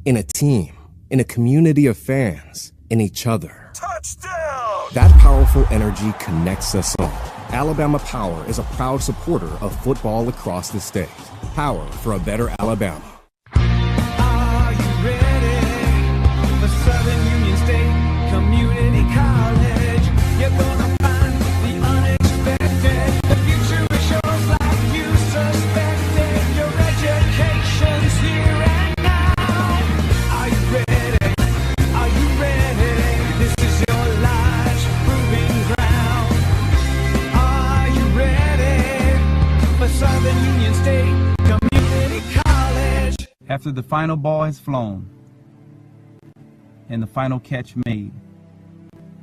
in a team, in a community of fans, in each other. Touchdown! That powerful energy connects us all. Alabama Power is a proud supporter of football across the state. Power for a better Alabama. Are you ready for Southern Union State Community College? You're gonna find the unexpected. The future is yours like you suspected. Your education's here and now. Are you ready? Are you ready? This is your life's proving ground. Are you ready for Southern Union State Community College? After the final ball has flown, and the final catch made,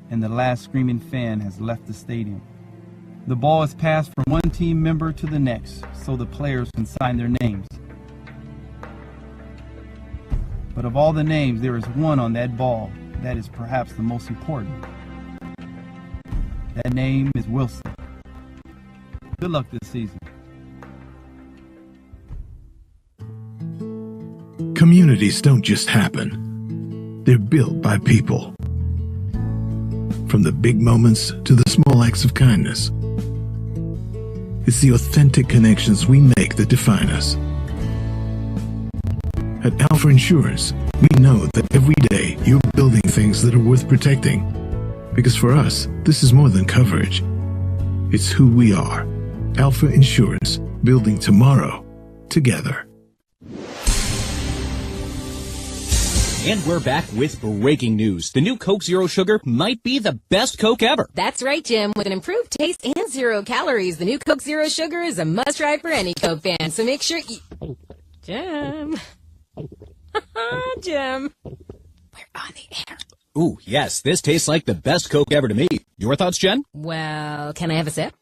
and the last screaming fan has left the stadium, the ball is passed from one team member to the next so the players can sign their names. But of all the names, there is one on that ball that is perhaps the most important. That name is Wilson. Good luck this season. Communities don't just happen. They're built by people. From the big moments to the small acts of kindness. It's the authentic connections we make that define us. At Alpha Insurance, we know that every day you're building things that are worth protecting. Because for us, this is more than coverage. It's who we are. Alpha Insurance, building tomorrow together. And we're back with breaking news. The new Coke Zero Sugar might be the best Coke ever. That's right, Jim. With an improved taste and 0 calories, the new Coke Zero Sugar is a must-try for any Coke fan. So make sure you... Jim. Jim. We're on the air. Ooh, yes, this tastes like the best Coke ever to me. Your thoughts, Jen? Well, can I have a sip?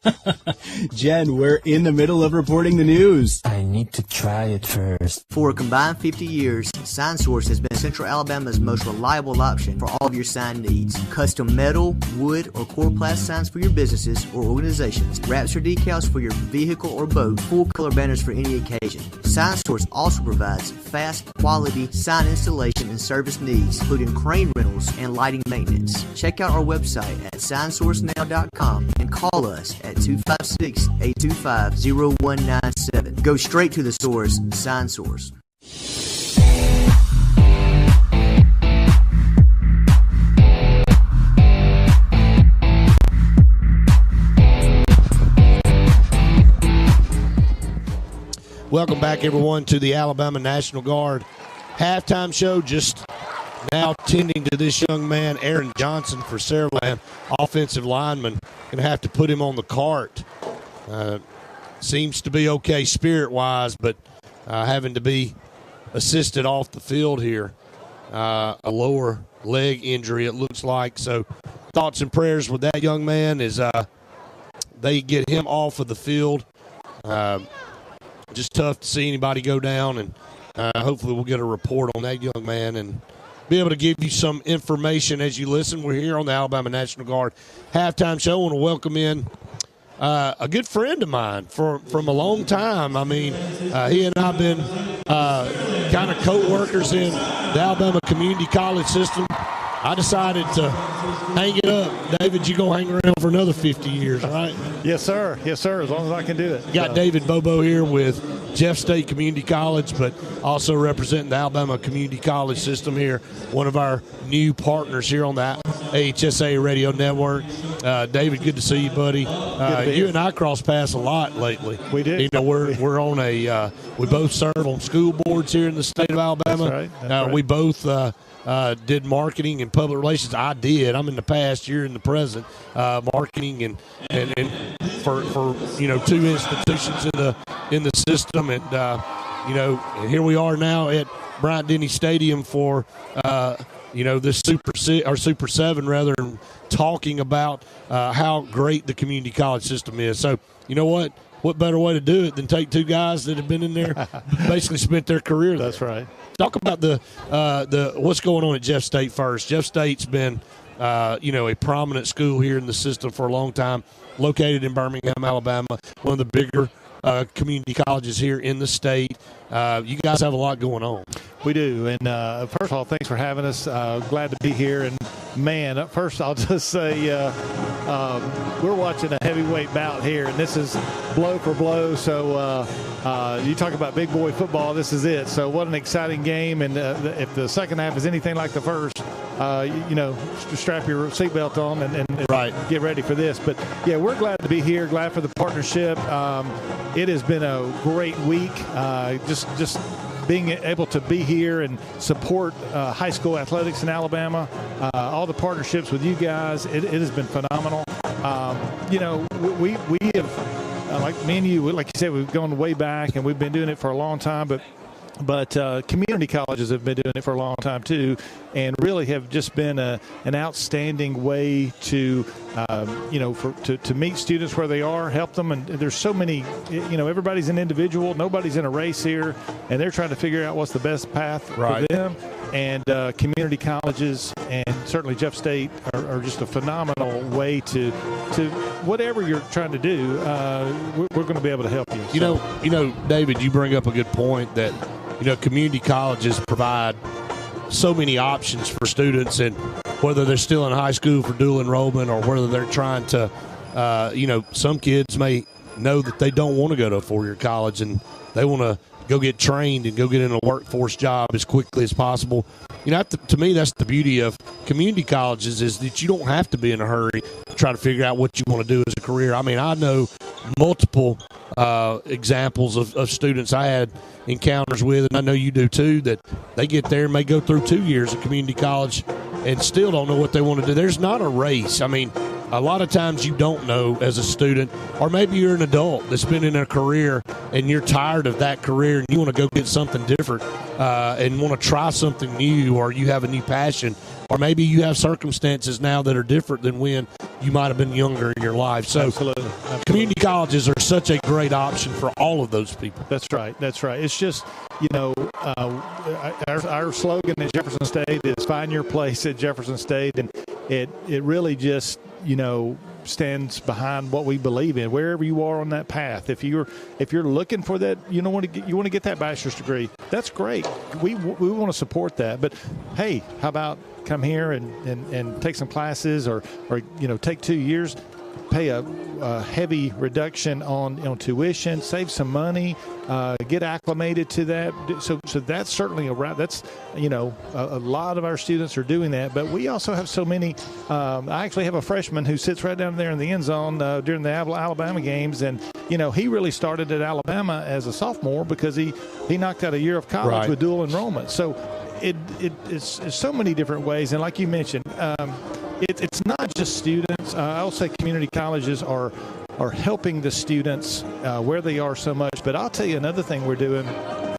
Jen, we're in the middle of reporting the news. I need to try it first. For a combined 50 years, SignSource has been Central Alabama's most reliable option for all of your sign needs. Custom metal, wood, or coroplast signs for your businesses or organizations. Wraps or decals for your vehicle or boat. Full color banners for any occasion. SignSource also provides fast, quality sign installation and service needs, including crane rentals and lighting maintenance. Check out our website at signsourcenow.com and call us at 256-825-0197. Go straight to the source, SignSource. Welcome back, everyone, to the Alabama National Guard halftime show. Just now tending to this young man, Aaron Johnson, for Saraland, offensive lineman. Going to have to put him on the cart. Seems to be okay spirit-wise, but having to be assisted off the field here. A lower leg injury, it looks like. So thoughts and prayers with that young man as they get him off of the field. Just tough to see anybody go down, and hopefully we'll get a report on that young man and be able to give you some information as you listen. We're here on the Alabama National Guard halftime show. I want to welcome in a good friend of mine from a long time. I mean, he and I have been kind of co-workers in the Alabama Community College system. I decided to hang it up. David, you're going to hang around for another 50 years, right? Yes, sir. Yes, sir, as long as I can do it. Got David Bobo here with Jeff State Community College, but also representing the Alabama Community College system here, one of our new partners here on the AHSAA radio network. David, good to see you, buddy. You and I cross paths a lot lately. We do. You know, we're on we both serve on school boards here in the state of Alabama. That's right. That's right. We both did marketing and public relations. I did. I'm in the past, you're in the present. Marketing and for two institutions in the system, and and here we are now at Bryant-Denny Stadium for this Super 7 rather, and talking about how great the community college system is. So you know what? What better way to do it than take two guys that have been in there, basically spent their career there. That's right. Talk about the what's going on at Jeff State first. Jeff State's been a prominent school here in the system for a long time, located in Birmingham, Alabama, one of the bigger community colleges here in the state. You guys have a lot going on. We do, and first of all, thanks for having us. Glad to be here. And man, up first, I'll just say we're watching a heavyweight bout here, and this is blow for blow. So you talk about big boy football, this is it. So what an exciting game, and if the second half is anything like the first, strap your seatbelt on and right. Get ready for this. But yeah, we're glad to be here. Glad for the partnership. It has been a great week. Just being able to be here and support high school athletics in Alabama, all the partnerships with you guys, it has been phenomenal. We have, like me and you, like you said, we've gone way back and we've been doing it for a long time, but community colleges have been doing it for a long time too, and really have just been an outstanding way to to meet students where they are, help them. And there's so many, everybody's an individual, nobody's in a race here, and they're trying to figure out what's the best path for them. And community colleges, and certainly Jeff State, are just a phenomenal way to whatever you're trying to do. We're going to be able to help you. David, you bring up a good point that community colleges provide so many options for students, and whether they're still in high school for dual enrollment or whether they're trying to, some kids may know that they don't want to go to a four-year college and they want to go get trained and go get in a workforce job as quickly as possible. To me, that's the beauty of community colleges, is that you don't have to be in a hurry to try to figure out what you want to do as a career. I mean, I know multiple examples of students I had encounters with, and I know you do too, that they get there and may go through 2 years of community college and still don't know what they want to do. There's not a race. I mean, a lot of times you don't know as a student, or maybe you're an adult that's been in a career and you're tired of that career and you want to go get something different and want to try something new, or you have a new passion, or maybe you have circumstances now that are different than when you might have been younger in your life. So Absolutely. Community colleges are such a great option for all of those people. That's right. It's just, our slogan at Jefferson State is find your place at Jefferson State, and it really just, stands behind what we believe in, wherever you are on that path. If you're looking for that, you want to get that bachelor's degree, that's great. We want to support that. But hey, how about come here and take some classes, or take 2 years, pay a heavy reduction on tuition, save some money, get acclimated to that. So that's certainly a route. That's, a lot of our students are doing that. But we also have so many. I actually have a freshman who sits right down there in the end zone during the Alabama games, and he really started at Alabama as a sophomore because he knocked out a year of college with dual enrollment. So it's so many different ways, and like you mentioned, it's not just students. I'll say community colleges are helping the students where they are so much. But I'll tell you another thing we're doing,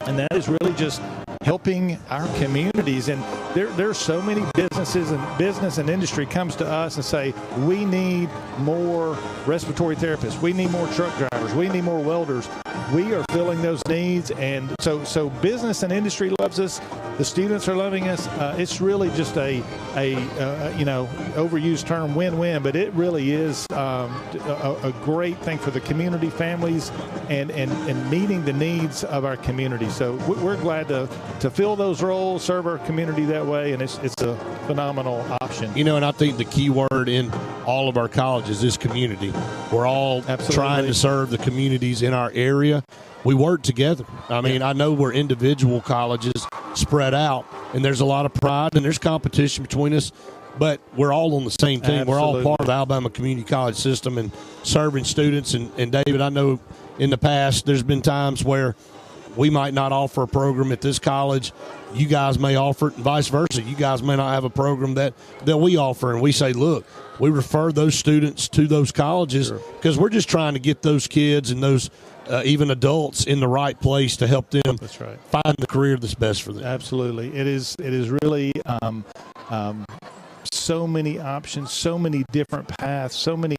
and that is really just helping our communities. And there's so many businesses and business and industry comes to us and say, we need more respiratory therapists. We need more truck drivers. We need more welders. We are filling those needs. And so business and industry loves us. The students are loving us. It's really just a overused term, win-win, but it really is a great thing for the community, families, and meeting the needs of our community. So we're glad to fill those roles, serve our community that way, and it's a phenomenal option. And I think the key word in all of our colleges is community. We're all trying to serve the communities in our area. We work together. I mean, I know we're individual colleges spread out, and there's a lot of pride and there's competition between us, but we're all on the same team. Absolutely. We're all part of the Alabama Community College system and serving students. And David, I know in the past there's been times where we might not offer a program at this college. You guys may offer it, and vice versa. You guys may not have a program that we offer, and we say, look, we refer those students to those colleges because we're just trying to get those kids and those even adults in the right place to help them find the career that's best for them. Absolutely. It is really so many options, so many different paths, so many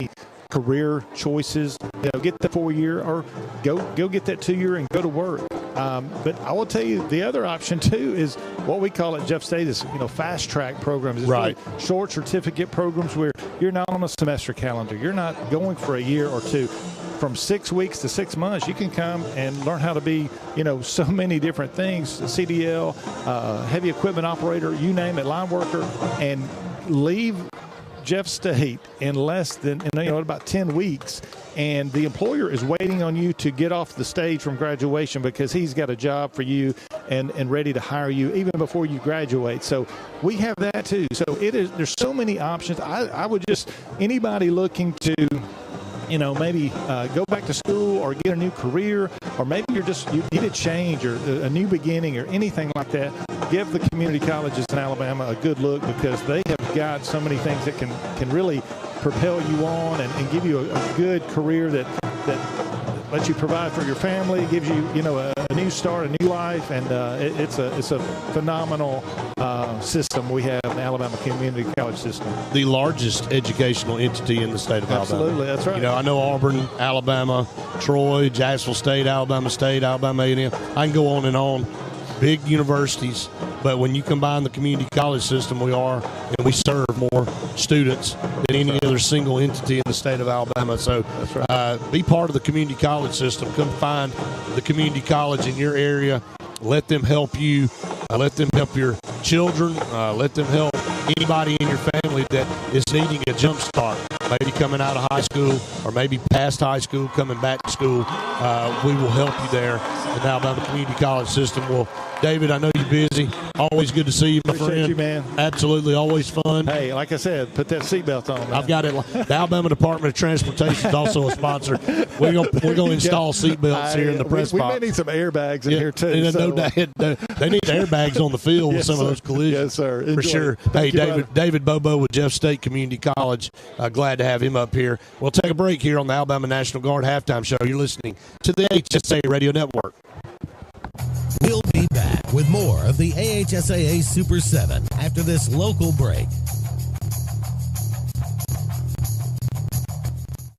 career choices. Get the 4-year or go get that 2-year and go to work. But I will tell you, the other option too is what we call at Jeff State is fast track programs. It's really short certificate programs where you're not on a semester calendar. You're not going for a year or two. From 6 weeks to 6 months, you can come and learn how to be, so many different things, CDL, heavy equipment operator, you name it, line worker, and leave Jeff State in less than, about 10 weeks. And the employer is waiting on you to get off the stage from graduation because he's got a job for you and ready to hire you even before you graduate. So we have that too. So there's so many options. I would just, anybody looking to, maybe go back to school or get a new career, or maybe you need a change or a new beginning or anything like that, give the community colleges in Alabama a good look because they have got so many things that can really propel you on and give you a good career that lets you provide for your family, gives you, a new start, a new life, and it's a phenomenal system we have in the Alabama Community College System. The largest educational entity in the state of Alabama. Absolutely, that's right. I know Auburn, Alabama, Troy, Jacksonville State, Alabama A&M. I can go on and on. Big universities, but when you combine the community college system, we serve more students than any other single entity in the state of Alabama. So be part of the community college system. Come find the community college in your area. Let them help you. Let them help your children. Let them help anybody in your family that is needing a jump start, maybe coming out of high school or maybe past high school, coming back to school. We will help you there in the Alabama Community College System. Well, David, I know you're busy. Always good to see you, my friend. Appreciate you, man. Absolutely, always fun. Hey, like I said, put that seatbelt on, man. I've got it. The Alabama Department of Transportation is also a sponsor. We're gonna install seatbelts here in the press box. We may need some airbags in here too. No doubt. They need airbags on the field with some of those collisions. Yes, sir. For sure. Hey, David Bobo with Jeff State Community College. Glad to have him up here. We'll take a break here on the Alabama National Guard Halftime Show. You're listening to the AHSAA Radio Network. We'll be back with more of the AHSAA Super 7 after this local break.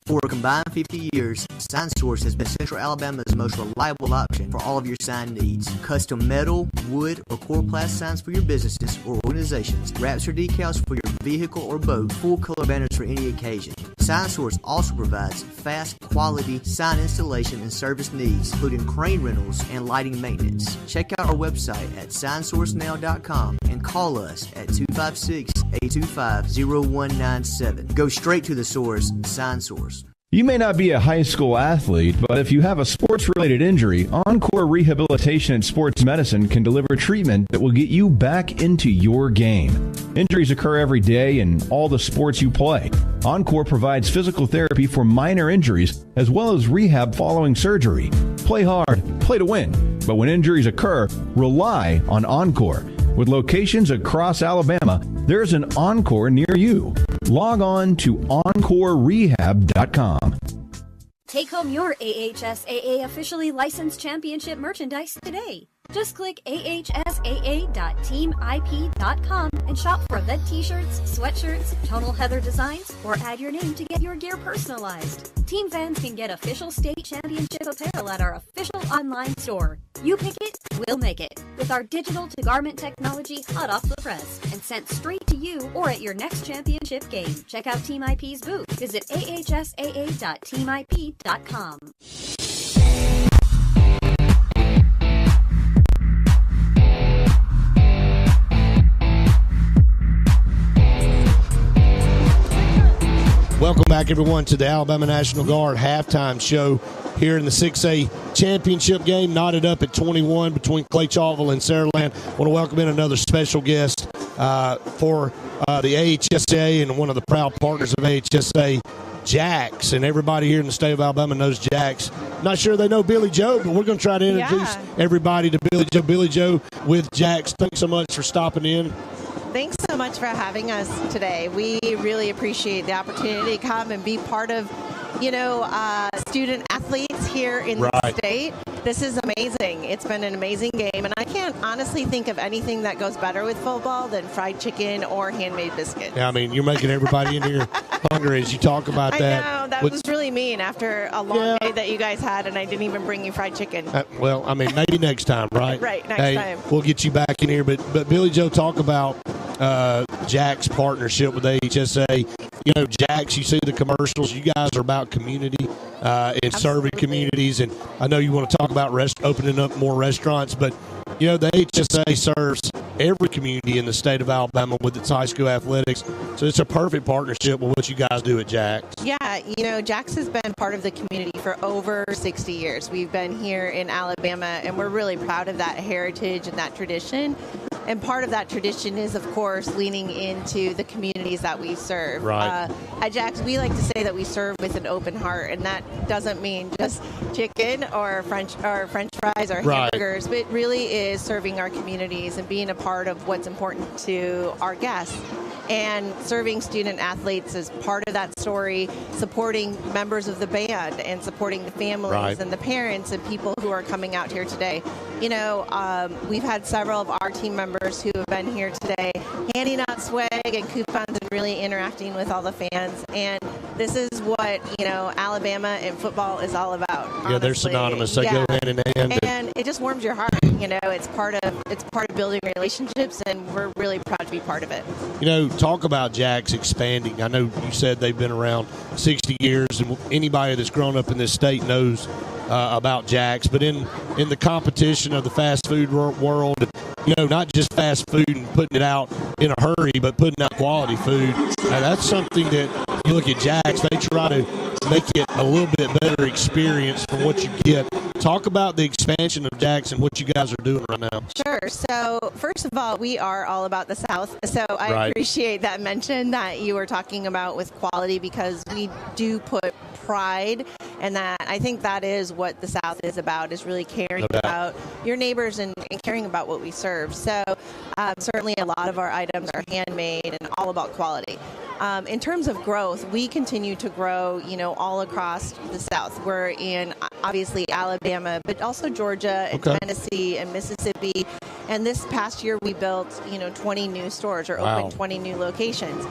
For a combined 50 years, SignSource has been Central Alabama's most reliable option for all of your sign needs. Custom metal, wood, or coroplast signs for your businesses or organizations. Wraps or decals for your vehicle or boat. Full color banners for any occasion. SignSource also provides fast, quality sign installation and service needs, including crane rentals and lighting maintenance. Check out our website at signsourcenow.com and call us at 256-825-0197. Go straight to the source, SignSource. You may not be a high school athlete, but if you have a sports-related injury, Encore Rehabilitation and Sports Medicine can deliver treatment that will get you back into your game. Injuries occur every day in all the sports you play. Encore provides physical therapy for minor injuries as well as rehab following surgery. Play hard, play to win. But when injuries occur, rely on Encore. With locations across Alabama, there's an Encore near you. Log on to EncoreRehab.com. Take home your AHSAA officially licensed championship merchandise today. Just click ahsaa.teamip.com and shop for event t-shirts, sweatshirts, tonal heather designs, or add your name to get your gear personalized. Team fans can get official state championship apparel at our official online store. You pick it, we'll make it. With our digital-to-garment technology hot off the press and sent straight to you or at your next championship game. Check out Team IP's booth. Visit ahsaa.teamip.com. Welcome back, everyone, to the Alabama National Guard halftime show here in the 6A championship game, knotted up at 21 between Clay-Chalkville and Saraland. I want to welcome in another special guest for the AHSAA and one of the proud partners of AHSAA, Jax. And everybody here in the state of Alabama knows Jax. Not sure they know Billy Joe, but we're going to try to introduce everybody to Billy Joe. Billy Joe with Jax. Thanks so much for stopping in. Thanks so much for having us today. We really appreciate the opportunity to come and be part of, student athletes here in the state. This is amazing. It's been an amazing game, and I can't honestly think of anything that goes better with football than fried chicken or handmade biscuits. Yeah, I mean, you're making everybody in here hungry as you talk about that. I know, that was really mean after a long day that you guys had, and I didn't even bring you fried chicken. Well, I mean, maybe next time, right? Right, next time. We'll get you back in here. But Billy Joe, talk about Jack's partnership with AHSAA. Jax, you see the commercials. You guys are about community and serving communities. And I know you want to talk about opening up more restaurants, but the AHSAA serves every community in the state of Alabama with its high school athletics. So it's a perfect partnership with what you guys do at Jax. Yeah, Jax has been part of the community for over 60 years. We've been here in Alabama, and we're really proud of that heritage and that tradition. And part of that tradition is, of course, leaning into the communities that we serve. Right. At Jax, we like to say that we serve with an open heart, and that doesn't mean just chicken or French fries or hamburgers, but it really is serving our communities and being a part of what's important to our guests. And serving student athletes is part of that story, supporting members of the band and supporting the families and the parents and people who are coming out here today. We've had several of our team members who have been here today handing out swag and coupons and really interacting with all the fans. And this is what, Alabama and football is all about. Honestly. Yeah, they're synonymous. They go hand in hand. And it just warms your heart. It's part of building relationships, and we're really proud to be part of it. Talk about Jax expanding. I know you said they've been around 60 years, and anybody that's grown up in this state knows about Jax. But in the competition of the fast food world, not just fast food and putting it out in a hurry, but putting out quality food. That's something that you look at Jax, they try to make it a little bit better experience from what you get. Talk about the expansion of Jax and what you guys are doing right now. Sure. So first of all, we are all about the South. So I appreciate that mention that you were talking about with quality, because we do put pride, and that I think that is what the South is about, is really caring about your neighbors and caring about what we serve. So certainly a lot of our items are handmade and all about quality. In terms of growth, we continue to grow, all across the South. We're in, obviously, Alabama, but also Georgia and Tennessee and Mississippi. And this past year, we built, 20 new stores or opened 20 new locations.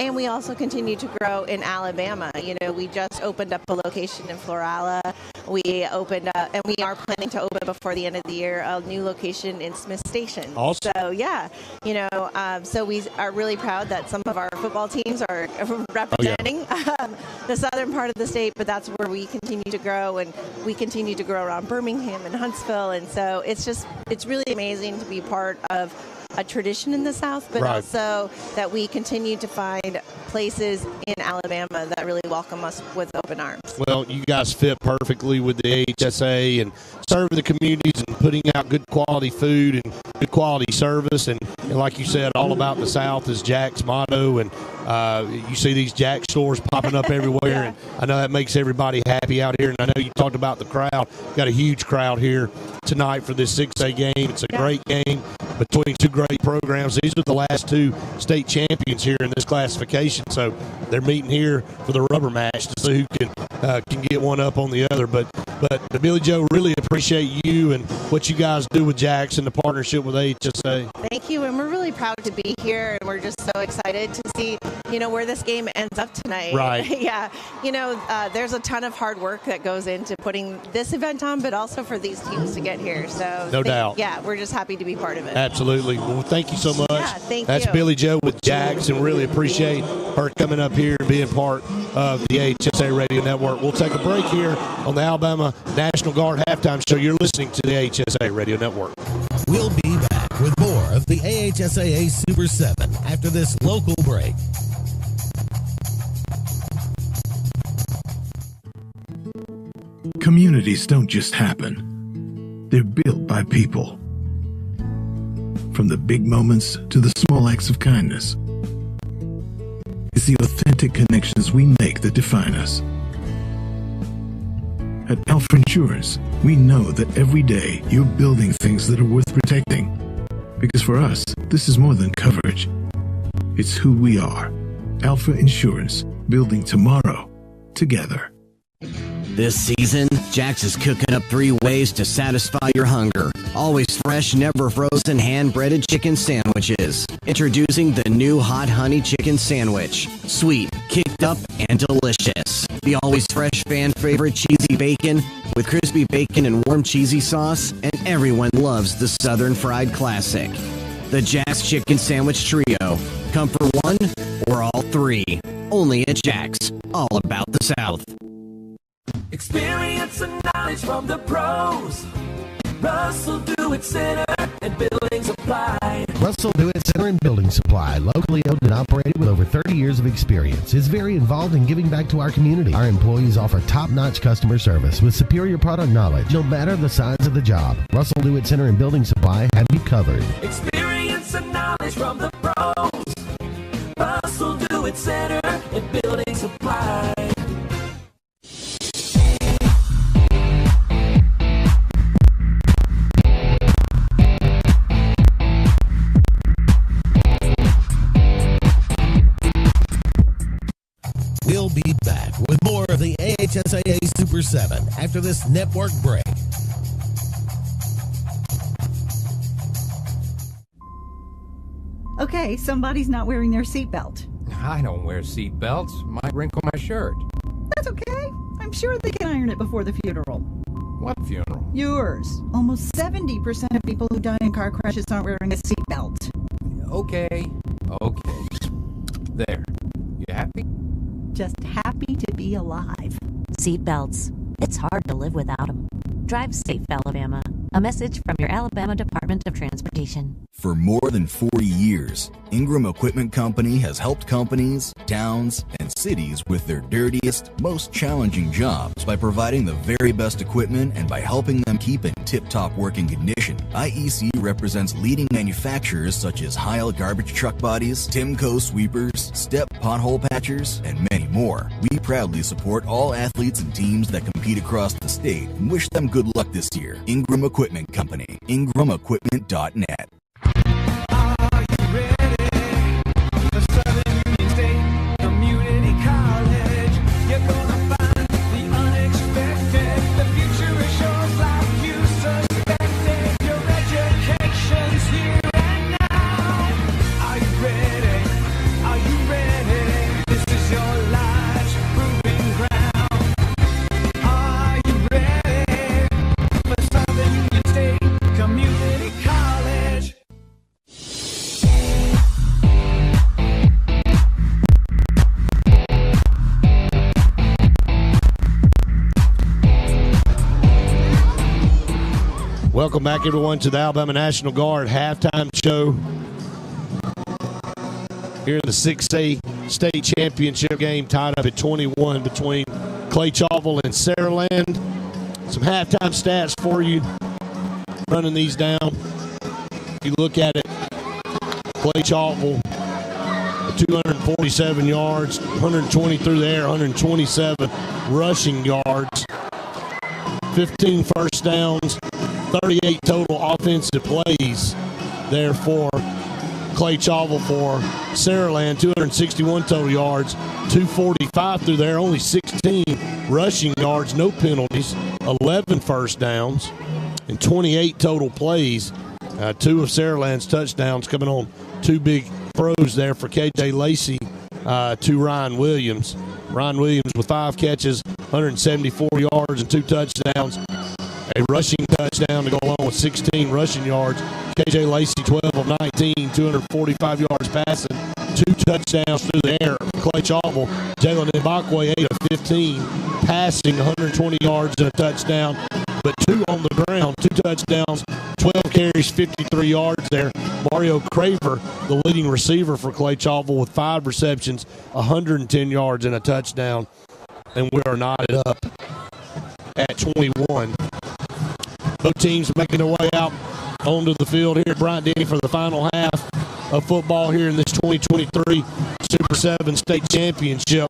And we also continue to grow in Alabama. We just opened up a location in Florala. We opened up, and we are planning to open before the end of the year, a new location in Smith Station. Awesome. So, so we are really proud that some of our football teams are representing the southern part of the state, but that's where we continue to grow, and we continue to grow around Birmingham and Huntsville. And so it's really amazing to be part of a tradition in the South, but also that we continue to find places in Alabama that really welcome us with open arms. Well, you guys fit perfectly with the AHSAA and serving the communities and putting out good quality food and good quality service. And like you said, all about the South is Jack's motto. And you see these Jack stores popping up everywhere. And I know that makes everybody happy out here. And I know you talked about the crowd. Got a huge crowd here tonight for this 6A game. It's a great game between two great programs. These are the last two state champions here in this classification. So they're meeting here for the rubber match to see who can get one up on the other. But But Billy Joe, really appreciate you and what you guys do with Jackson, the partnership with AHSAA. Thank you, and we're really proud to be here, and we're just so excited to see, where this game ends up tonight. Right. Yeah. There's a ton of hard work that goes into putting this event on, but also for these teams to get here. So No doubt. Yeah, we're just happy to be part of it. Absolutely. Well, thank you so much. Yeah, thank That's you. Billy Joe with Jackson. Really appreciate her coming up here and being part of the AHSAA Radio Network. We'll take a break here on the Alabama National Guard halftime show. You're listening to the AHSAA Radio Network. We'll be back with more of the AHSAA Super 7 after this local break. Communities don't just happen. They're built by people. From the big moments to the small acts of kindness. It's the authentic connections we make that define us. At Alpha Insurance, we know that every day you're building things that are worth protecting. Because for us, this is more than coverage. It's who we are. Alpha Insurance, building tomorrow together. This season, Jax is cooking up 3 ways to satisfy your hunger. Always fresh, never frozen, hand-breaded chicken sandwiches. Introducing the new Hot Honey Chicken Sandwich. Sweet, kicked up, and delicious. The always fresh fan-favorite cheesy bacon with crispy bacon and warm cheesy sauce, and everyone loves the Southern Fried Classic. The Jax Chicken Sandwich Trio. Come for 1 or all 3. Only at Jax. All about the South. Experience and knowledge from the pros. Russell Do-It Center and Building Supply. Russell Do-It Center and Building Supply, locally owned and operated with over 30 years of experience, is very involved in giving back to our community. Our employees offer top-notch customer service with superior product knowledge, no matter the size of the job. Russell Do-It Center and Building Supply have you covered. Experience and knowledge from the pros. Russell Do-It Center and Building Supply. We'll be back with more of the AHSAA Super 7 after this network break. Okay, somebody's not wearing their seatbelt. I don't wear seatbelts. Might wrinkle my shirt. That's okay. I'm sure they can iron it before the funeral. What funeral? Yours. Almost 70% of people who die in car crashes aren't wearing a seatbelt. Okay. There. You happy? Just happy to be alive. Seatbelts. It's hard to live without them. Drive safe, Alabama. A message from your Alabama Department of Transportation. For more than 40 years, Ingram Equipment Company has helped companies, towns, and cities with their dirtiest, most challenging jobs by providing the very best equipment and by helping them keep in tip-top working condition. IEC represents leading manufacturers such as Heil garbage truck bodies, Timco sweepers, Step pothole patchers, and many more. We proudly support all athletes and teams that compete across the state and wish them good luck this year. Ingram Equipment Company, ingramequipment.net. Welcome back, everyone, to the Alabama National Guard halftime show. Here in the 6A state championship game, tied up at 21 between Clay-Chalkville and Saraland. Some halftime stats for you, running these down. If you look at it, Clay-Chalkville, 247 yards, 120 through the air, 127 rushing yards, 15 first downs, 38 total offensive plays there for Clay-Chalkville. For Saraland, 261 total yards, 245 through there, only 16 rushing yards, no penalties. 11 first downs and 28 total plays. 2 of Saraland's touchdowns coming on 2 big throws there for KJ Lacey to Ryan Williams. Ryan Williams with 5 catches, 174 yards and 2 touchdowns. A rushing touchdown to go along with 16 rushing yards. KJ Lacey, 12 of 19, 245 yards passing, 2 touchdowns through the air. Clay-Chalkville, Jalen Mbakwe, 8 of 15, passing 120 yards and a touchdown, but 2 on the ground, 2 touchdowns, 12 carries, 53 yards there. Mario Craver, the leading receiver for Clay-Chalkville, with 5 receptions, 110 yards and a touchdown, and we are knotted up at 21. Both teams making their way out onto the field here at Bryant-Denny for the final half of football here in this 2023 Super 7 State Championship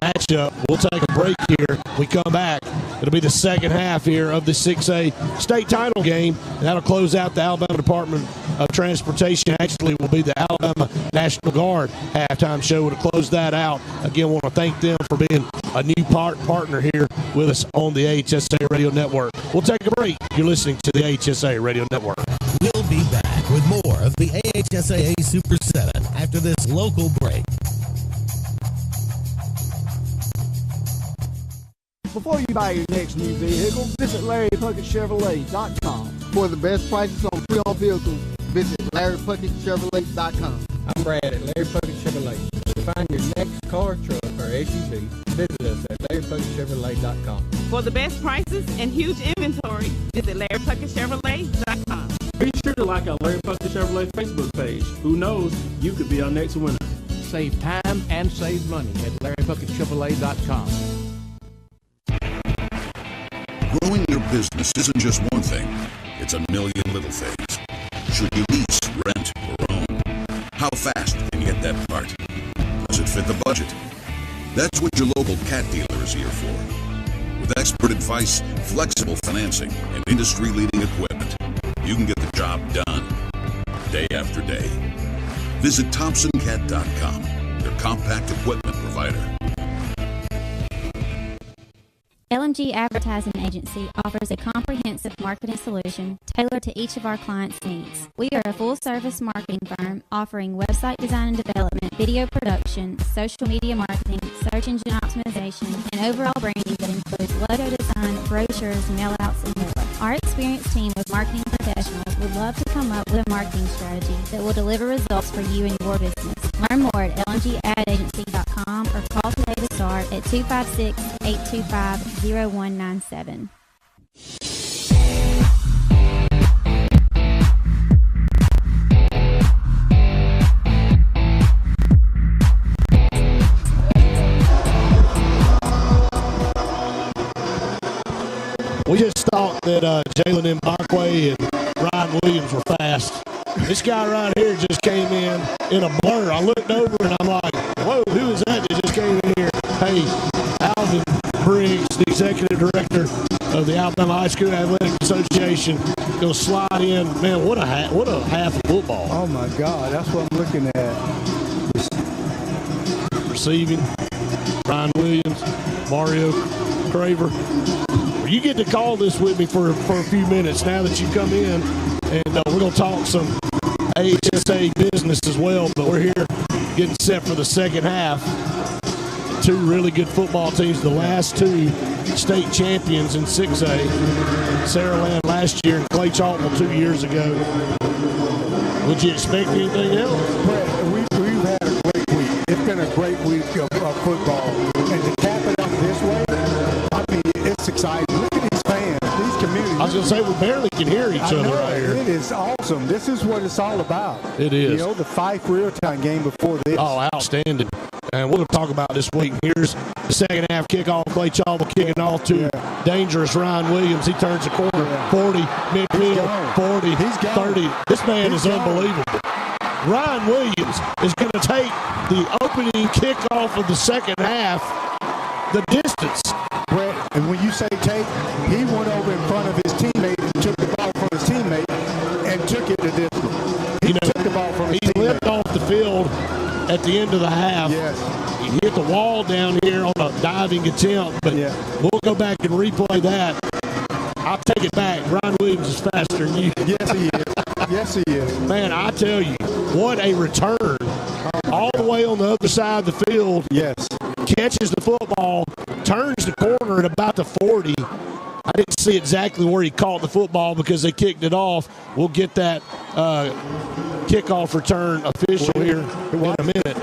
matchup. We'll take a break here. We come back. It'll be the second half here of the 6A state title game. And that'll close out the Alabama Department of Transportation. Actually, it will be the Alabama National Guard halftime show to close that out. Again, want to thank them for being a new partner here with us on the AHSAA Radio Network. We'll take a break. You're listening to the AHSAA Radio Network. We'll be back with more of the AHSAA Super 7 after this local break. Before you buy your next new vehicle, visit LarryPuckettChevrolet.com. For the best prices on pre-owned vehicles, visit LarryPuckettChevrolet.com. I'm Brad at Larry Puckett Chevrolet. To find your next car, truck, or SUV, visit us at LarryPuckettChevrolet.com. For the best prices and huge inventory, visit LarryPuckettChevrolet.com. Be sure to like our Larry Puckett Chevrolet Facebook page. Who knows, you could be our next winner. Save time and save money at LarryPuckettChevrolet.com. Growing your business isn't just one thing. It's a million little things. Should you lease, rent, or own? How fast can you get that part? Does it fit the budget? That's what your local CAT dealer is here for. With expert advice, flexible financing, and industry-leading equipment, you can get the job done day after day. Visit ThompsonCat.com, their compact equipment provider. LMG Advertising Agency offers a comprehensive marketing solution tailored to each of our clients' needs. We are a full-service marketing firm offering website design and development, video production, social media marketing, search engine optimization, and overall branding that includes logo design, brochures, mailouts, and more. Our experienced team of marketing professionals would love to come up with a marketing strategy that will deliver results for you and your business. Learn more at lmgadagency.com or call today to start at 256-825-0197. We just thought that Jalen Mbakwe and Ryan Williams were fast. This guy right here just came in a blur. I looked over and I'm like, whoa, who is that just came in here? Hey, Alvin Briggs, the executive director of the Alabama High School Athletic Association, going to slide in. Man, what a half of football. Oh, my God. That's what I'm looking at. Receiving, Ryan Williams, Mario Craver. You get to call this with me for a few minutes now that you come in, and we're going to talk some AHSAA business as well, but we're here getting set for the second half. 2 really good football teams, the last 2 state champions in 6A. Saraland last year and Clay-Chalkville 2 years ago. Would you expect anything else? Brett, we've had a great week. It's been a great week of football. And to cap it up this way, I mean, it's exciting. Look at these fans, these communities. I was going to say, we barely can hear each other right here. It is awesome. This is what it's all about. It is. You know, the Fife real-time game before this. Oh, outstanding. And we're going to talk about this week. Here's the second half kickoff. Clay-Chalkville kicking off to dangerous Ryan Williams. He turns the corner. 40, midfield, 40, 30. This man is unbelievable. Ryan Williams is going to take the opening kickoff of the second half, the distance. Brett, and when you say take, he went over in front of his teammate and took the ball from his teammate and took it the distance. He took the ball from his teammate. He limped off the field at the end of the half. Yes. He hit the wall down here on a diving attempt, but we'll go back and replay that. I'll take it back. Brian Williams is faster than you. Yes, he is. Yes, he is. Man, I tell you, what a return. All the way on the other side of the field. Yes. Catches the football, turns the corner at about the 40. I didn't see exactly where he caught the football because they kicked it off. We'll get that kickoff return official here in a minute.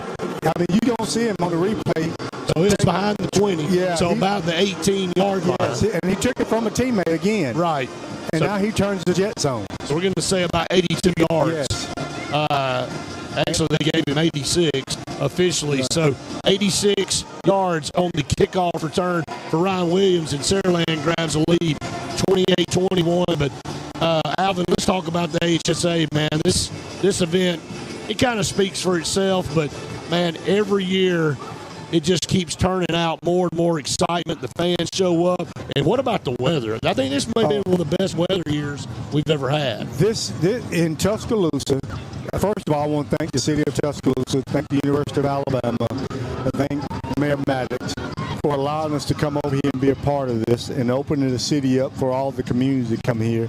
I mean, you don't see him on the replay. So it's behind the 20. Yeah, so about the 18-yard line. Yes, and he took it from a teammate again. Right. And So- now he turns the jet zone. So we're going to say about 82 yards. Yes. Actually, they gave him 86 officially. So 86 yards on the kickoff return for Ryan Williams, and Saraland grabs a lead, 28-21. But Alvin, let's talk about the AHSAA, man. This event, it kind of speaks for itself. But man, every year it just keeps turning out more and more excitement. The fans show up. And what about the weather? I think this may be one of the best weather years we've ever had. This in Tuscaloosa. First of all, I want to thank the city of Tuscaloosa, thank the University of Alabama, and thank Mayor Maddox for allowing us to come over here and be a part of this and opening the city up for all the communities that come here.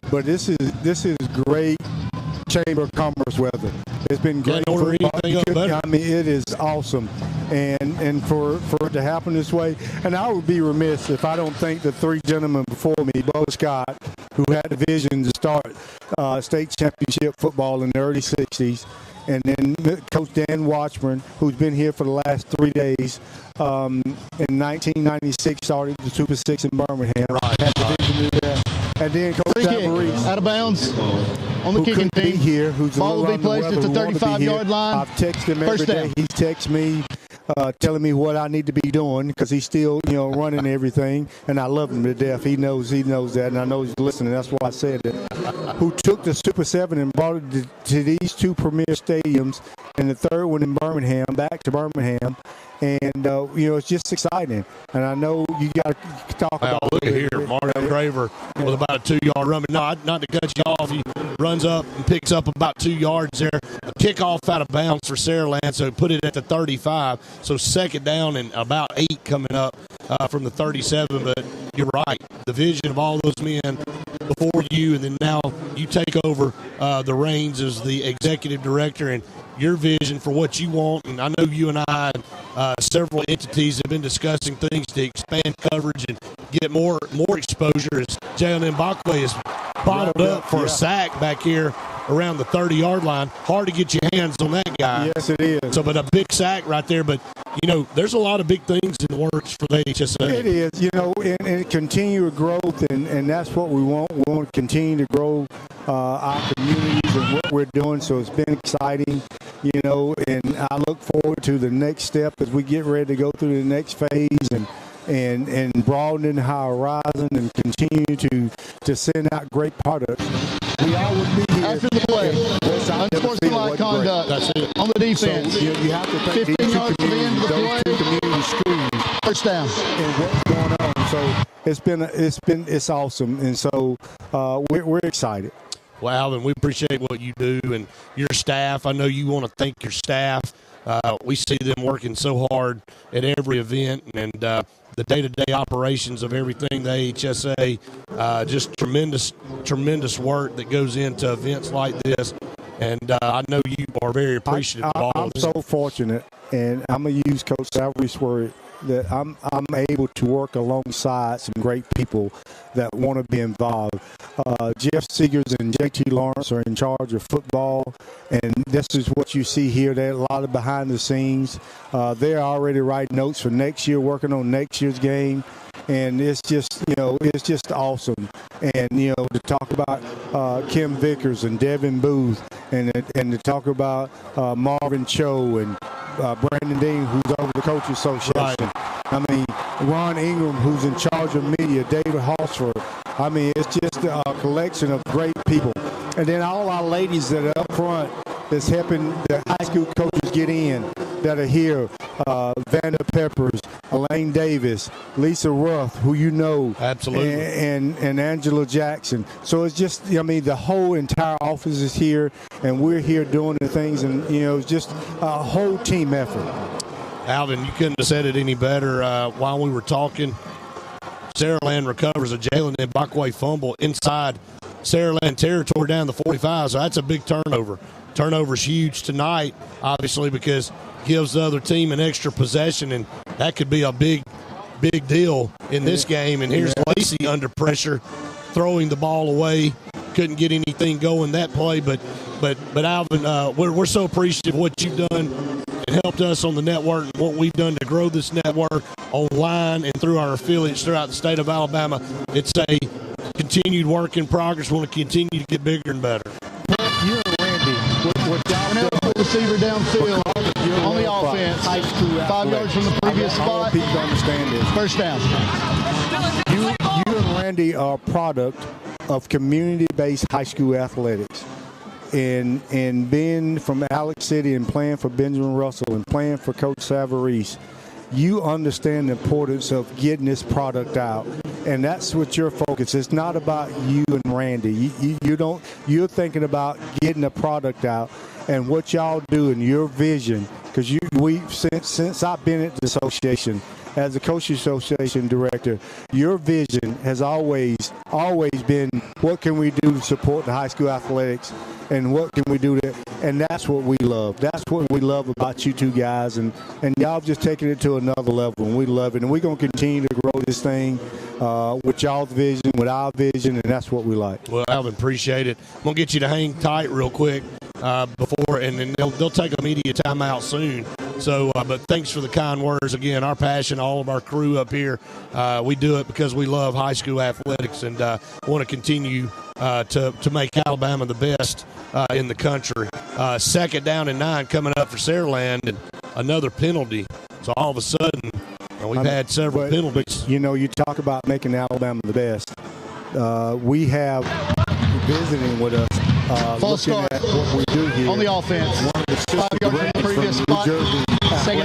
But this is great Chamber of Commerce weather. It's been great. I mean, it is awesome, and for it to happen this way. And I would be remiss if I don't thank the three gentlemen before me, Bo Scott, who had the vision to start state championship football in the early 60s, and then Coach Dan Watchman, who's been here for the last 3 days. In 1996, started the Super 6 in Birmingham. Right. Had the vision to do that. And then Coach Tavarese, out of bounds on the who kicking couldn't be team. here, who's Ball will be placed at the 35-yard line. I've texted him every First day. down. He texts me, telling me what I need to be doing because he's still, running everything, and I love him to death. He knows that, and I know he's listening. That's why I said it. Who took the Super 7 and brought it to these two premier stadiums, and the third one in Birmingham, back to Birmingham. And, it's just exciting. And I know you got to talk about Look at here. Mario Graver with about a 2-yard run. Not to cut you off. He runs up and picks up about 2 yards there. A kickoff out of bounds for Saraland, so put it at the 35. So second down and about 8 coming up from the 37. But you're right. The vision of all those men before you, and then now you take over the reins as the executive director, and your vision for what you want. And I know you and I and several entities have been discussing things to expand coverage and get more exposure, as Jalen Mbakwe is bottled up for a sack back here around the 30-yard line. Hard to get your hands on that guy. Yes, it is. So, but a big sack right there. But, there's a lot of big things in the works for the AHSAA. It is, and continued growth, and that's what we want. We want to continue to grow our communities and what we're doing. So it's been exciting, and I look forward to the next step as we get ready to go through the next phase and broaden our horizon and continue to send out great products. We all would be here. After the play, unsportsmanlike conduct on the defense. So you have to thank 15 these yards to the end of the play. two community schools. First down. And what's going on. So it's awesome. And so we're excited. Well, Alvin, we appreciate what you do and your staff. I know you want to thank your staff. We see them working so hard at every event, and the day-to-day operations of everything, the AHSAA, just tremendous work that goes into events like this. And I know you are very appreciative of all I'm of this. so fortunate, and I'm going to use Coach Salary's word, that I'm able to work alongside some great people that want to be involved. Jeff Seegers and JT Lawrence are in charge of football, and this is what you see here. There are a lot of behind the scenes. They're already writing notes for next year, working on next year's game. And it's just, it's just awesome. And, to talk about Kim Vickers and Devin Booth and to talk about Marvin Cho and Brandon Dean, who's over the Coaches Association. Right. I mean, Ron Ingram, who's in charge of media, David Halsford. I mean, it's just a collection of great people. And then all our ladies that are up front that's helping the high school coaches get in that are here. Vanda Peppers, Elaine Davis, Lisa Ruff, who you know. Absolutely. And Angela Jackson. So it's just, the whole entire office is here, and we're here doing the things, and, it's just a whole team effort. Alvin, you couldn't have said it any better while we were talking. Saraland recovers a Jalen Mbakwe fumble inside Saraland territory down the 45, so that's a big turnover. Turnover's huge tonight, obviously, because it gives the other team an extra possession, and that could be a big deal in this game. And here's Lacey under pressure, throwing the ball away. Couldn't get anything going that play, but Alvin, we're so appreciative of what you've done and helped us on the network and what we've done to grow this network online and through our affiliates throughout the state of Alabama. It's a continued work in progress. We want to continue to get bigger and better. You and Randy, what y'all Full receiver downfield on the offense. 5 yards from the previous spot. I want people to understand this. First down. You and Randy are a product of community-based high school athletics. And being from Alex City and playing for Benjamin Russell and playing for Coach Savarese, you understand the importance of getting this product out. And that's what your focus is. It's not about you and Randy. You're thinking about getting the product out and what y'all do and your vision. Because since I've been at the association, as a coaches association director, your vision has always been, what can we do to support the high school athletics, and what can we do to, and that's what we love. That's what we love about you two guys, and y'all just taking it to another level, and we love it, and we're going to continue to grow this thing with y'all's vision, with our vision, and that's what we like. Well, Alvin, appreciate it. I'm going to get you to hang tight real quick before, and then they'll take a media timeout soon. So, but thanks for the kind words. Again, our passion, all of our crew up here, we do it because we love high school athletics and want to continue to make Alabama the best in the country. 2nd down and 9 coming up for Saraland, and another penalty. So all of a sudden, we've had several penalties. But, you talk about making Alabama the best. We have visiting with us. False start at what we do here on the offense. 5 yards from the previous spot. 2nd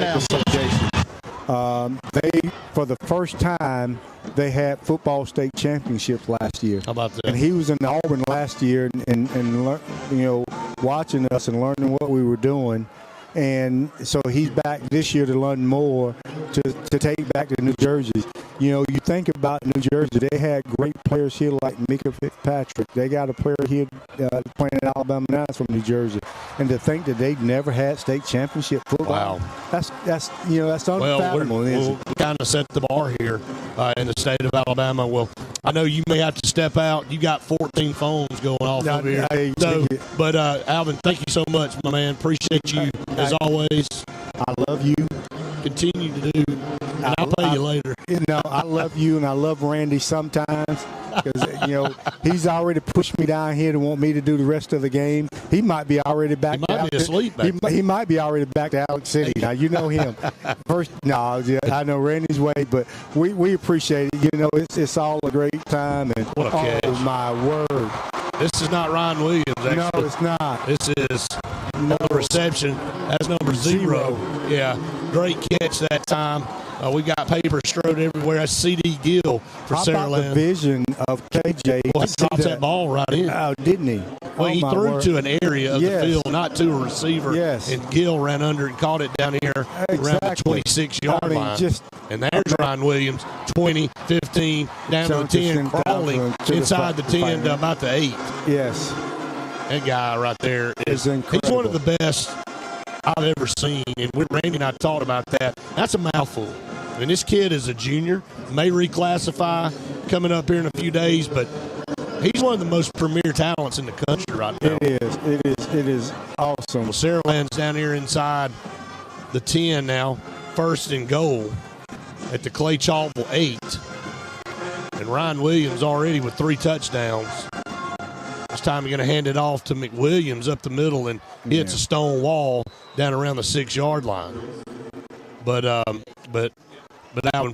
down. They, for the first time, they had football state championships last year. How about that? And he was in Auburn last year and watching us and learning what we were doing. And so he's back this year to learn more, to take back to New Jersey. You think about New Jersey, they had great players here like Mika Fitzpatrick. They got a player here playing in Alabama now from New Jersey. And to think that they never had state championship football, that's unfathomable. We'll kind of set the bar here in the state of Alabama. Well, I know you may have to step out. You got 14 phones going off over here. But Alvin, thank you so much, my man. Appreciate you as always. I love you. Continue to do, and I'll pay you later. I love you, and I love Randy sometimes because he's already pushed me down here to want me to do the rest of the game. He might be already back. He might be asleep back there. He might be already back to Alex City. Now you know him. I know Randy's way, but we appreciate it. It's all a great time, and what a catch. My word. This is not Ryan Williams, actually. No, it's not. This is the reception. That's number 0. Yeah, great catch that time. We got paper strode everywhere. That's C.D. Gill for Saraland. How about the vision of KJ? Well, he dropped that ball right in. Oh, didn't he? Well, he threw to an area of the field, not to a receiver. Yes. And Gill ran under and caught it down here around the 26-yard line. And there's Ryan Williams, 20, 15, down to the 10, crawling inside the 10 to about the 8. Yes. That guy right there is incredible. He's one of the best I've ever seen. And Randy and I talked about that. That's a mouthful. And this kid is a junior, may reclassify coming up here in a few days, but he's one of the most premier talents in the country right now. It is awesome. Well, Saraland's down here inside the 10 now, 1st and goal at the Clay-Chalkville 8. And Ryan Williams already with 3 touchdowns. This time he's going to hand it off to McWilliams up the middle and hits a stone wall down around the 6-yard line. But Alvin,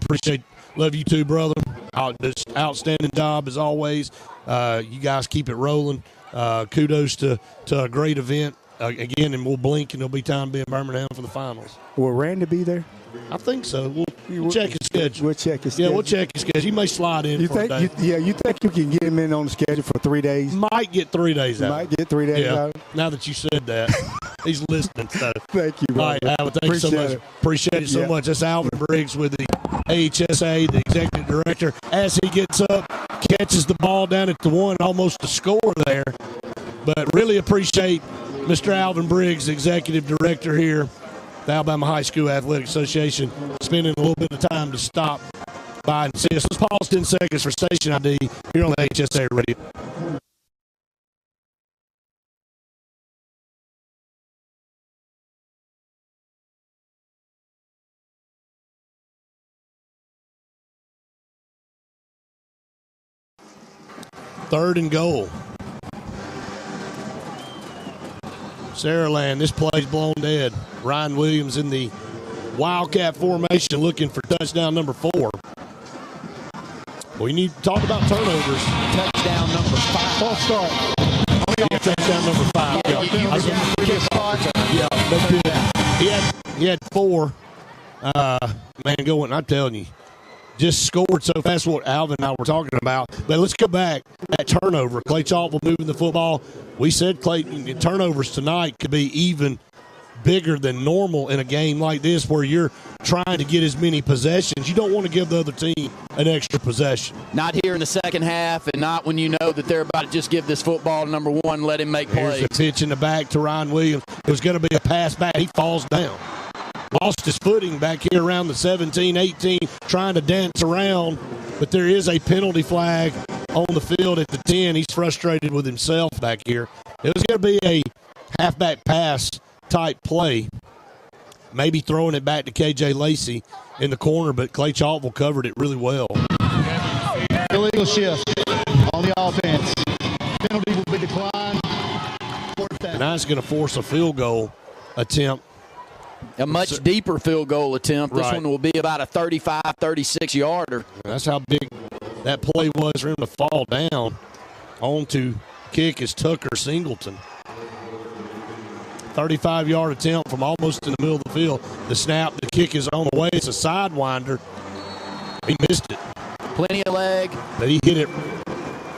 love you too, brother. Just outstanding job as always. You guys keep it rolling. Kudos to a great event again, and we'll blink and there'll be time to be in Birmingham for the finals. Will Randy be there? I think so. We'll check his schedule. We'll check his schedule. Yeah, we'll check his schedule. He may slide in for a day. You think you can get him in on the schedule for 3 days? Might get 3 days out. Might get 3 days out. Now that you said that, he's listening. So. Thank you, brother. All right, Alvin, thank you so much. Appreciate it so much. That's Alvin Briggs with the AHSAA, the executive director, as he gets up, catches the ball down at the 1, almost a score there. But really appreciate Mr. Alvin Briggs, the executive director here, the Alabama High School Athletic Association, spending a little bit of time to stop by and see us. Let's pause 10 seconds for station ID here on the AHSAA radio. Third and goal. Saraland, this play's blown dead. Ryan Williams in the Wildcat formation looking for touchdown number 4. We need to talk about turnovers. Touchdown number 5. False start. Yeah, touchdown number 5. He had 4. Man, going, I'm telling you, just scored so fast. What Alvin and I were talking about. But let's go back. That turnover. Clay-Chalkville moving the football. We said turnovers tonight could be even bigger than normal in a game like this where you're trying to get as many possessions. You don't want to give the other team an extra possession. Not here in the second half, and not when you know that they're about to just give this football to number 1, let him make plays. Here's the pitch in the back to Ryan Williams. It was going to be a pass back. He falls down. Lost his footing back here around the 17, 18, trying to dance around, but there is a penalty flag on the field at the 10. He's frustrated with himself back here. It was going to be a halfback pass type play, maybe throwing it back to KJ Lacey in the corner, but Clay-Chalkville covered it really well. Illegal shift on the offense. Penalty will be declined. And that's going to force a field goal attempt. A much deeper field goal attempt. This one will be about a 35, 36-yarder. That's how big that play was for him to fall down. On to kick is Tucker Singleton. 35-yard attempt from almost in the middle of the field. The snap, the kick is on the way. It's a sidewinder. He missed it. Plenty of leg. But he hit it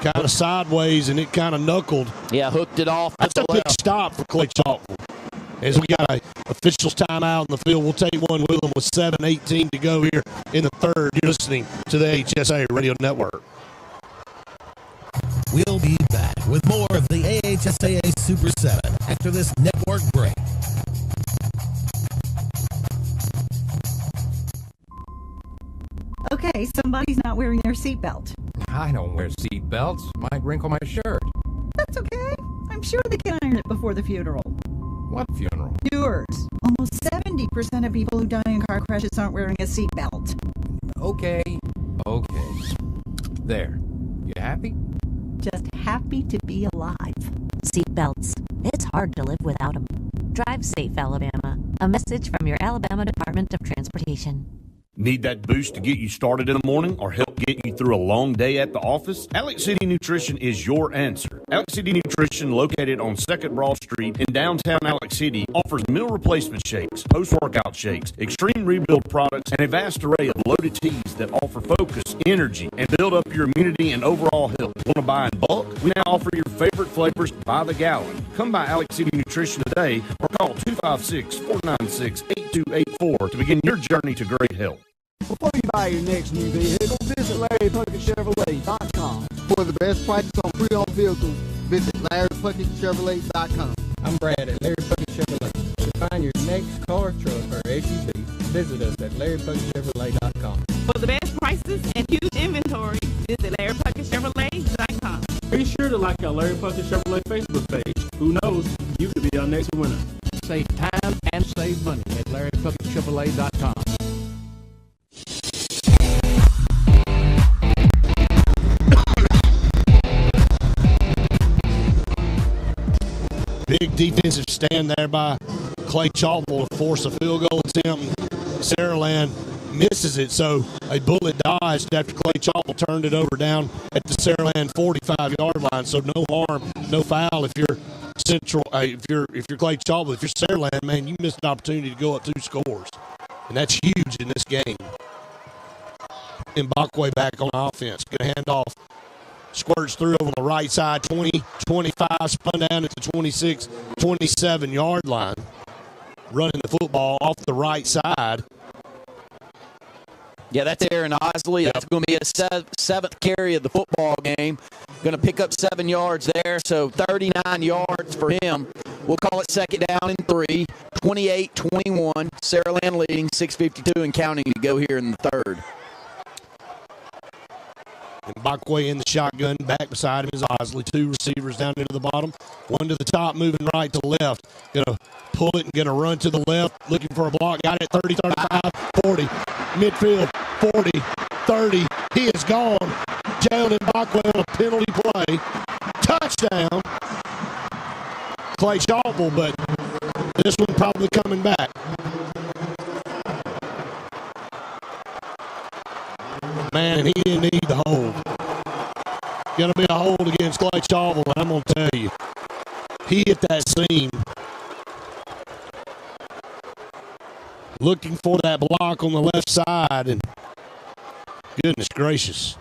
kind of sideways, and it kind of knuckled. Yeah, hooked it off. That's a big stop for Clay-Chalkville. As we got an officials timeout in the field, we'll take one with them with 7:18 to go here in the third. You're listening to the AHSAA Radio Network. We'll be back with more of the AHSAA Super 7 after this network break. Okay, somebody's not wearing their seatbelt. I don't wear seat belts. Might wrinkle my shirt. That's okay. I'm sure they can iron it before the funeral. What funeral? Yours. Almost 70% of people who die in car crashes aren't wearing a seatbelt. Okay. There. You happy? Just happy to be alive. Seatbelts. It's hard to live without them. Drive safe, Alabama. A message from your Alabama Department of Transportation. Need that boost to get you started in the morning or help get you through a long day at the office? Alex City Nutrition is your answer. Alex City Nutrition, located on 2nd Broad Street in downtown Alex City, offers meal replacement shakes, post-workout shakes, extreme rebuild products, and a vast array of loaded teas that offer focus, energy, and build up your immunity and overall health. Want to buy in bulk? We now offer your favorite flavors by the gallon. Come by Alex City Nutrition today or call 256-496-8284 to begin your journey to great health. Before you buy your next new vehicle, visit LarryPuckettChevrolet.com. For the best prices on pre-owned vehicles, visit LarryPuckettChevrolet.com. I'm Brad at Larry Puckett Chevrolet. To find your next car, truck, or SUV, visit us at LarryPuckettChevrolet.com. For the best prices and huge inventory, visit LarryPuckettChevrolet.com. Be sure to like our Larry Puckett Chevrolet Facebook page. Who knows, you could be our next winner. Save time and save money at LarryPuckettChevrolet.com. Big defensive stand there by Clay-Chalkville to force a field goal attempt. Saraland misses it, so a bullet dodged after Clay-Chalkville turned it over down at the Saraland 45-yard line. So no harm, no foul if you're Central. If you're Clay-Chalkville, if you're Saraland, man, you missed an opportunity to go up 2 scores, and that's huge in this game. Mbakwe back on offense, going to hand off. Squirts through over the right side, 20, 25, spun down at the 26, 27-yard line. Running the football off the right side. Yeah, that's Aaron Osley. That's going to be a seventh carry of the football game. Going to pick up 7 yards there, so 39 yards for him. We'll call it second down and 3, 28-21. Saraland leading, 6:52 and counting to go here in the third. And Bachway in the shotgun. Back beside him is Osley. 2 receivers down into the bottom. 1 to the top, moving right to left. Going to pull it and going to run to the left. Looking for a block. Got it 30, 35, 40. Midfield, 40, 30. He is gone. Jalen Bachway on a penalty play. Touchdown. Clay-Chalkville, but this one probably coming back. Man, he didn't need the hold. Going to be a hold against Clay-Chalkville, and I'm going to tell you, he hit that seam. Looking for that block on the left side, and goodness gracious.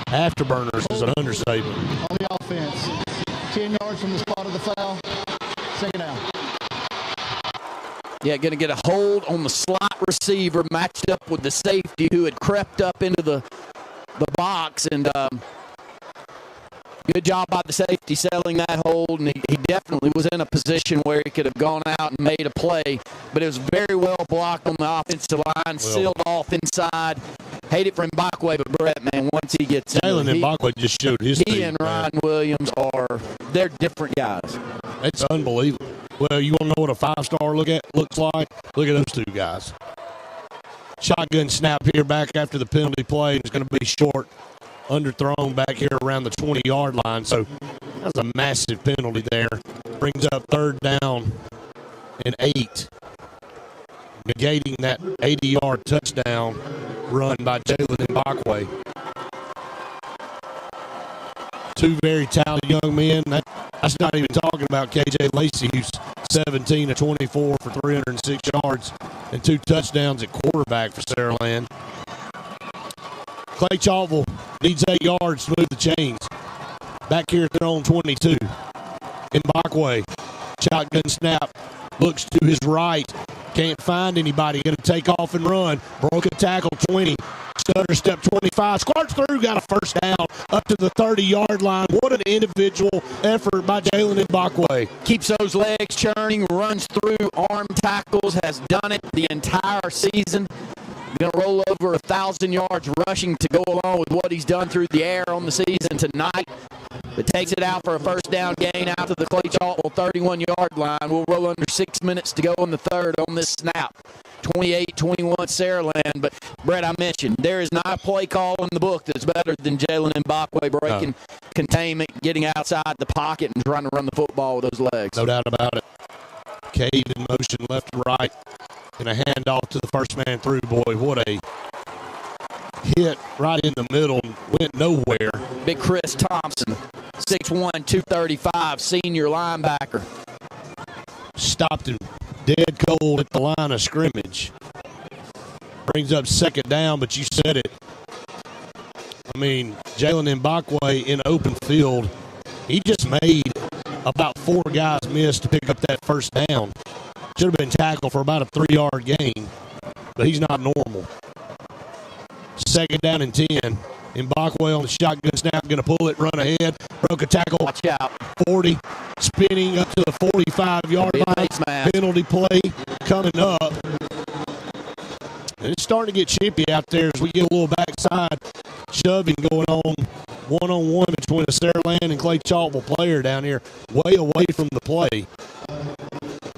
Afterburners is an understatement. On the offense, 10 yards from the spot of the foul. Second down. Yeah, going to get a hold on the slot receiver matched up with the safety who had crept up into the box. And good job by the safety selling that hold. And he definitely was in a position where he could have gone out and made a play. But it was very well blocked on the offensive line, sealed off inside. Hate it for Mbakwe, but Brett, man, once he gets Jalen Mbakwe just showed his He team, and Ryan Williams they're different guys. It's unbelievable. Well, you want to know what a 5-star looks like? Look at those 2 guys. Shotgun snap here back after the penalty play. It's going to be short, underthrown back here around the 20-yard line. So that's a massive penalty there. Brings up third down and 8. Negating that 80-yard touchdown run by Jalen Mbakwe. 2 very talented young men. That's not even talking about KJ Lacey, who's 17 of 24 for 306 yards and 2 touchdowns at quarterback for Saraland. Clay-Chalkville needs 8 yards to move the chains. Back here at their own 22. Mbakwe, shotgun snap, looks to his right. Can't find anybody. Going to take off and run. Broke a tackle, 20. Stutter step, 25. Squirts through, got a first down up to the 30-yard line. What an individual effort by Jalen Mbakwe. Keeps those legs churning, runs through, arm tackles, has done it the entire season. Going to roll over 1,000 yards rushing to go along with what he's done through the air on the season tonight. But takes it out for a first down gain out to the Clay-Chalkville 31-yard line. We'll roll under 6 minutes to go in the third on this snap. 28-21 Saraland. But, Brett, I mentioned, there is not a play call in the book that's better than Jalen Mbakwe breaking containment, getting outside the pocket, and trying to run the football with those legs. No doubt about it. Cade in motion left to right. And a handoff to the first man through. Boy, what a hit right in the middle. Went nowhere. Big Chris Thompson, 6'1", 235, senior linebacker. Stopped him dead cold at the line of scrimmage. Brings up second down, but you said it. I mean, Jalen Mbakwe in open field, he just made about 4 guys miss to pick up that first down. Should have been tackled for about a 3-yard gain, but he's not normal. Second down and 10. Mbakwe on the shotgun snap, going to pull it, run ahead. Broke a tackle. Watch out. 40, spinning up to the 45-yard line. Penalty play coming up. And it's starting to get chippy out there as we get a little backside shoving going on one-on-one between a Saraland and Clay-Chalkville player down here, way away from the play.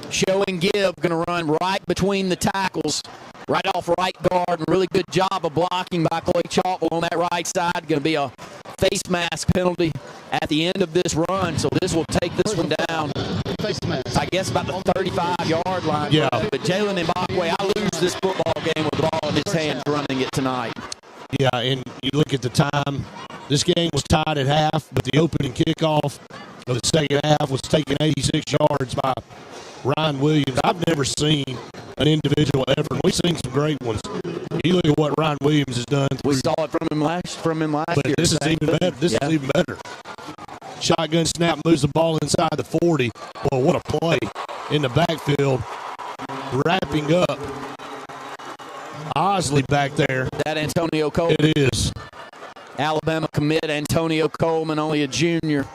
Show and give, going to run right between the tackles, right off right guard, and really good job of blocking by Clay-Chalkville on that right side. Going to be a face mask penalty at the end of this run, so this will take this one down, I guess, about the 35-yard line. Yeah. But Jalen Mbakwe, I lose this football game with the ball in his hands running it tonight. Yeah, and you look at the time, this game was tied at half, but the opening kickoff of the second half was taken 86 yards by Ryan Williams. I've never seen an individual effort. We've seen some great ones. You look at what Ryan Williams has done. We saw it from him last but year. This is even better. This is even better. Shotgun snap, moves the ball inside the 40. Boy, what a play in the backfield. Wrapping up Osley back there. That Antonio Coleman. It is. Alabama commit Antonio Coleman, only a junior.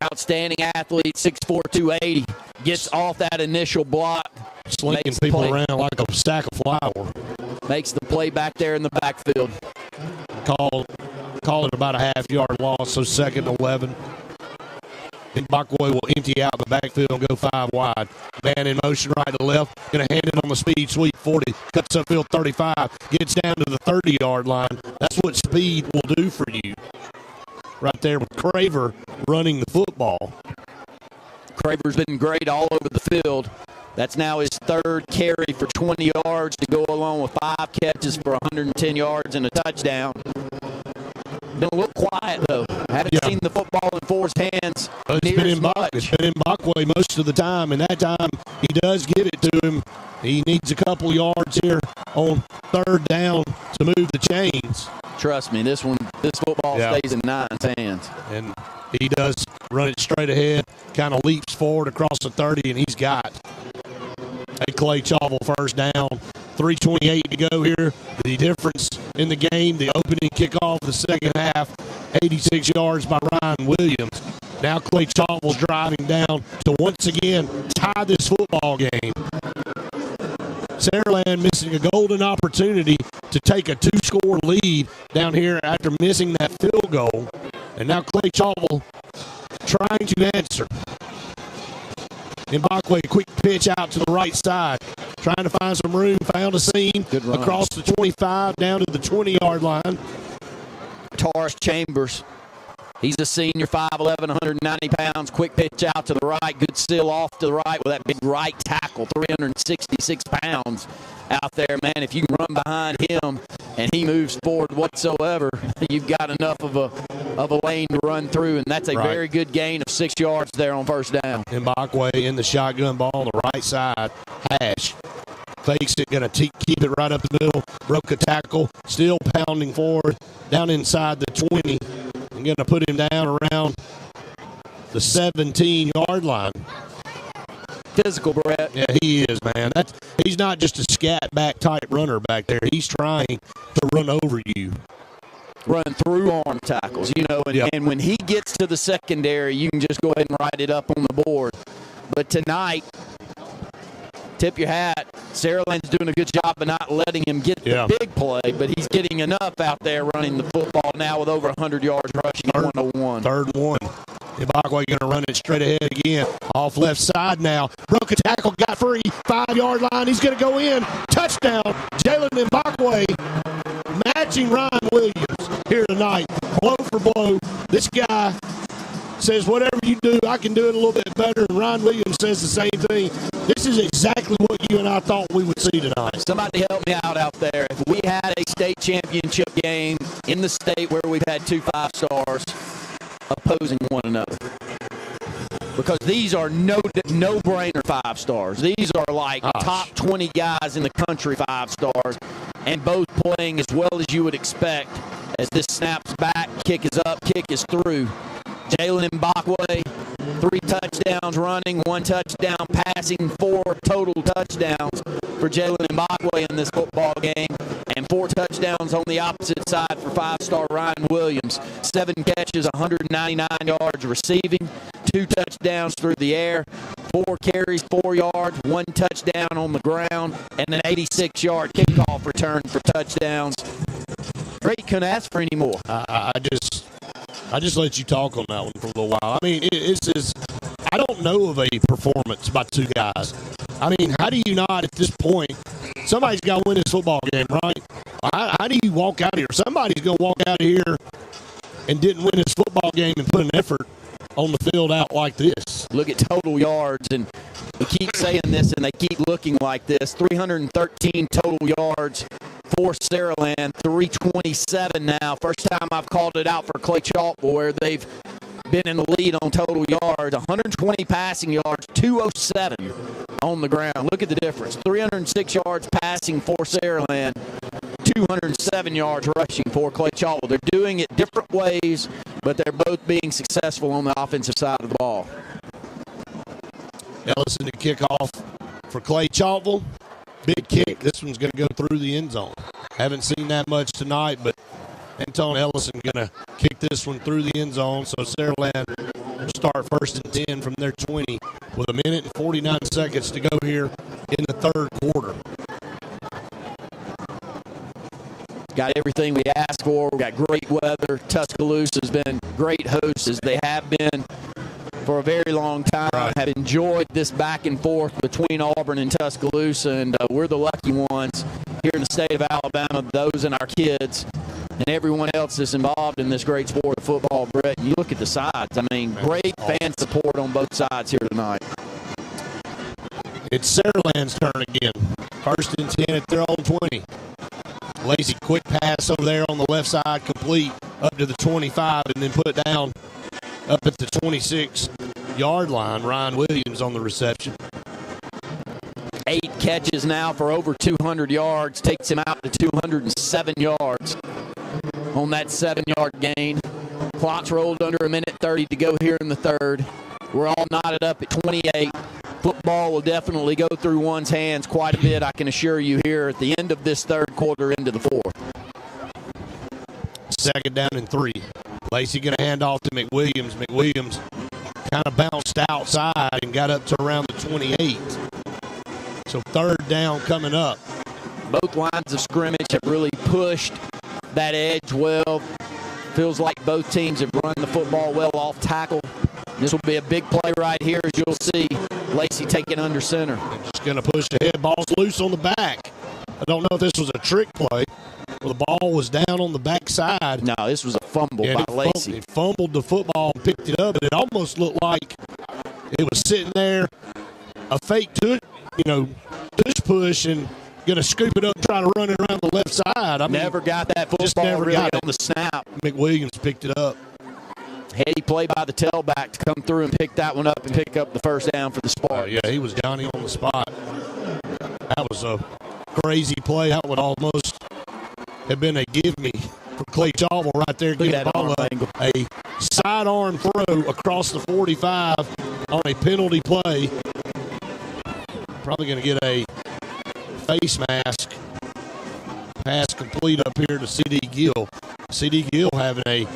Outstanding athlete, 6'4", 280. Gets off that initial block. Slinging people around like a stack of flour. Makes the play back there in the backfield. Call it about a half-yard loss, so 2nd and 11. And Bachway will empty out the backfield and go 5 wide. Man in motion right to left. Going to hand it on the speed sweep 40. Cuts upfield 35. Gets down to the 30-yard line. That's what speed will do for you. Right there with Craver running the football. Craver's been great all over the field. That's now his 3rd carry for 20 yards to go along with 5 catches for 110 yards and a touchdown. Been a little quiet, though. Haven't seen the football in Ford's hands. It's been in Bachway most of the time, and that time he does give it to him. He needs a couple yards here on 3rd down to move the chains. Trust me, this football stays in Nine's hands. And he does run it straight ahead, kind of leaps forward across the 30, and he's got a Clay-Chalkville first down. 3:28 to go here. The difference in the game, the opening kickoff of the second half, 86 yards by Ryan Williams. Now Clay-Chalkville's driving down to once again tie this football game. Saraland missing a golden opportunity to take a 2-score lead down here after missing that field goal. And now Clay-Chalkville trying to answer. Mbakwe, quick pitch out to the right side. Trying to find some room, found a seam across the 25 down to the 20-yard line. Taurus Chambers, he's a senior, 5'11", 190 pounds. Quick pitch out to the right, good seal off to the right with that big right tackle, 366 pounds out there. Man, if you can run behind him and he moves forward whatsoever, you've got enough of a lane to run through, and that's a very good gain of 6 yards there on first down. Mbakwe in the shotgun ball on the right side. Hash fakes it, going to keep it right up the middle. Broke a tackle, still pounding forward, down inside the 20. I'm going to put him down around the 17-yard line. Physical, Brett. Yeah, he is, man. He's not just a scat back type runner back there. He's trying to run over you. Run through arm tackles, and when he gets to the secondary, you can just go ahead and write it up on the board. But tonight, tip your hat. Saraland's doing a good job of not letting him get the big play, but he's getting enough out there running the football now with over 100 yards rushing at 101. 3rd and 1. Mbakwe going to run it straight ahead again. Off left side now. Broke a tackle, got free. 5-yard line. He's going to go in. Touchdown. Jalen Mbakwe matching Ryan Williams here tonight. Blow for blow. This guy says, whatever you do, I can do it a little bit better. And Ryan Williams says the same thing. This is exactly what you and I thought we would see tonight. Somebody help me out there. If we had a state championship game in the state where we've had 2 5-stars opposing one another, because these are no-brainer 5-stars. These are like top 20 guys in the country 5-stars, and both playing as well as you would expect as this snaps back, kick is up, kick is through. Jalen Mbakwe, 3 touchdowns running, 1 touchdown passing, 4 total touchdowns for Jalen Mbakwe in this football game, and 4 touchdowns on the opposite side for 5-star Ryan Williams. 7 catches, 199 yards receiving, 2 touchdowns through the air, 4 carries, 4 yards, 1 touchdown on the ground, and an 86-yard kickoff return for touchdowns. Great, couldn't ask for any more. I just let you talk on that one for a little while. I mean, I don't know of a performance by 2 guys. I mean, how do you not at this point? Somebody's got to win this football game, right? How do you walk out of here? Somebody's going to walk out of here and didn't win this football game and put an effort on the field out like this. Look at total yards, and we keep saying this, and they keep looking like this. 313 total yards for Saraland, 327 now. First time I've called it out for Clay-Chalkville where they've been in the lead on total yards. 120 passing yards, 207 on the ground. Look at the difference. 306 yards passing for Saraland, 207 yards rushing for Clay-Chalkville. They're doing it different ways, but they're both being successful on the offensive side of the ball. Ellison to kick off for Clay-Chalkville. big kick. This one's going to go through the end zone. Haven't seen that much tonight, but Anton Ellison going to kick this one through the end zone. So Saraland will start 1st and 10 from their 20 with 1 minute and 49 seconds to go here in the third quarter. Got everything we asked for. We got great weather. Tuscaloosa has been great hosts, as they have been for a very long time. Right. Have enjoyed this back and forth between Auburn and Tuscaloosa, and we're the lucky ones here in the state of Alabama, those and our kids, and everyone else that's involved in this great sport of football. Brett, you look at the sides. I mean, great fan support on both sides here tonight. It's Saraland's turn again. 1st and 10 at their own 20. Lazy quick pass over there on the left side, complete up to the 25, and then put down up at the 26-yard line. Ryan Williams on the reception. 8 catches now for over 200 yards. Takes him out to 207 yards on that 7-yard gain. Clock's rolled under 1 minute 30 to go here in the third. We're all knotted up at 28. Football will definitely go through one's hands quite a bit, I can assure you, here at the end of this third quarter into the fourth. 2nd down and 3. Lacey going to hand off to McWilliams. McWilliams kind of bounced outside and got up to around the 28. So 3rd down coming up. Both lines of scrimmage have really pushed that edge well. Feels like both teams have run the football well off tackle. This will be a big play right here, as you'll see. Lacey taking under center. Just going to push ahead. Ball's loose on the back. I don't know if this was a trick play. Well, the ball was down on the backside. No, this was a fumble by Lacey. He fumbled the football and picked it up, and it almost looked like it was sitting there, a fake tush push, and going to scoop it up and try to run it around the left side. I mean, never got that football really on the snap. McWilliams picked it up. Heady play by the tailback to come through and pick that one up and pick up the 1st down for the Spartans. Yeah, he was Johnny on the spot. That was a crazy play. That would almost have been a give me for Clay-Chalkville right there. Get the ball up. A sidearm throw across the 45 on a penalty play. Probably going to get a face mask. Pass complete up here to C.D. Gill. C.D. Gill having a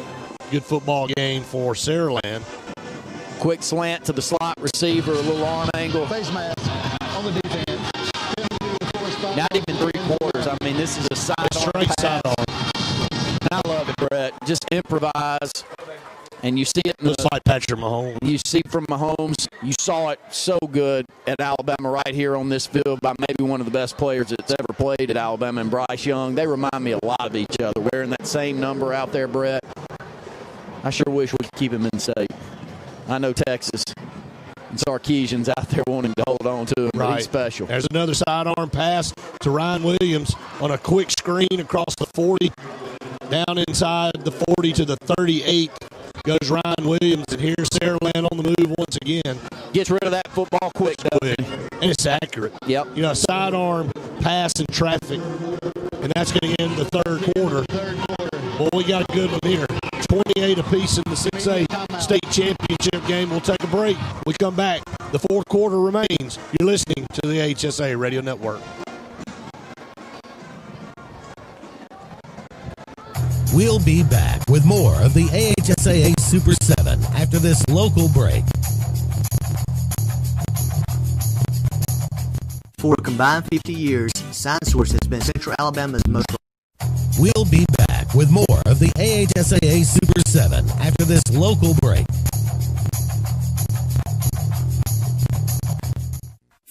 good football game for Saraland. Quick slant to the slot receiver, a little arm angle. Face mask on the defense. Not even 3/4. I mean, this is a sidearm. And I love it, Brett. Just improvise. And you see it. Looks like Patrick Mahomes. You see from Mahomes. You saw it so good at Alabama right here on this field by maybe one of the best players that's ever played at Alabama, and Bryce Young. They remind me a lot of each other. Wearing that same number out there, Brett. I sure wish we could keep him in state. I know Texas and Sarkeesian's out there wanting to hold on to him, but he's special. There's another sidearm pass to Ryan Williams on a quick screen across the 40. Down inside the 40 to the 38 goes Ryan Williams, and here's Saraland on the move once again. Gets rid of that football quick. And it's accurate. Yep. You know, a sidearm pass in traffic, and that's going to end the third quarter. Well, we got a good one here. 28 apiece in the 6A state championship game. We'll take a break. We come back. The fourth quarter remains. You're listening to the AHSAA Radio Network. We'll be back with more of the AHSAA Super 7 after this local break. For a combined 50 years, SignSource has been Central Alabama's most... We'll be back with more of the AHSAA Super 7 after this local break.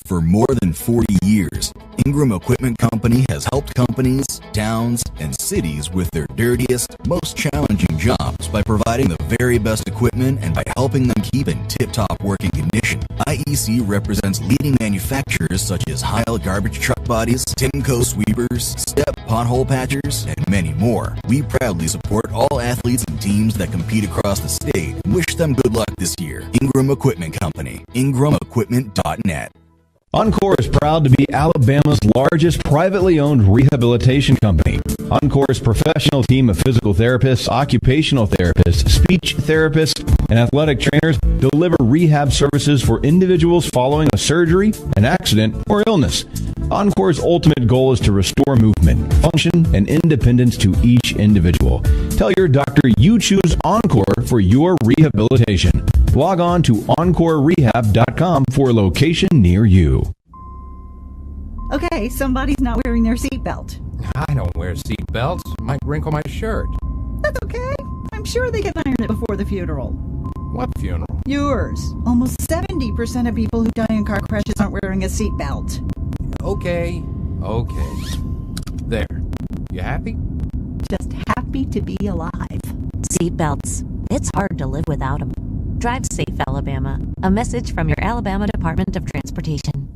For more than 40 years, Ingram Equipment Company has helped companies, towns, and cities with their dirtiest, most challenging jobs by providing the very best equipment and by helping them keep in tip-top working condition. IEC represents leading manufacturers such as Heil garbage truck bodies, Timco sweepers, Step pothole patchers, and many more. We proudly support all athletes and teams that compete across the state and wish them good luck this year. Ingram Equipment Company, ingramequipment.net. Encore is proud to be Alabama's largest privately owned rehabilitation company. Encore's professional team of physical therapists, occupational therapists, speech therapists, and athletic trainers deliver rehab services for individuals following a surgery, an accident, or illness. Encore's ultimate goal is to restore movement, function, and independence to each individual. Tell your doctor you choose Encore for your rehabilitation. Log on to EncoreRehab.com for a location near you. Okay, somebody's not wearing their seatbelt. I don't wear seat belts. Might wrinkle my shirt. That's okay. I'm sure they can iron it before the funeral. What funeral? Yours. Almost 70% of people who die in car crashes aren't wearing a seatbelt. Okay. There. You happy? Just happy to be alive. Seatbelts. It's hard to live without them. Drive safe, Alabama. A message from your Alabama Department of Transportation.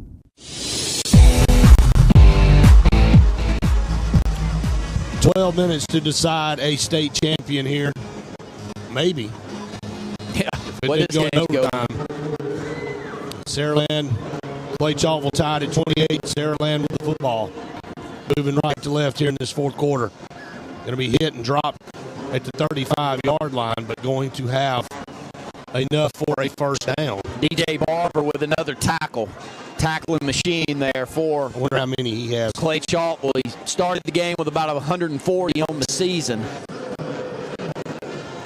"12 minutes to decide a state champion here. Maybe. Yeah. If it didn't go in overtime. Saraland, Clay-Chalkville tied at 28. Saraland with the football. Moving right to left here in this fourth quarter. Going to be hit and dropped at the 35-yard line, but going to have enough for a first down. DJ Barber with another tackling machine there for. I wonder how many he has. Clay-Chalkville. He started the game with about 140 on the season.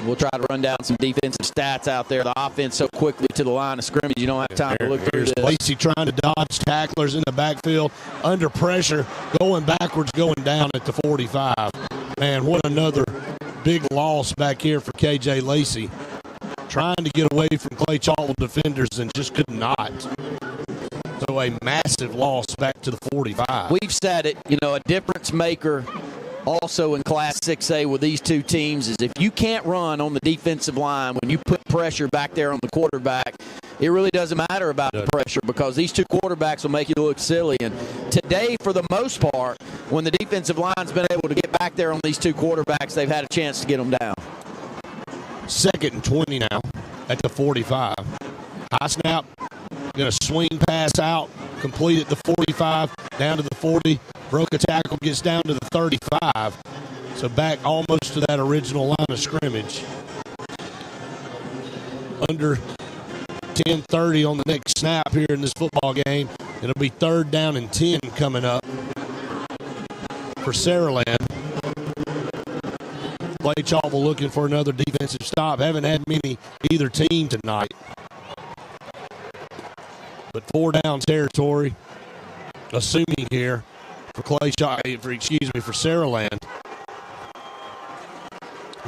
We'll try to run down some defensive stats out there. The offense so quickly to the line of scrimmage, you don't have time to look through this. Lacey trying to dodge tacklers in the backfield, under pressure, going backwards, going down at the 45. Man, what another big loss back here for KJ Lacey. Trying to get away from Clay-Chalkville defenders and just could not. So a massive loss back to the 45. We've said it, a difference maker also in Class 6A with these two teams is if you can't run on the defensive line, when you put pressure back there on the quarterback, it really doesn't matter about the pressure because these two quarterbacks will make you look silly. And today, for the most part, when the defensive line's been able to get back there on these two quarterbacks, they've had a chance to get them down. 2nd and 20 now at the 45. High snap. Going to swing pass out, complete at the 45, down to the 40. Broke a tackle, gets down to the 35. So back almost to that original line of scrimmage. Under 10:30 on the next snap here in this football game. It'll be 3rd down and 10 coming up for Saraland. Clay-Chalkville looking for another defensive stop. Haven't had many either team tonight. But 4 down territory, assuming here for for Saraland.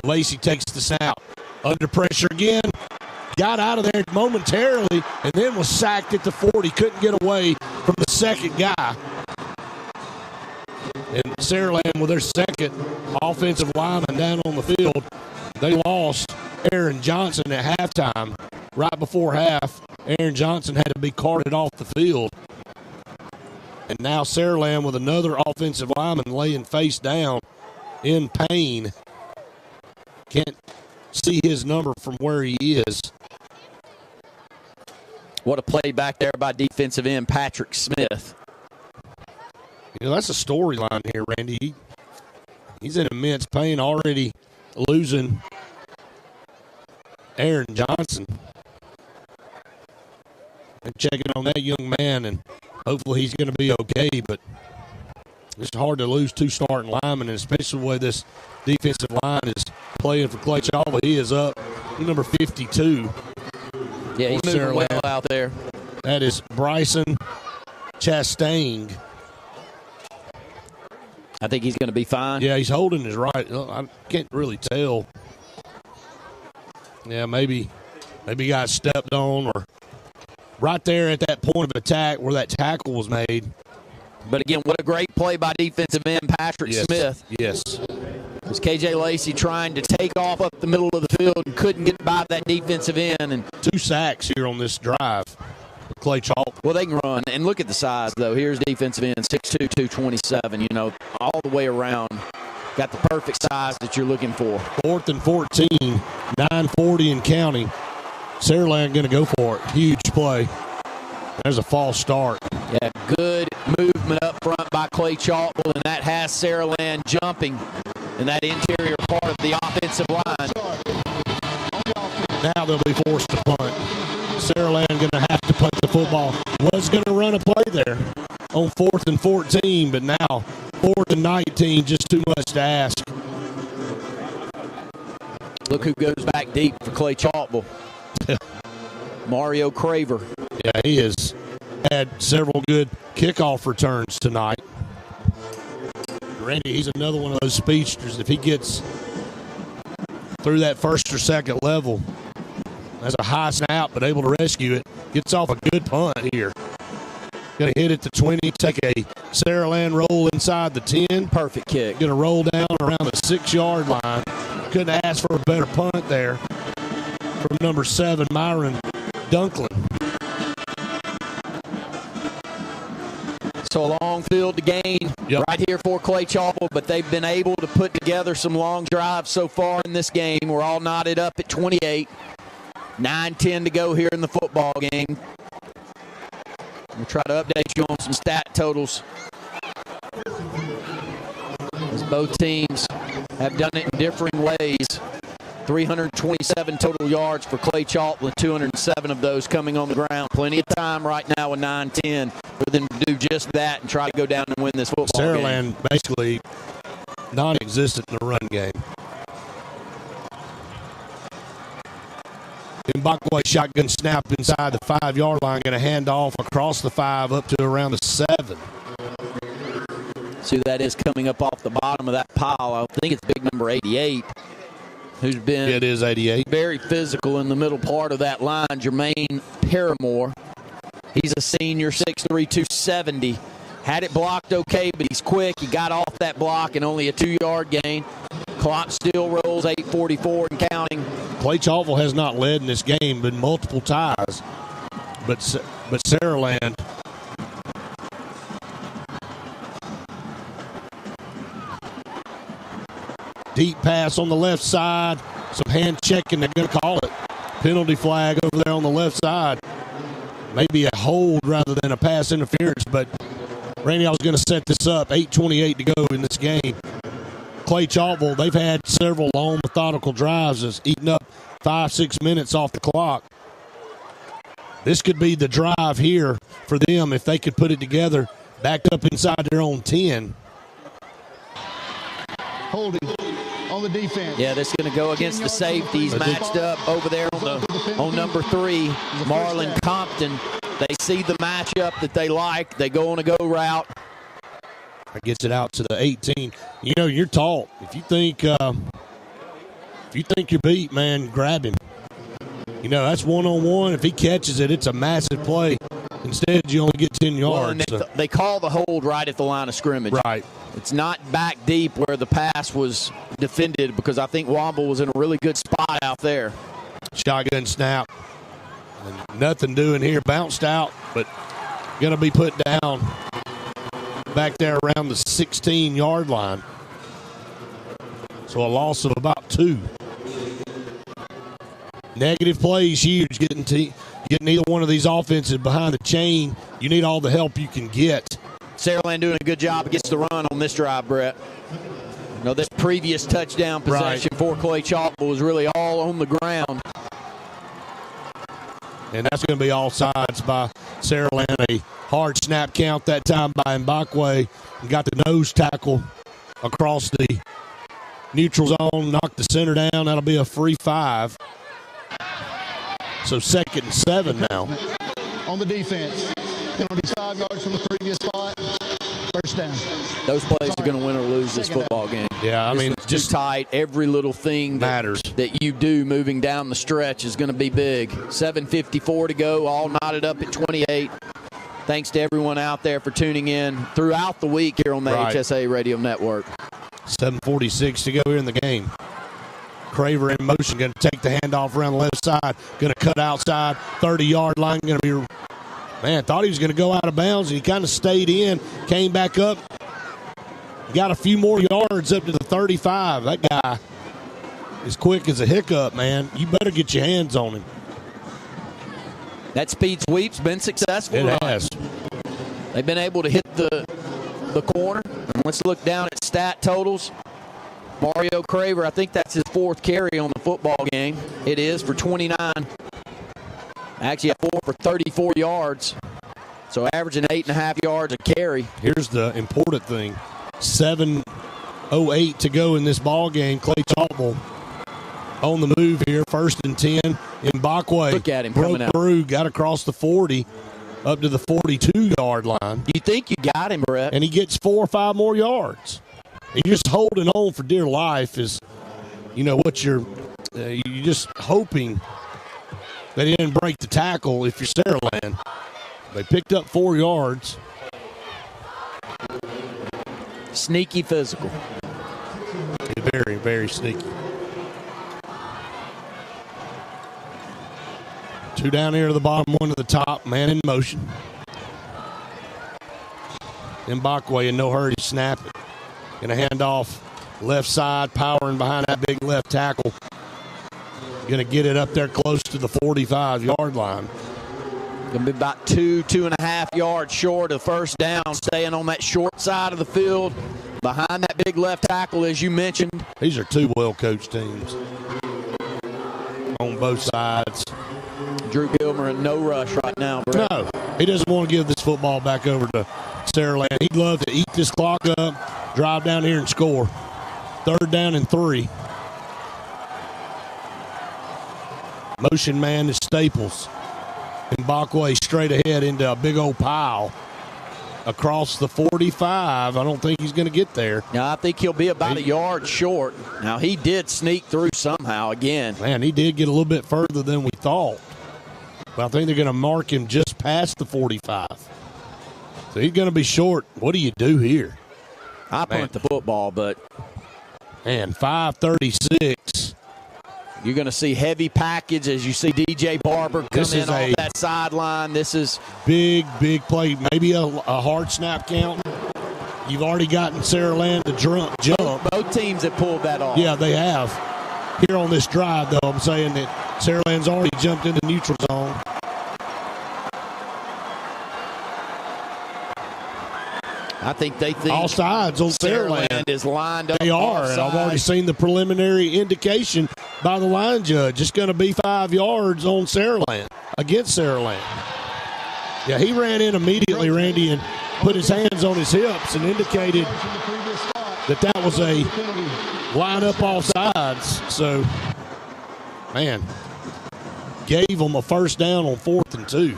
Lacey takes the snap, under pressure again, got out of there momentarily, and then was sacked at the 40. Couldn't get away from the second guy. And Saraland with their second offensive lineman down on the field. They lost Aaron Johnson at halftime. Right before half, Aaron Johnson had to be carted off the field. And now Saraland with another offensive lineman laying face down in pain. Can't see his number from where he is. What a play back there by defensive end Patrick Smith. That's a storyline here, Randy. He's in immense pain, already losing Aaron Johnson. And checking on that young man, and hopefully he's going to be okay, but it's hard to lose 2 starting linemen, and especially the way this defensive line is playing for Clay-Chalkville. He is up number 52. Yeah, he's moving well out there. That is Bryson Chastain. I think he's going to be fine. Yeah, he's holding his right. I can't really tell. Yeah, maybe he got stepped on, or right there at that point of attack where that tackle was made. But again, what a great play by defensive end Patrick Smith. Yes. It was KJ Lacey trying to take off up the middle of the field and couldn't get by that defensive end. And 2 sacks here on this drive. Clay-Chalkville. Well, they can run. And look at the size, though. Here's defensive end, 6'2", 227, all the way around. Got the perfect size that you're looking for. 4th and 14, 9:40 and counting. Saraland going to go for it. Huge play. There's a false start. Yeah, good movement up front by Clay-Chalkville, and that has Saraland jumping in that interior part of the offensive line. Now they'll be forced to punt. Saraland going to have to punt the football. Was going to run a play there. on 4th and 14, but now 4th and 19, just too much to ask. Look who goes back deep for Clay-Chalkville. Mario Craver. Yeah, he has had several good kickoff returns tonight. Randy, he's another one of those speedsters. If he gets through that first or second level, has a high snap, but able to rescue it, gets off a good punt here. Going to hit it to 20, take a Saraland roll inside the 10. Perfect kick. Going to roll down around the 6-yard line. Couldn't ask for a better punt there from number 7, Myron Dunklin. So a long field to gain right here for Clay-Chalkville, but they've been able to put together some long drives so far in this game. We're all knotted up at 28. 9-10 to go here in the football game. We'll try to update you on some stat totals, as both teams have done it in differing ways. 327 total yards for Clay-Chalkville, 207 of those coming on the ground. Plenty of time right now with 9-10 for them to do just that and try to go down and win this football game. Saraland basically non-existent in the run game. Mbakwe shotgun snap inside the 5-yard line, going to hand off across the 5 up to around the 7. See who that is coming up off the bottom of that pile. I think it's big number 88, who's been it is 88. Very physical in the middle part of that line, Jermaine Paramore. He's a senior, 6'3", 270. Had it blocked okay, but he's quick. He got off that block and only a 2-yard gain. Clock still rolls, 8:44 and counting. Clay-Chalkville has not led in this game, been multiple ties, but Saraland deep pass on the left side, some hand checking, they're going to call it. Penalty flag over there on the left side. Maybe a hold rather than a pass interference, but Randy, I was going to set this up. 8:28 to go in this game. Clay-Chalkville, they've had several long, methodical drives that's eaten up 5-6 minutes off the clock. This could be the drive here for them if they could put it together, backed up inside their own 10. Holding on the defense. Yeah, this is going to go against the safeties matched up over there on number 3, Marlon Compton. They see the matchup that they like. They go on a go route. Gets it out to the 18. You know, you're taught. If you think you're beat, man, grab him. You know, that's one-on-one. If he catches it, it's a massive play. Instead, you only get 10 yards. Well, they call the hold right at the line of scrimmage. Right. It's not back deep where the pass was defended, because I think Womble was in a really good spot out there. Shotgun snap. And nothing doing here. Bounced out, but going to be put down back there around the 16-yard line. So a loss of about 2. Negative plays huge. Getting either one of these offenses behind the chain, you need all the help you can get. Saraland doing a good job against the run on this drive, Brett. You know, this previous touchdown possession for Clay-Chalkville was really all on the ground. And that's going to be all sides by Saraland. A hard snap count that time by Mbakwe. Got the nose tackle across the neutral zone, knocked the center down. That'll be a free 5. So 2nd and 7 now. On the defense. Penalty 5 yards from the previous spot. First down. Those plays are going to win or lose this football game. Yeah, I mean, just tight. Every little thing matters that you do moving down the stretch is going to be big. 7:54 to go, all knotted up at 28. Thanks to everyone out there for tuning in throughout the week here on the AHSAA Radio Network. 7:46 to go here in the game. Craver in motion, going to take the handoff around the left side, going to cut outside, 30-yard line, going to be, man, thought he was going to go out of bounds, and he kind of stayed in, came back up, got a few more yards up to the 35. That guy is quick as a hiccup, man. You better get your hands on him. That speed sweep's been successful. It has. They've been able to hit the corner. And let's look down at stat totals. Mario Craver, I think that's his 4th carry on the football game. It is for 29. Actually, a 4 for 34 yards. So averaging 8.5 yards a carry. Here's the important thing. 7:08 to go in this ball game. Clay-Chalkville on the move here. 1st and 10. Mbakwe Look at him broke coming out. through, got across the 40 up to the 42-yard line. You think you got him, Brett. And he gets 4 or 5 more yards. And you're just holding on for dear life is, what you're just hoping that he didn't break the tackle if you're Saraland. They picked up 4 yards. Sneaky physical. Very, very sneaky. 2 down here to the bottom, 1 to the top. Man in motion. Mbakwe in no hurry to snap it. Going to hand off left side, powering behind that big left tackle. Going to get it up there close to the 45-yard line. Going to be about 2.5 yards short of first down, staying on that short side of the field behind that big left tackle, as you mentioned. These are 2 well-coached teams on both sides. Drew Gilmer in no rush right now, Brett. No, he doesn't want to give this football back over to Saraland. He'd love to eat this clock up, drive down here and score. 3rd down and 3. Motion man is Staples. Mbakwe straight ahead into a big old pile across the 45. I don't think he's going to get there. No, I think he'll be about a yard short. Now, he did sneak through somehow again. Man, he did get a little bit further than we thought. But I think they're going to mark him just past the 45. So he's going to be short. What do you do here? I punt the football, but... Man, 5:36. You're going to see heavy package as you see DJ Barber come in off that sideline. This is big play. Maybe a hard snap count. You've already gotten Saraland to jump. Both teams have pulled that off. Yeah, they have. Here on this drive, though, I'm saying that Saraland's already jumped into neutral zone. I think they think all sides on Saraland is lined up. They are, and I've already seen the preliminary indication by the line judge. It's going to be 5 yards on Saraland, against Saraland. Yeah, he ran in immediately, Randy, and put his hands on his hips and indicated that was a line up all sides. So, man, gave them a first down on 4th and 2.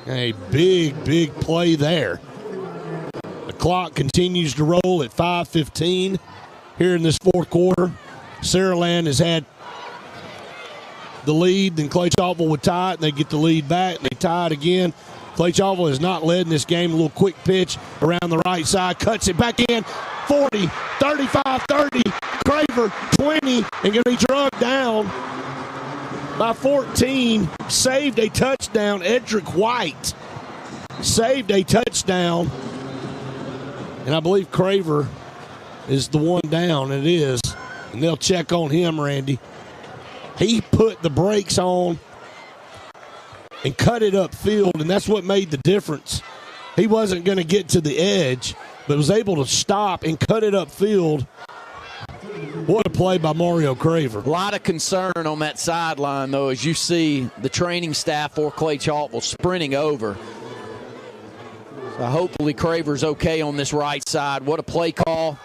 A big play there. The clock continues to roll at 5:15 here in this 4th quarter. Saraland has had the lead, then Clay-Chalkville would tie it, and they get the lead back, and they tie it again. Clay-Chalkville has not led in this game. A little quick pitch around the right side, cuts it back in, 40, 35, 30, Craver, 20, and going to be drugged down by 14. Saved a touchdown. Edric White saved a touchdown. And I believe Craver is the one down. It is. And they'll check on him, Randy. He put the brakes on and cut it upfield, and that's what made the difference. He wasn't going to get to the edge, but was able to stop and cut it upfield. What a play by Mario Craver. A lot of concern on that sideline, though, as you see the training staff for Clay-Chalkville sprinting over. Hopefully Craver's okay on this right side. What a play call.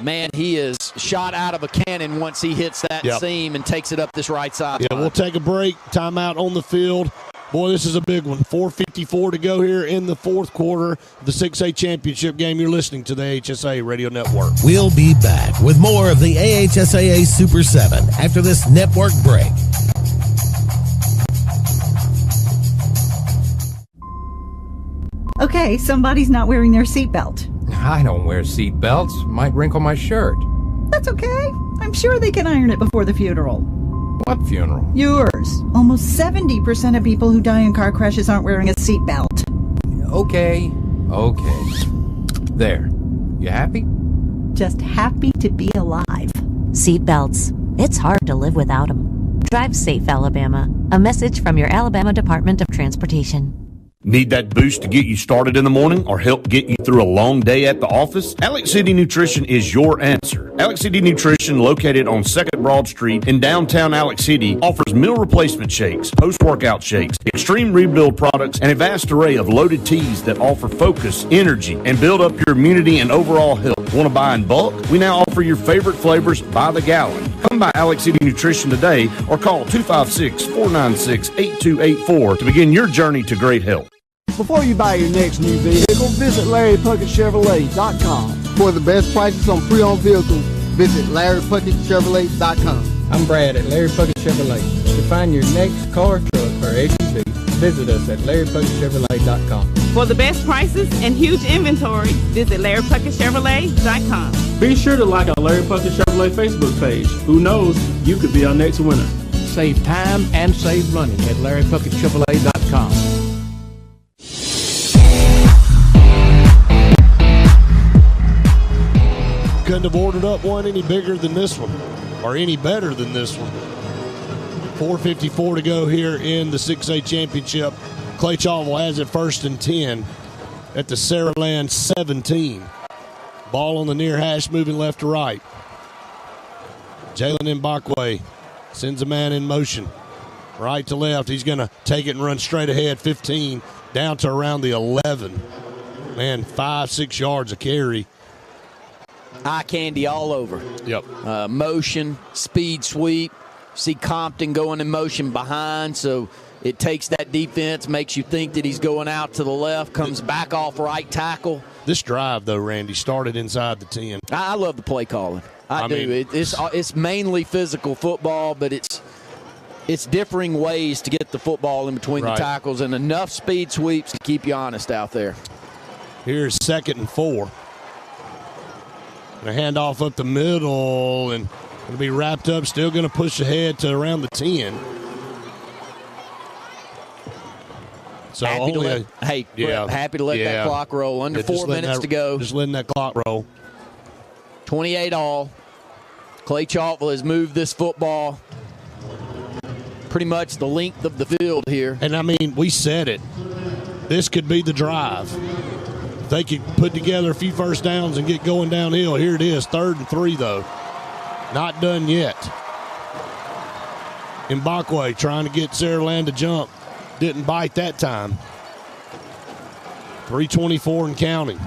Man, he is shot out of a cannon once he hits that seam and takes it up this right side. Yeah, we'll take a break. Timeout on the field. Boy, this is a big one. 4:54 to go here in the 4th quarter of the 6A championship game. You're listening to the AHSAA Radio Network. We'll be back with more of the AHSAA Super 7 after this network break. Okay, somebody's not wearing their seatbelt. I don't wear seat belts. Might wrinkle my shirt. That's okay. I'm sure they can iron it before the funeral. What funeral? Yours. Almost 70% of people who die in car crashes aren't wearing a seatbelt. Okay. There. You happy? Just happy to be alive. Seatbelts. It's hard to live without them. Drive safe, Alabama. A message from your Alabama Department of Transportation. Need that boost to get you started in the morning or help get you through a long day at the office? Alex City Nutrition is your answer. Alex City Nutrition, located on 2nd Broad Street in downtown Alex City, offers meal replacement shakes, post-workout shakes, extreme rebuild products, and a vast array of loaded teas that offer focus, energy, and build up your immunity and overall health. Want to buy in bulk? We now offer your favorite flavors by the gallon. Come by Alex City Nutrition today or call 256-496-8284 to begin your journey to great health. Before you buy your next new vehicle, visit LarryPuckettChevrolet.com. For the best prices on pre-owned vehicles, visit LarryPuckettChevrolet.com. I'm Brad at Larry Puckett Chevrolet. To find your next car, truck, or SUV, visit us at LarryPuckettChevrolet.com. For the best prices and huge inventory, visit LarryPuckettChevrolet.com. Be sure to like our Larry Puckett Chevrolet Facebook page. Who knows, you could be our next winner. Save time and save money at LarryPuckettChevrolet.com. Couldn't have ordered up one any bigger than this one, or any better than this one. 4:54 to go here in the 6A championship. Clay-Chalkville has it 1st and 10 at the Saraland 17. Ball on the near hash, moving left to right. Jalen Mbakwe sends a man in motion. Right to left. He's going to take it and run straight ahead, 15, down to around the 11. Man, 5-6 yards a carry. Eye candy all over. Yep. Motion, speed sweep. See Compton going in motion behind, so it takes that defense, makes you think that he's going out to the left, comes back off right tackle. This drive, though, Randy, started inside the 10. I love the play calling. I do. mean, it's mainly physical football, but it's differing ways to get the football in between the tackles and enough speed sweeps to keep you honest out there. Here's 2nd and 4. A handoff up the middle, and it'll be wrapped up. Still going to push ahead to around the 10. So happy to let that clock roll. Under 4 minutes to go. Just letting that clock roll. 28 all. Clay-Chalkville has moved this football pretty much the length of the field here. And, I mean, we said it. This could be the drive. If they could put together a few first downs and get going downhill. Here it is, 3rd and 3, though. Not done yet. Mbakwe trying to get Saraland to jump. Didn't bite that time. 3:24 and counting.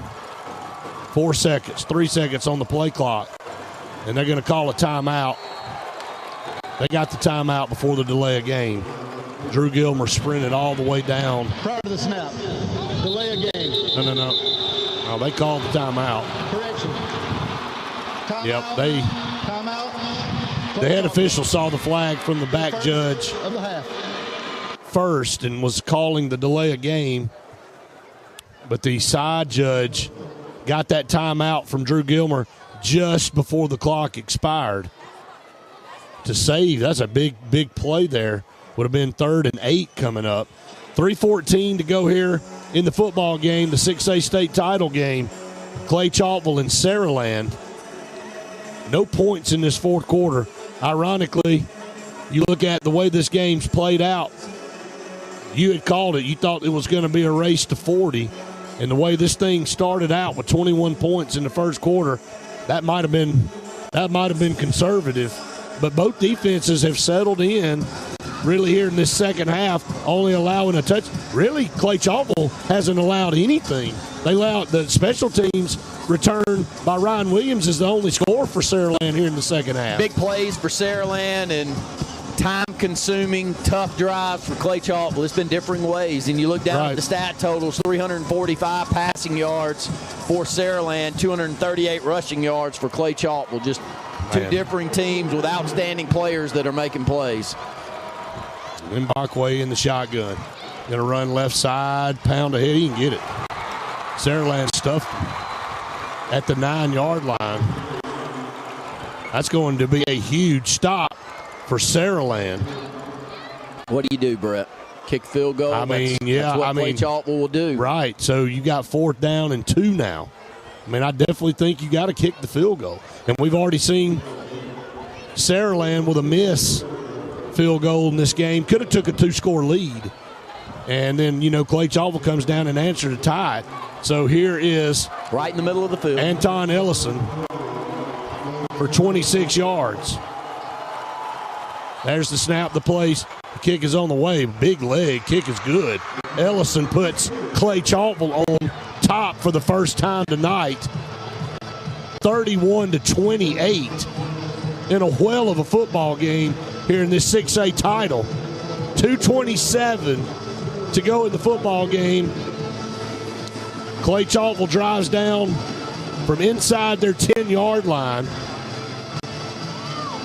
4 seconds, 3 seconds on the play clock. And they're going to call a timeout. They got the timeout before the delay of game. Drew Gilmer sprinted all the way down. Prior to the snap, delay of game. No, they called the timeout. Correction. Timeout. Yep, Timeout. the head official saw the flag from the back judge Of the half. first and was calling the delay of game. But the side judge got that timeout from Drew Gilmer just before the clock expired to save. That's a big play there. Would have been 3rd and 8 coming up. 3:14 to go here in the football game, the 6A state title game. Clay-Chalkville and Saraland. No points in this fourth quarter. Ironically, you look at the way this game's played out, you had called it. You thought it was going to be a race to 40. And the way this thing started out with 21 points in the first quarter, that might have been conservative. But both defenses have settled in really here in this second half, only allowing a touch. Really, Clay-Chalkville hasn't allowed anything. They allowed the special teams return by Ryan Williams is the only score for Saraland here in the second half. Big plays for Saraland and time-consuming, tough drives for Clay-Chalkville. It's been differing ways. And you look down at the stat totals, 345 passing yards for Saraland, 238 rushing yards for Clay-Chalkville. Just two differing teams with outstanding players that are making plays. Mbakwe in the shotgun. Going to run left side, pound ahead. He can get it. Saraland stuffed him at the 9-yard line. That's going to be a huge stop for Saraland. What do you do, Brett? Kick field goal? That's what Clay-Chalkville will do. Right, so you got 4th down and 2 now. I mean, I definitely think you got to kick the field goal. And we've already seen Saraland with a miss field goal in this game. Could have took a 2-score lead. And then, Clay-Chalkville comes down and answered to tie it. So here is right in the middle of the field. Anton Ellison for 26 yards. There's the snap, the place. The kick is on the way. Big leg. Kick is good. Ellison puts Clay-Chalkville on top for the first time tonight. 31-28 in a whale of a football game here in this 6A title. 2:27 to go in the football game. Clay-Chalkville drives down from inside their 10-yard line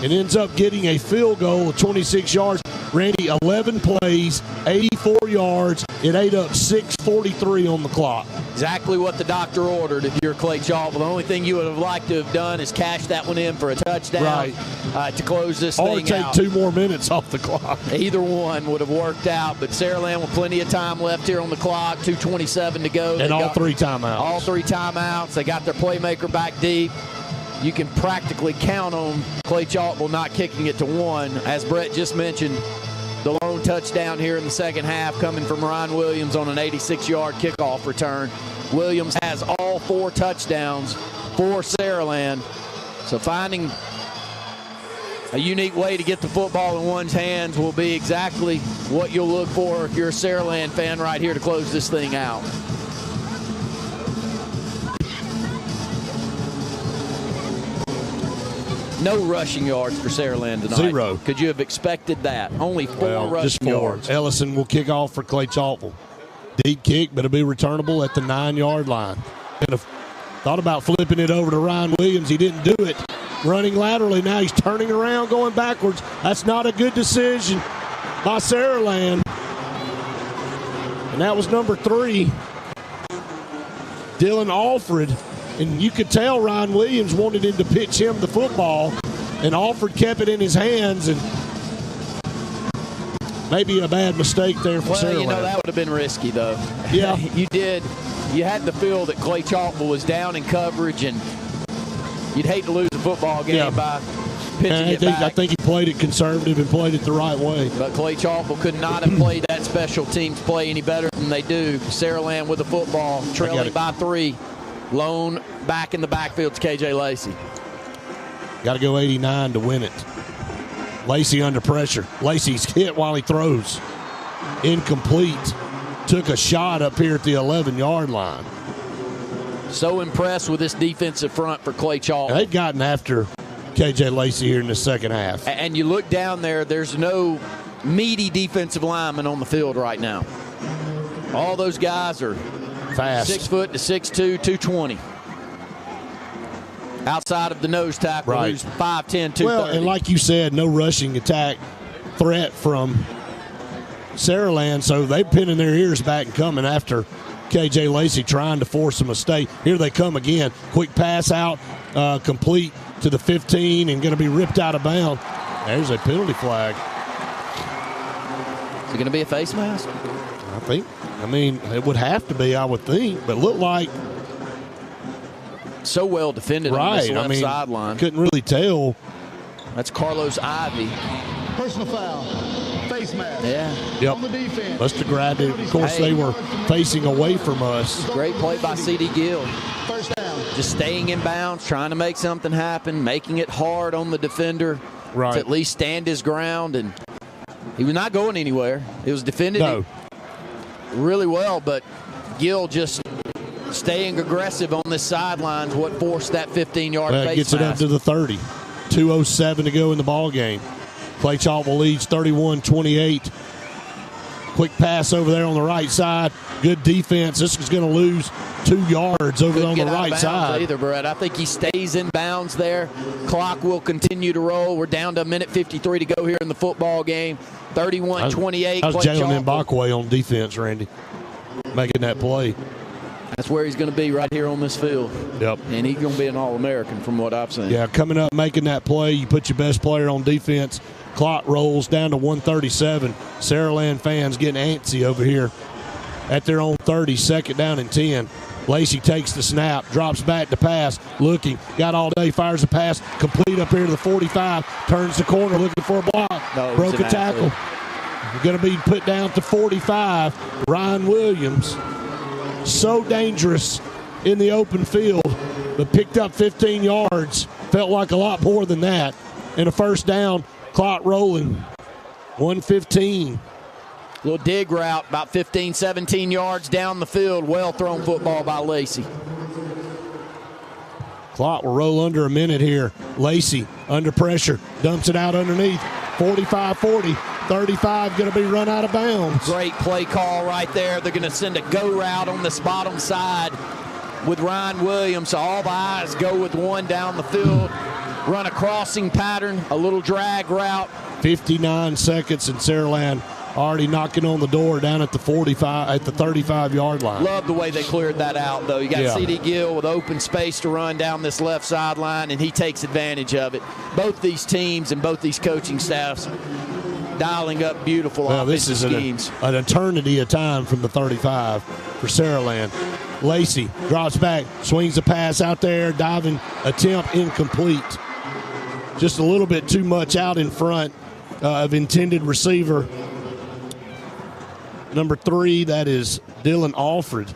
and ends up getting a field goal of 26 yards. Randy, 11 plays, 84 yards. It ate up 6:43 on the clock. Exactly what the doctor ordered if you're Clay-Chalkville. The only thing you would have liked to have done is cash that one in for a touchdown to close this or thing out. Or take 2 more minutes off the clock. Either one would have worked out, but Saraland with plenty of time left here on the clock, 2:27 to go. And all 3 timeouts. All 3 timeouts. They got their playmaker back deep. You can practically count on Clay-Chalkville not kicking it to 1. As Brett just mentioned, the lone touchdown here in the second half coming from Ryan Williams on an 86-yard kickoff return. Williams has all 4 touchdowns for Saraland. So finding a unique way to get the football in one's hands will be exactly what you'll look for if you're a Saraland fan right here to close this thing out. No rushing yards for Saraland tonight. 0. Could you have expected that? Only 4 rushing just 4. yards. Ellison will kick off for Clay-Chalkville. Deep kick, but it'll be returnable at the 9-yard line. Could have thought about flipping it over to Ryan Williams. He didn't do it. Running laterally. Now he's turning around, going backwards. That's not a good decision by Saraland. And that was number 3, Dylan Alfred. And you could tell Ryan Williams wanted him to pitch him the football, and Alfred kept it in his hands, and maybe a bad mistake there for Saraland. Well, you know, that would have been risky, though. Yeah. You had the feel that Clay-Chalkville was down in coverage, and you'd hate to lose a football game by pitching it back. I think he played it conservative and played it the right way. But Clay-Chalkville could not have played that special teams play any better than they do. Saraland with the football, trailing by 3. Lone back in the backfield to KJ Lacey. Got to go 89 to win it. Lacey under pressure. Lacey's hit while he throws. Incomplete. Took a shot up here at the 11-yard line. So impressed with this defensive front for Clay-Chalkville. They've gotten after KJ Lacey here in the second half. And you look down there, there's no meaty defensive lineman on the field right now. All those guys are fast. 6 foot to 6'2", 220. Outside of the nose tackle, who's 5'10", 230. Well, and like you said, no rushing attack threat from Saraland, so they're pinning their ears back and coming after KJ Lacey, trying to force a mistake. Here they come again. Quick pass out, complete to the 15, and going to be ripped out of bounds. There's a penalty flag. Is it going to be a face mask? I mean, it would have to be, I would think, but looked like. So well defended on this left sideline. Couldn't really tell. That's Carlos Ivy. Personal foul. Face mask. Yeah. Yep. On the defense. Must have grabbed it. Of course, they were facing away from us. Great play by C.D. Gill. First down. Just staying in bounds, trying to make something happen, making it hard on the defender to at least stand his ground. And he was not going anywhere. It was defended really well, but Gill just staying aggressive on this sideline is what forced that 15-yard face gets it up mask. to the 30. 2:07 to go in the ball game. Clay-Chalkville leads 31-28. Quick pass over there on the right side. Good defense. This is going to lose 2 yards over on the right side. Either, Brett. I think he stays in bounds there. Clock will continue to roll. We're down to 1:53 to go here in the football game. 31-28. That was Jalen Mbakwe on defense, Randy, making that play. That's where he's going to be right here on this field. Yep. And he's going to be an All-American from what I've seen. Yeah, coming up, making that play, you put your best player on defense. Clock rolls down to 1:37. Saraland fans getting antsy over here at their own 30, second down and 10. Lacey takes the snap, drops back to pass, looking, got all day, fires a pass, complete up here to the 45, turns the corner, looking for a block, broke a tackle. Going to be put down to 45. Ryan Williams, so dangerous in the open field, but picked up 15 yards Felt like a lot more than that. And a first down, clock rolling. 1:15. Little dig route, about 15, 17 yards down the field. Well thrown football by Lacey. Clock will roll under a minute here. Lacey under pressure, dumps it out underneath. 45-40, 35 going to be run out of bounds. Great play call right there. They're going to send a go route on this bottom side with Ryan Williams. So all the eyes go with one down the field. Run a crossing pattern, a little drag route. 59 seconds, and Saraland already knocking on the door down at the 35-yard line. Love the way they cleared that out, though. You got C.D. Gill with open space to run down this left sideline, and he takes advantage of it. Both these teams and both these coaching staffs dialing up beautiful offensive schemes. An eternity of time from the 35 for Saraland. Lacey drops back, swings a pass out there, diving attempt incomplete. Just a little bit too much out in front of intended receiver. Number 3, that is Dylan Alfred.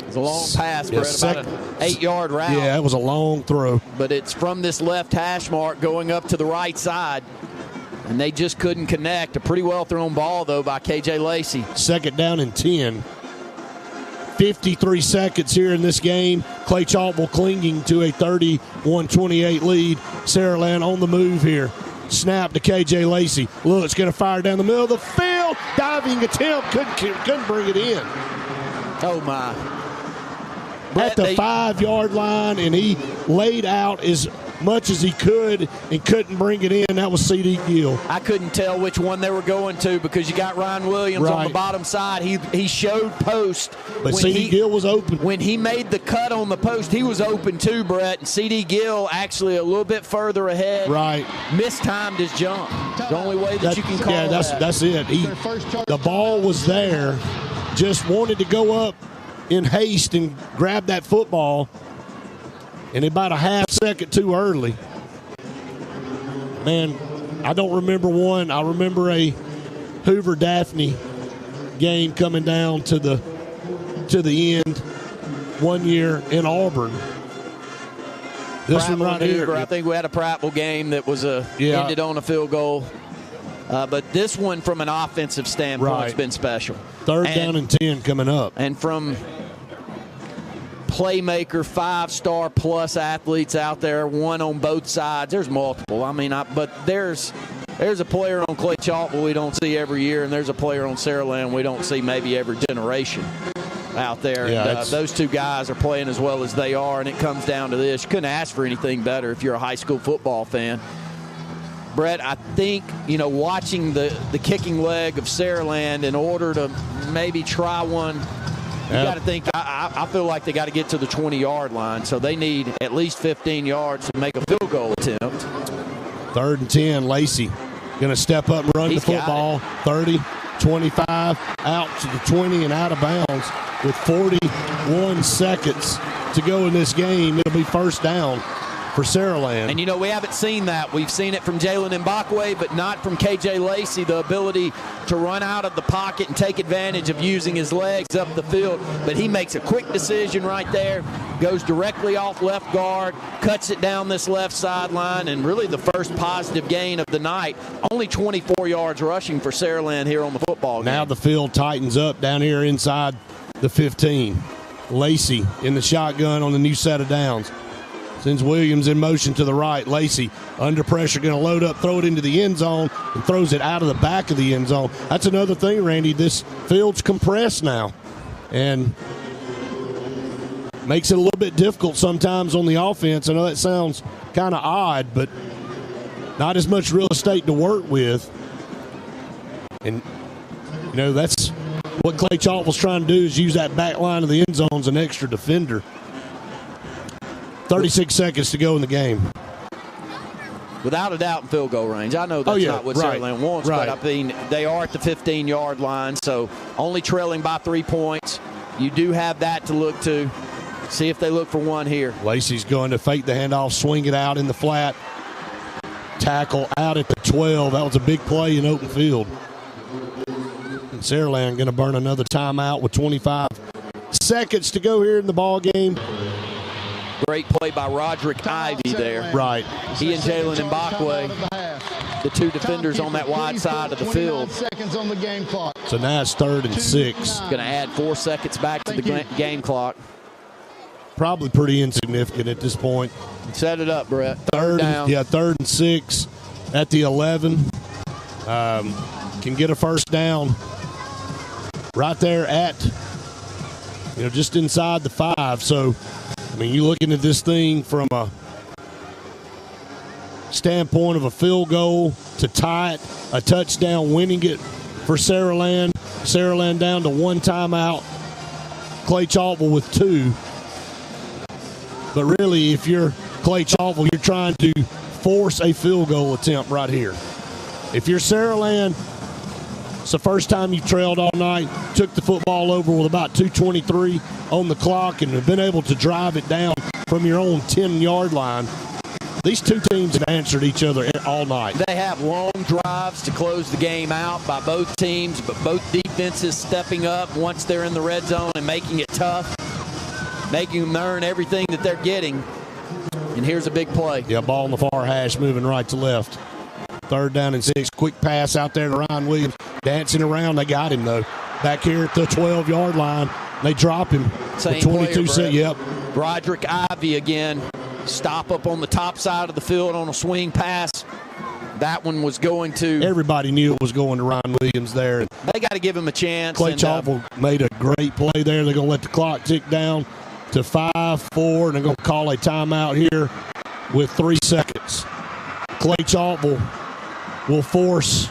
It's a long pass, Brett, about an 8-yard route. Yeah, it was a long throw. But it's from this left hash mark going up to the right side, and they just couldn't connect. A pretty well thrown ball, though, by K.J. Lacey. Second down and 10. 53 seconds here in this game. Clay-Chalkville clinging to a 31-28 lead. Saraland on the move here. Snap to K.J. Lacey. Looks going to fire down the middle of the field. Diving attempt. Couldn't bring it in. Oh, my. At the 5-yard line, and he laid out as much as he could and couldn't bring it in. That was C.D. Gill. I couldn't tell which one they were going to because you got Ryan Williams on the bottom side. He showed post. But C.D. Gill was open. When he made the cut on the post, he was open too, Brett. And C.D. Gill actually a little bit further ahead. Right. Mistimed his jump. The only way that you can call that's it. The ball was there. Just wanted to go up in haste and grab that football. And about a half second too early. Man, I don't remember one. I remember a Hoover-Daphne game coming down to the end one year in Auburn. This one right here. I think we had a Prattville game that was ended on a field goal. But this one, from an offensive standpoint, has been special. Third down and 10 coming up. And from playmaker, 5-star plus athletes out there, one on both sides. There's multiple. But there's a player on Clay-Chalkville we don't see every year, and there's a player on Saraland we don't see maybe every generation out there. Yeah, and, those two guys are playing as well as they are, and it comes down to this. You couldn't ask for anything better if you're a high school football fan. Brett, I think, watching the kicking leg of Saraland in order to maybe try one, you got to think, I feel like they got to get to the 20-yard line, so they need at least 15 yards to make a field goal attempt. Third and 10, Lacey going to step up and run the football. 30, 25, out to the 20 and out of bounds with 41 seconds to go in this game. It'll be first down for Saraland. And, we haven't seen that. We've seen it from Jalen Mbakwe, but not from K.J. Lacey, the ability to run out of the pocket and take advantage of using his legs up the field. But he makes a quick decision right there, goes directly off left guard, cuts it down this left sideline, and really the first positive gain of the night. Only 24 yards rushing for Saraland here on the football game. Now the field tightens up down here inside the 15. Lacey in the shotgun on the new set of downs. Sends Williams in motion to the right. Lacey under pressure, going to load up, throw it into the end zone, and throws it out of the back of the end zone. That's another thing, Randy. This field's compressed now, and makes it a little bit difficult sometimes on the offense. I know that sounds kind of odd, but not as much real estate to work with. And, that's what Clay-Chalkville's trying to do, is use that back line of the end zone as an extra defender. 36 seconds to go in the game. Without a doubt in field goal range. I know that's not what Saraland wants, but they are at the 15-yard line, so only trailing by 3 points. You do have that to look to. See if they look for one here. Lacey's going to fake the handoff, swing it out in the flat. Tackle out at the 12. That was a big play in open field. And Saraland going to burn another timeout with 25 seconds to go here in the ball game. Great play by Roderick Ivy there. Right. He and Jalen Mbakwe, the two defenders on that wide side of the field. Seconds on the game clock. So now it's 3rd and 6. Going to add 4 seconds back to the game clock. Probably pretty insignificant at this point. Set it up, Brett. Third down. Yeah, 3rd and 6 at the 11. Can get a first down right there at, just inside the 5. So, I mean, you're looking at this thing from a standpoint of a field goal to tie it, a touchdown, winning it for Saraland. Saraland down to 1 timeout. Clay-Chalkville with 2. But really, if you're Clay-Chalkville, you're trying to force a field goal attempt right here. If you're Saraland, it's the first time you've trailed all night, took the football over with about 2:23 on the clock, and have been able to drive it down from your own 10-yard line. These two teams have answered each other all night. They have long drives to close the game out by both teams, but both defenses stepping up once they're in the red zone and making it tough, making them earn everything that they're getting. And here's a big play. Yeah, ball on the far hash, moving right to left. 3rd down and 6. Quick pass out there to Ryan Williams. Dancing around. They got him, though. Back here at the 12-yard line. They drop him. Same 22 player, Yep. Roderick Ivy again. Stop up on the top side of the field on a swing pass. That one was going to... Everybody knew it was going to Ryan Williams there. They got to give him a chance. Clay-Chalkville made a great play there. They're going to let the clock tick down to 5-4, and they're going to call a timeout here with 3 seconds. Clay-Chalkville will force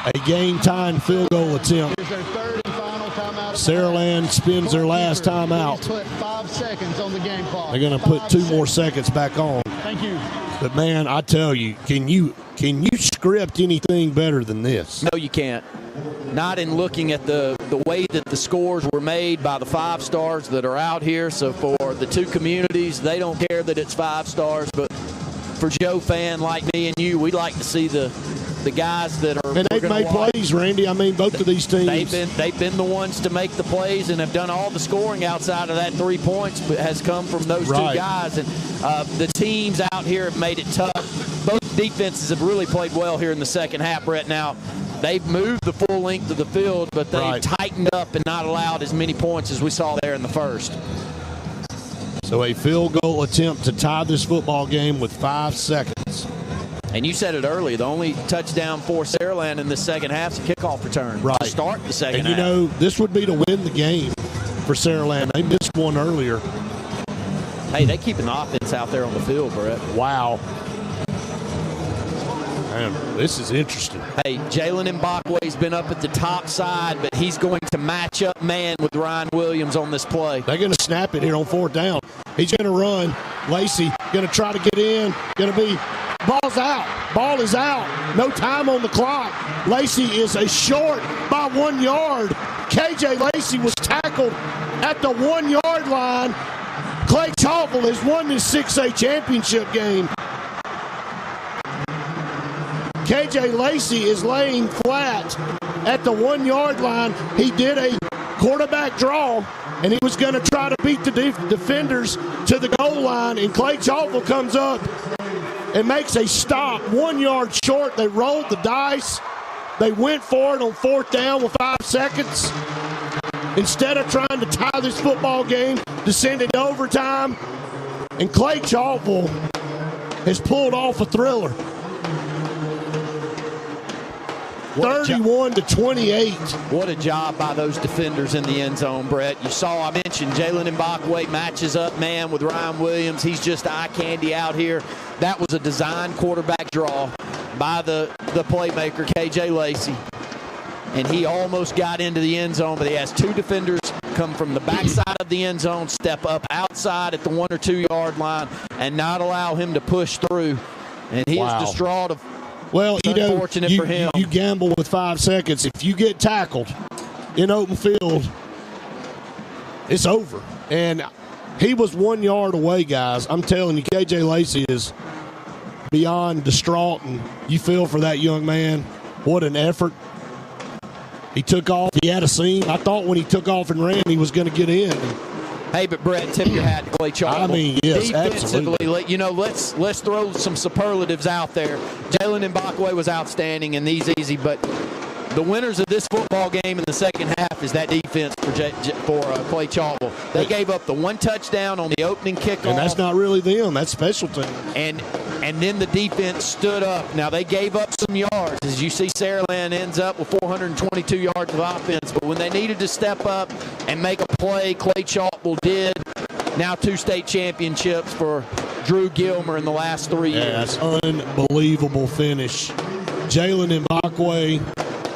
a game-tying field goal attempt. Here's their 3rd and final timeout. Saraland spends their last timeout. Put 5 seconds on the game clock. They're going to put 2 more seconds back on. Thank you. But, man, I tell you, can you script anything better than this? No, you can't. Not in looking at the way that the scores were made by the 5 stars that are out here. So for the two communities, they don't care that it's 5 stars. But for Joe fan like me and you, we like to see the guys that are. And they've made plays, Randy. I mean, both of these teams. They've been the ones to make the plays and have done all the scoring outside of that 3 points, but has come from those 2 guys. And the teams out here have made it tough. Both defenses have really played well here in the second half, Brett. Now, they've moved the full length of the field, but they've tightened up and not allowed as many points as we saw there in the first. So a field goal attempt to tie this football game with 5 seconds. And you said it earlier, the only touchdown for Saraland in the second half is a kickoff return to start the second half. And, this would be to win the game for Saraland. They missed one earlier. Hey, they keep an offense out there on the field, Brett. Wow. Man, this is interesting. Hey, Jalen Mbakwe's been up at the top side, but he's going to match up man with Ryan Williams on this play. They're going to snap it here on 4th down. He's going to run. Lacey going to try to get in. Going to be ball's out. Ball is out. No time on the clock. Lacey is a short by 1 yard. KJ Lacey was tackled at the 1 yard line. Clay-Chalkville has won this 6A championship game. KJ Lacey is laying flat at the 1 yard line. He did a quarterback draw, and he was going to try to beat the defenders to the goal line, and Clay-Chalkville comes up and makes a stop 1 yard short. They rolled the dice. They went for it on 4th down with 5 seconds. Instead of trying to tie this football game to send it to overtime, and Clay-Chalkville has pulled off a thriller. 31-28. What a job by those defenders in the end zone, Brett. You saw, I mentioned Jalen Mbakwe matches up man with Ryan Williams. He's just eye candy out here. That was a design quarterback draw by the playmaker, KJ Lacey. And he almost got into the end zone, but he has 2 defenders come from the backside of the end zone, step up outside at the 1 or 2 yard line, and not allow him to push through. And he is distraught. Well, unfortunate for him. You gamble with 5 seconds. If you get tackled in open field, it's over. And he was 1 yard away, guys. I'm telling you, KJ Lacey is beyond distraught, and you feel for that young man. What an effort. He took off. He had a seam. I thought when he took off and ran, he was going to get in. Hey, but Brett, tip your hat to Clay-Chalkville. I mean, yes, defensively, absolutely. Let's throw some superlatives out there. Jalen Mbakwe was outstanding and these easy, but the winners of this football game in the second half is that defense for Clay-Chalkville. They gave up the one touchdown on the opening kickoff. And that's not really them. That's special teams. And then the defense stood up. Now, they gave up some yards. As you see, Saraland ends up with 422 yards of offense. But when they needed to step up and make a play, Clay-Chalkville did. Now 2 state championships for Drew Gilmer in the last 3 years. That's unbelievable finish. Jalen Mbakwe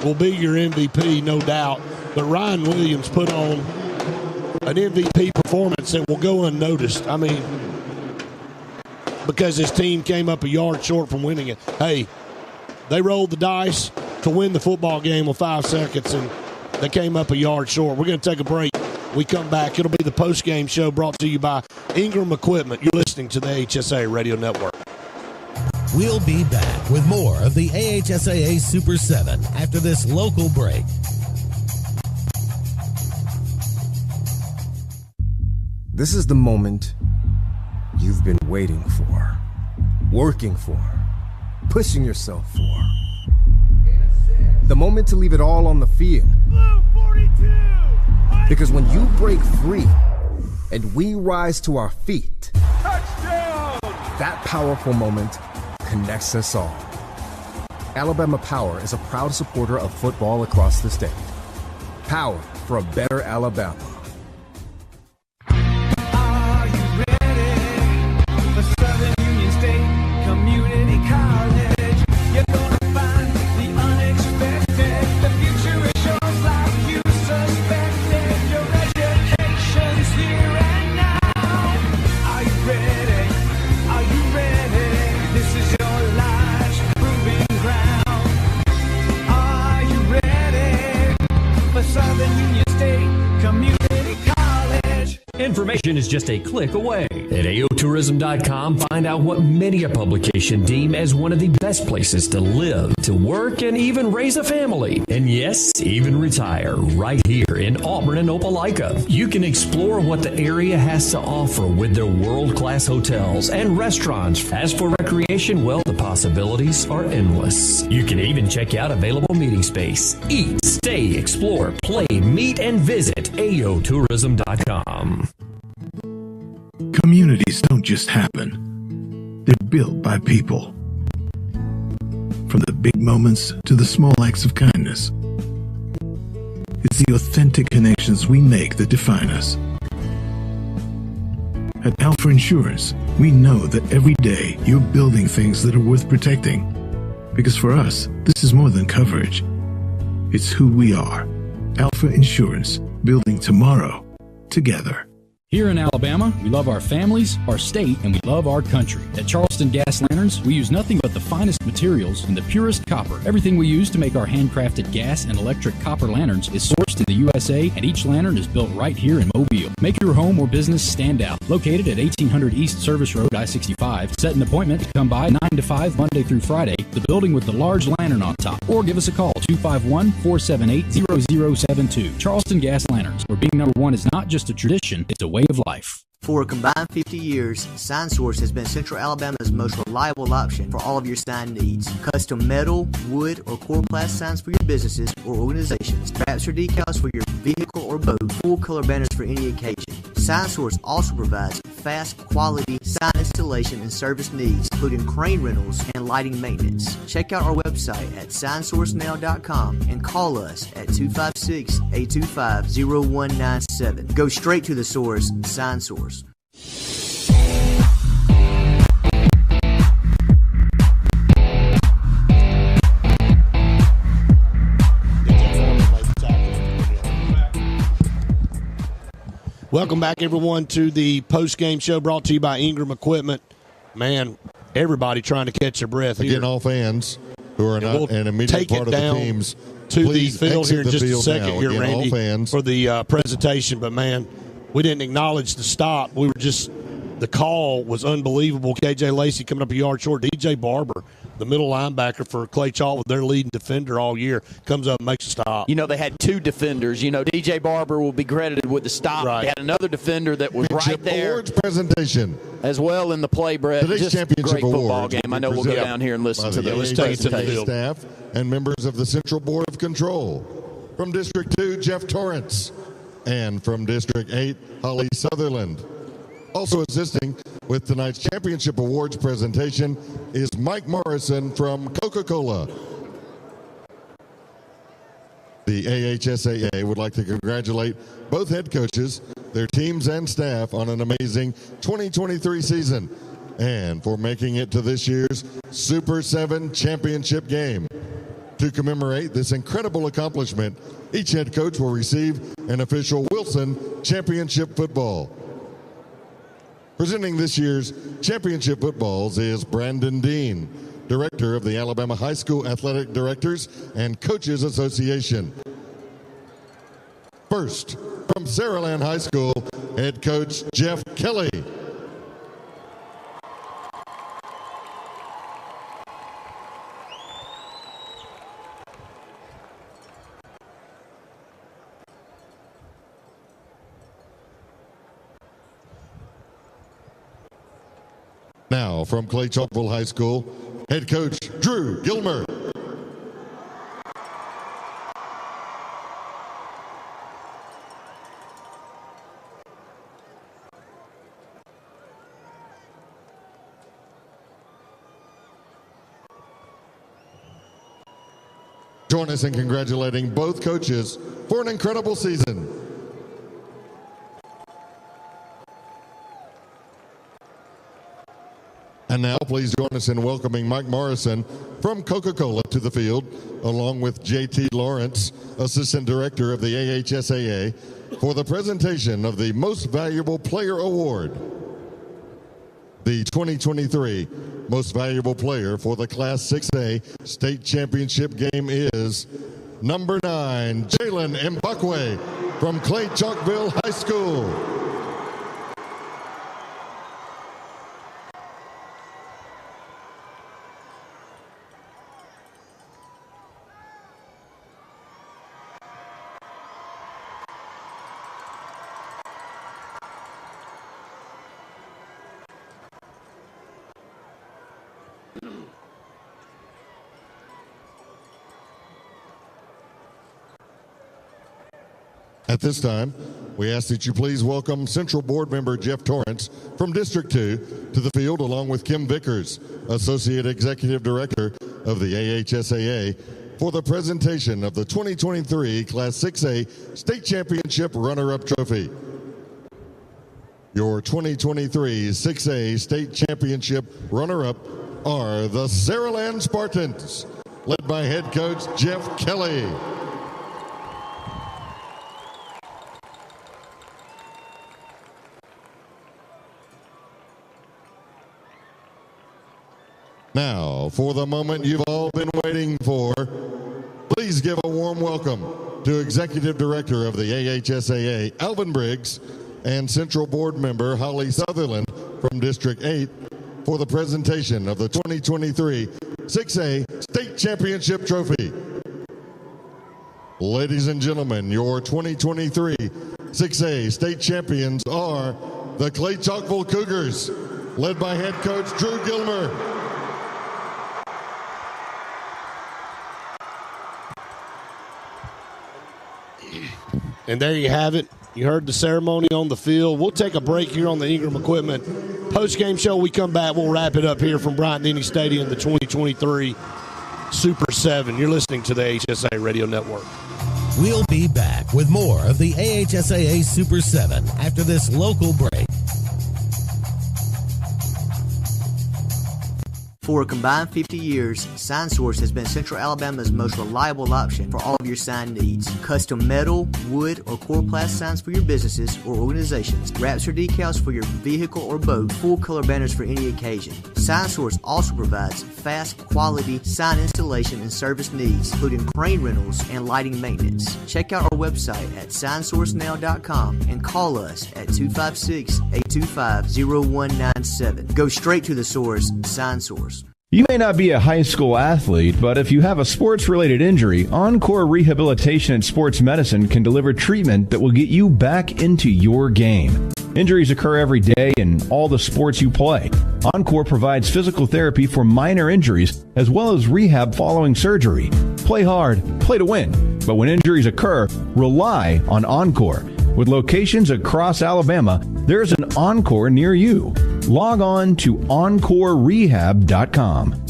will be your MVP, no doubt. But Ryan Williams put on an MVP performance that will go unnoticed. I mean, because his team came up a yard short from winning it. Hey, they rolled the dice to win the football game with 5 seconds, and they came up a yard short. We're going to take a break. We come back. It'll be the post-game show brought to you by Ingram Equipment. You're listening to the AHSAA Radio Network. We'll be back with more of the AHSAA Super 7 after this local break. This is the moment you've been waiting for, working for, pushing yourself for. The moment to leave it all on the field. Because when you break free and we rise to our feet, touchdown! That powerful moment connects us all. Alabama Power is a proud supporter of football across the state. Power for a better Alabama. Are you ready for Southern Union State Community College? You're gonna find the unexpected. The future is yours like you suspected. Your education's here and now. Are you ready? Are you ready? This is your life's proving ground. Are you ready for Southern Union State Community College? Information is just a click away. At AOTourism.com, find out what media publication deem as one of the best places to live, to work, and even raise a family. And yes, even retire right here in Auburn and Opelika. You can explore what the area has to offer with their world-class hotels and restaurants. As for recreation, well, the possibilities are endless. You can even check out available meeting space. Eat, stay, explore, play, meet, and visit AOTourism.com. Communities don't just happen. They're built by people. From the big moments to the small acts of kindness. It's the authentic connections we make that define us. At Alpha Insurance, we know that every day you're building things that are worth protecting. Because for us, this is more than coverage. It's who we are. Alpha Insurance, building tomorrow together. Here in Alabama, we love our families, our state, and we love our country. At Charleston Gas Lanterns, we use nothing but the finest materials and the purest copper. Everything we use to make our handcrafted gas and electric copper lanterns is sourced in the USA, and each lantern is built right here in Mobile. Make your home or business stand out. Located at 1800 East Service Road, I-65, set an appointment to come by 9 to 5 Monday through Friday, the building with the large lantern on top, or give us a call, 251-478-0072. Charleston Gas Lanterns, where being number one is not just a tradition, it's a way of life. For a combined 50 years, SignSource has been Central Alabama's most reliable option for all of your sign needs. Custom metal, wood, or coroplast signs for your businesses or organizations. Wraps or decals for your vehicle or boat. Full color banners for any occasion. SignSource also provides fast, quality sign installation and service needs, including crane rentals and lighting maintenance. Check out our website at signsourcenow.com and call us at 256-825-0197. Go straight to the source, SignSource. Welcome back, everyone, to the post-game show brought to you by Ingram Equipment. Man, everybody trying to catch their breath here. Again, all fans who are not an immediate part of the teams, to the field here in just a second now. here, Again, Randy, all fans. for the presentation. But, man, we didn't acknowledge the stop. We were just – the call was unbelievable. KJ Lacey coming up a yard short. DJ Barber the middle linebacker for Clay-Chalkville, their leading defender all year, comes up and makes a stop. You know, they had two defenders. You know, DJ Barber will be credited with the stop. Right. They had another defender that was right there. Awards presentation. As well in the play, Brett. Today's Just championship great football awards game. I know we'll go down here and listen to the presentation. Staff and members of the Central Board of Control. From District 2, Jeff Torrance. And from District 8, Holly Sutherland. Also assisting with tonight's championship awards presentation is Mike Morrison from Coca-Cola. The AHSAA would like to congratulate both head coaches, their teams and staff on an amazing 2023 season and for making it to this year's Super 7 championship game. To commemorate this incredible accomplishment, each head coach will receive an official Wilson Championship football. Presenting this year's championship footballs is Brandon Dean, Director of the Alabama High School Athletic Directors and Coaches Association. First, from Saraland High School, head coach Jeff Kelly. Now, from Clay-Chalkville High School, head coach Drew Gilmer. Join us in congratulating both coaches for an incredible season. And now, please join us in welcoming Mike Morrison from Coca-Cola to the field, along with J.T. Lawrence, Assistant Director of the AHSAA, for the presentation of the Most Valuable Player Award. The 2023 Most Valuable Player for the Class 6A State Championship game is number 9, Jalen Mbakwe from Clay-Chalkville High School. At this time, we ask that you please welcome Central Board Member Jeff Torrance from District 2 to the field, along with Kim Vickers, Associate Executive Director of the AHSAA, for the presentation of the 2023 Class 6A State Championship Runner-Up Trophy. Your 2023 6A State Championship runner-up are the Saraland Spartans, led by head coach Jeff Kelly. Now, for the moment you've all been waiting for, please give a warm welcome to Executive Director of the AHSAA, Alvin Briggs, and Central Board Member Holly Sutherland from District 8 for the presentation of the 2023 6A State Championship Trophy. Ladies and gentlemen, your 2023 6A State Champions are the Clay-Chalkville Cougars, led by head coach Drew Gilmer. And there you have it. You heard the ceremony on the field. We'll take a break here on the Ingram Equipment post-game show. We come back, we'll wrap it up here from Bryant-Denny Stadium, the 2023 Super 7. You're listening to the AHSAA Radio Network. We'll be back with more of the AHSAA Super 7 after this local break. For a combined 50 years, SignSource has been Central Alabama's most reliable option for all of your sign needs. Custom metal, wood, or coroplast signs for your businesses or organizations, wraps or decals for your vehicle or boat, full color banners for any occasion. SignSource also provides fast, quality sign installation and service needs, including crane rentals and lighting maintenance. Check out our website at signsourcenow.com and call us at 256-825-0197. Go straight to the source, SignSource. You may not be a high school athlete, but if you have a sports-related injury, Encore Rehabilitation and Sports Medicine can deliver treatment that will get you back into your game. Injuries occur every day in all the sports you play. Encore provides physical therapy for minor injuries as well as rehab following surgery. Play hard, play to win. But when injuries occur, rely on Encore. With locations across Alabama, there's an Encore near you. Log on to EncoreRehab.com.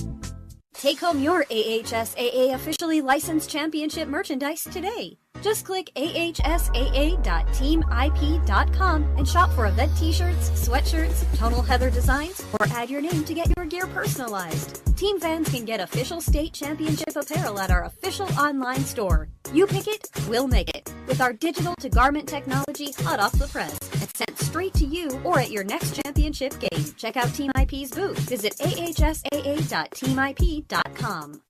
Take home your AHSAA officially licensed championship merchandise today. Just click AHSAA.teamip.com and shop for event t-shirts, sweatshirts, tonal heather designs, or add your name to get your gear personalized. Team fans can get official state championship apparel at our official online store. You pick it, we'll make it. With our digital to garment technology hot off the press and sent straight to you or at your next championship game. Check out Team IP's booth. Visit AHSAA.teamip.com.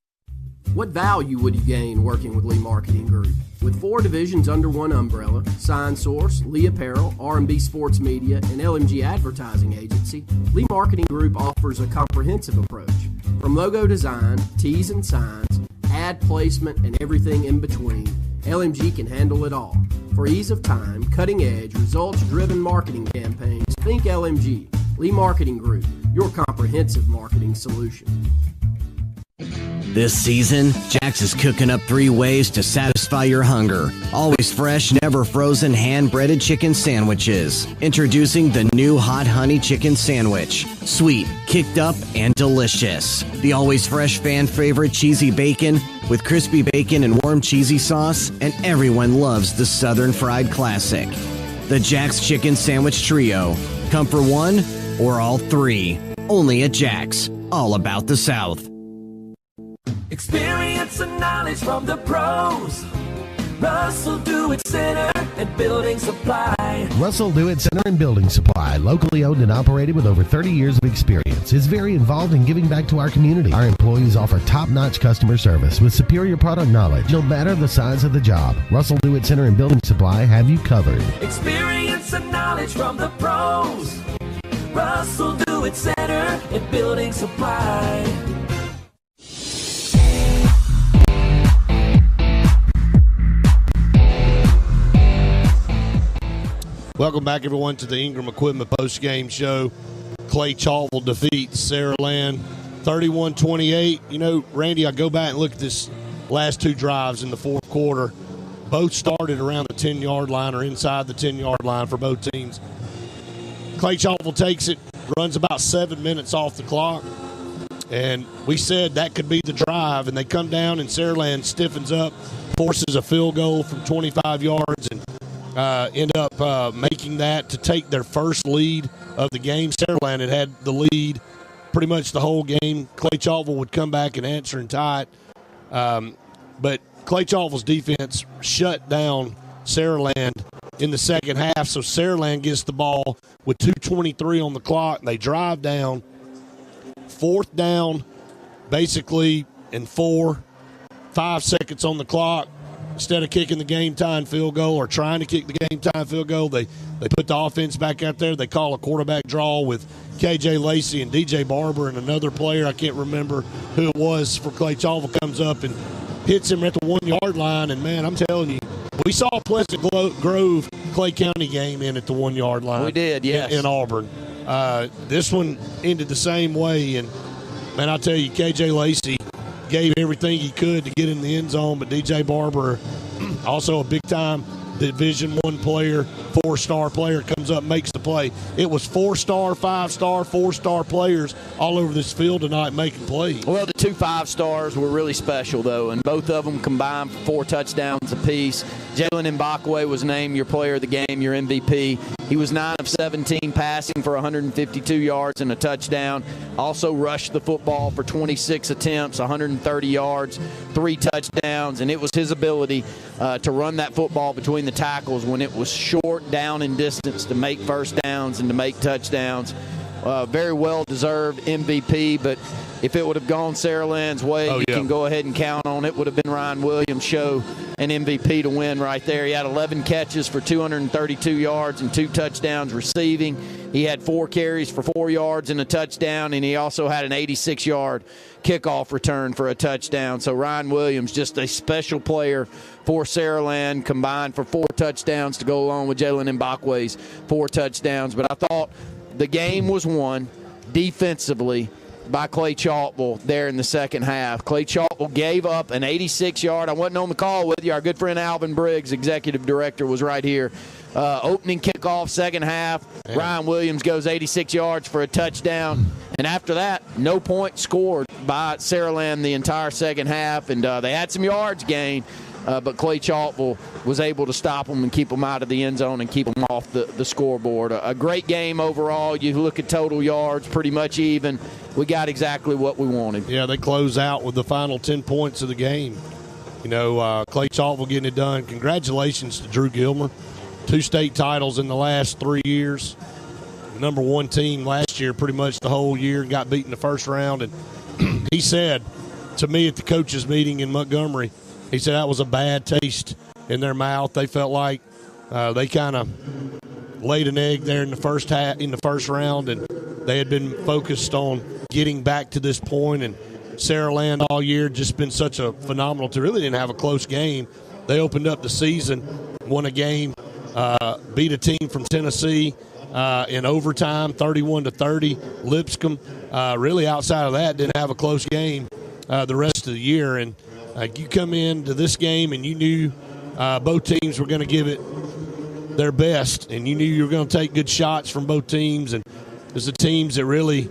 What value would you gain working with Lee Marketing Group? With 4 divisions under one umbrella, Sign Source, Lee Apparel, R&B Sports Media, and LMG Advertising Agency, Lee Marketing Group offers a comprehensive approach. From logo design, tees and signs, ad placement, and everything in between, LMG can handle it all. For ease of time, cutting-edge, results-driven marketing campaigns, think LMG. Lee Marketing Group, your comprehensive marketing solution. This season, Jax is cooking up 3 ways to satisfy your hunger. Always fresh, never frozen, hand-breaded chicken sandwiches. Introducing the new Hot Honey Chicken Sandwich. Sweet, kicked up, and delicious. The always fresh fan-favorite cheesy bacon with crispy bacon and warm cheesy sauce, and everyone loves the Southern Fried Classic. The Jax Chicken Sandwich Trio. Come for one or all 3. Only at Jax. All about the South. Experience and knowledge from the pros. Russell Do-It Center and Building Supply. Russell Do-It Center and Building Supply, locally owned and operated with over 30 years of experience, is very involved in giving back to our community. Our employees offer top-notch customer service with superior product knowledge, no matter the size of the job. Russell Do-It Center and Building Supply have you covered. Experience and knowledge from the pros. Russell Do-It Center and Building Supply. Welcome back, everyone, to the Ingram Equipment postgame show. Clay-Chalkville defeats Saraland 31-28. You know, Randy, I go back and look at this last 2 drives in the fourth quarter. Both started around the 10-yard line or inside the 10-yard line for both teams. Clay-Chalkville takes it, runs about 7 minutes off the clock. And we said that could be the drive, and they come down and Saraland stiffens up, forces a field goal from 25 yards, and end up making that to take their first lead of the game. Saraland had the lead pretty much the whole game. Clay-Chalkville would come back and answer and tie it. But Clay-Chalkville's defense shut down Saraland in the second half, so Saraland gets the ball with 2:23 on the clock. They drive down, 4th down, basically in 5 seconds on the clock. Instead of kicking the game-time field goal or trying to kick the game-time field goal, they put the offense back out there. They call a quarterback draw with K.J. Lacey and D.J. Barber and another player, I can't remember who it was, for Clay-Chalkville, comes up and hits him at the 1-yard line. And, man, I'm telling you, we saw a Pleasant Grove Clay County game in at the 1-yard line. We did, yes. In Auburn. This one ended the same way. And, man, I'll tell you, K.J. Lacey gave everything he could to get in the end zone, but D.J. Barber, also a big-time Division I player, 4-star player, comes up, makes the play. It was 4-star, 5-star, 4-star players all over this field tonight making plays. Well, the 2 5-stars were really special, though, and both of them combined for 4 touchdowns apiece. Jalen Mbakwe was named your player of the game, your MVP. He was 9 of 17 passing for 152 yards and a touchdown. Also rushed the football for 26 attempts, 130 yards, 3 touchdowns, and it was his ability to run that football between the tackles when it was short down in distance to make first downs and to make touchdowns. Very well-deserved MVP, but if it would have gone Saraland's way, you can go ahead and count on it. Would have been Ryan Williams' show an MVP to win right there. He had 11 catches for 232 yards and 2 touchdowns receiving. He had 4 carries for 4 yards and a touchdown, and he also had an 86-yard kickoff return for a touchdown. So Ryan Williams, just a special player for Saraland, combined for 4 touchdowns to go along with Jalen Mbakwe's 4 touchdowns. But I thought the game was won defensively by Clay-Chalkville there in the second half. Clay-Chalkville gave up an 86-yard. I wasn't on the call with you. Our good friend Alvin Briggs, executive director, was right here. Opening kickoff, second half. Man. Ryan Williams goes 86 yards for a touchdown. And after that, no points scored by Saraland the entire second half. And they had some yards gained. But Clay-Chalkville was able to stop them and keep them out of the end zone and keep them off the scoreboard. A great game overall. You look at total yards, pretty much even. We got exactly what we wanted. Yeah, they close out with the final 10 points of the game. You know, Clay-Chalkville getting it done. Congratulations to Drew Gilmer. 2 state titles in the last 3 years. The number 1 team last year pretty much the whole year and got beat in the first round. And he said to me at the coaches meeting in Montgomery, he said that was a bad taste in their mouth. They felt like they kind of laid an egg there in the first round, and they had been focused on getting back to this point. And Saraland all year just been such a phenomenal team. Really didn't have a close game. They opened up the season, won a game, beat a team from Tennessee in overtime, 31-30. Lipscomb, really outside of that, didn't have a close game the rest of the year. And you come into this game and you knew both teams were going to give it their best, and you knew you were going to take good shots from both teams. And there's the teams that really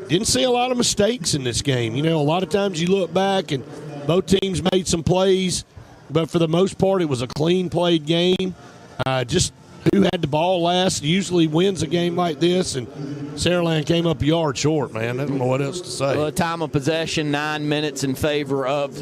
didn't see a lot of mistakes in this game. You know, a lot of times you look back and both teams made some plays, but for the most part it was a clean played game. Just who had the ball last usually wins a game like this, and Saraland came up a yard short, man. I don't know what else to say. Well, time of possession, 9 minutes in favor of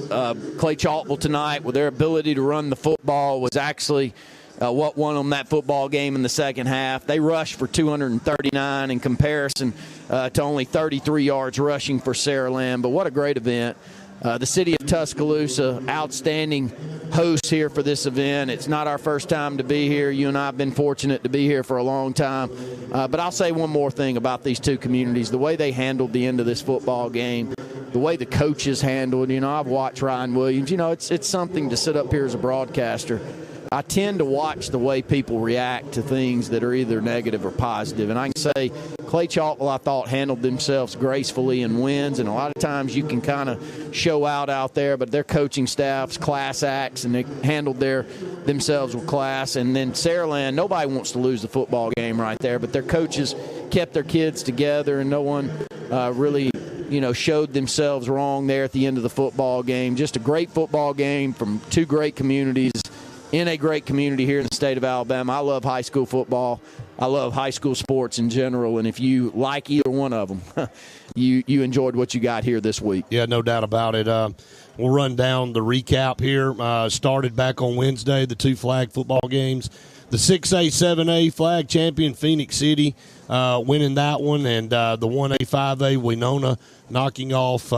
Clay-Chalkville tonight, with their ability to run the football was actually what won them that football game in the second half. They rushed for 239 in comparison to only 33 yards rushing for Saraland, but what a great event. The city of Tuscaloosa, outstanding host here for this event. It's not our first time to be here. You and I have been fortunate to be here for a long time. But I'll say one more thing about these two communities. The way they handled the end of this football game, the way the coaches handled, you know, I've watched Ryan Williams. You know, it's something to sit up here as a broadcaster. I tend to watch the way people react to things that are either negative or positive. And I can say Clay-Chalkville, I thought, handled themselves gracefully and wins. And a lot of times you can kind of show out there, but their coaching staff's class acts, and they handled themselves with class. And then Saraland, nobody wants to lose the football game right there, but their coaches kept their kids together, and no one really, you know, showed themselves wrong there at the end of the football game. Just a great football game from two great communities in a great community here in the state of Alabama. I love high school football. I love high school sports in general, and if you like either one of them, you enjoyed what you got here this week. Yeah, no doubt about it. We'll run down the recap here. Started back on Wednesday, the 2 flag football games. The 6A, 7A flag champion Phoenix City winning that one, and the 1A, 5A Winona knocking off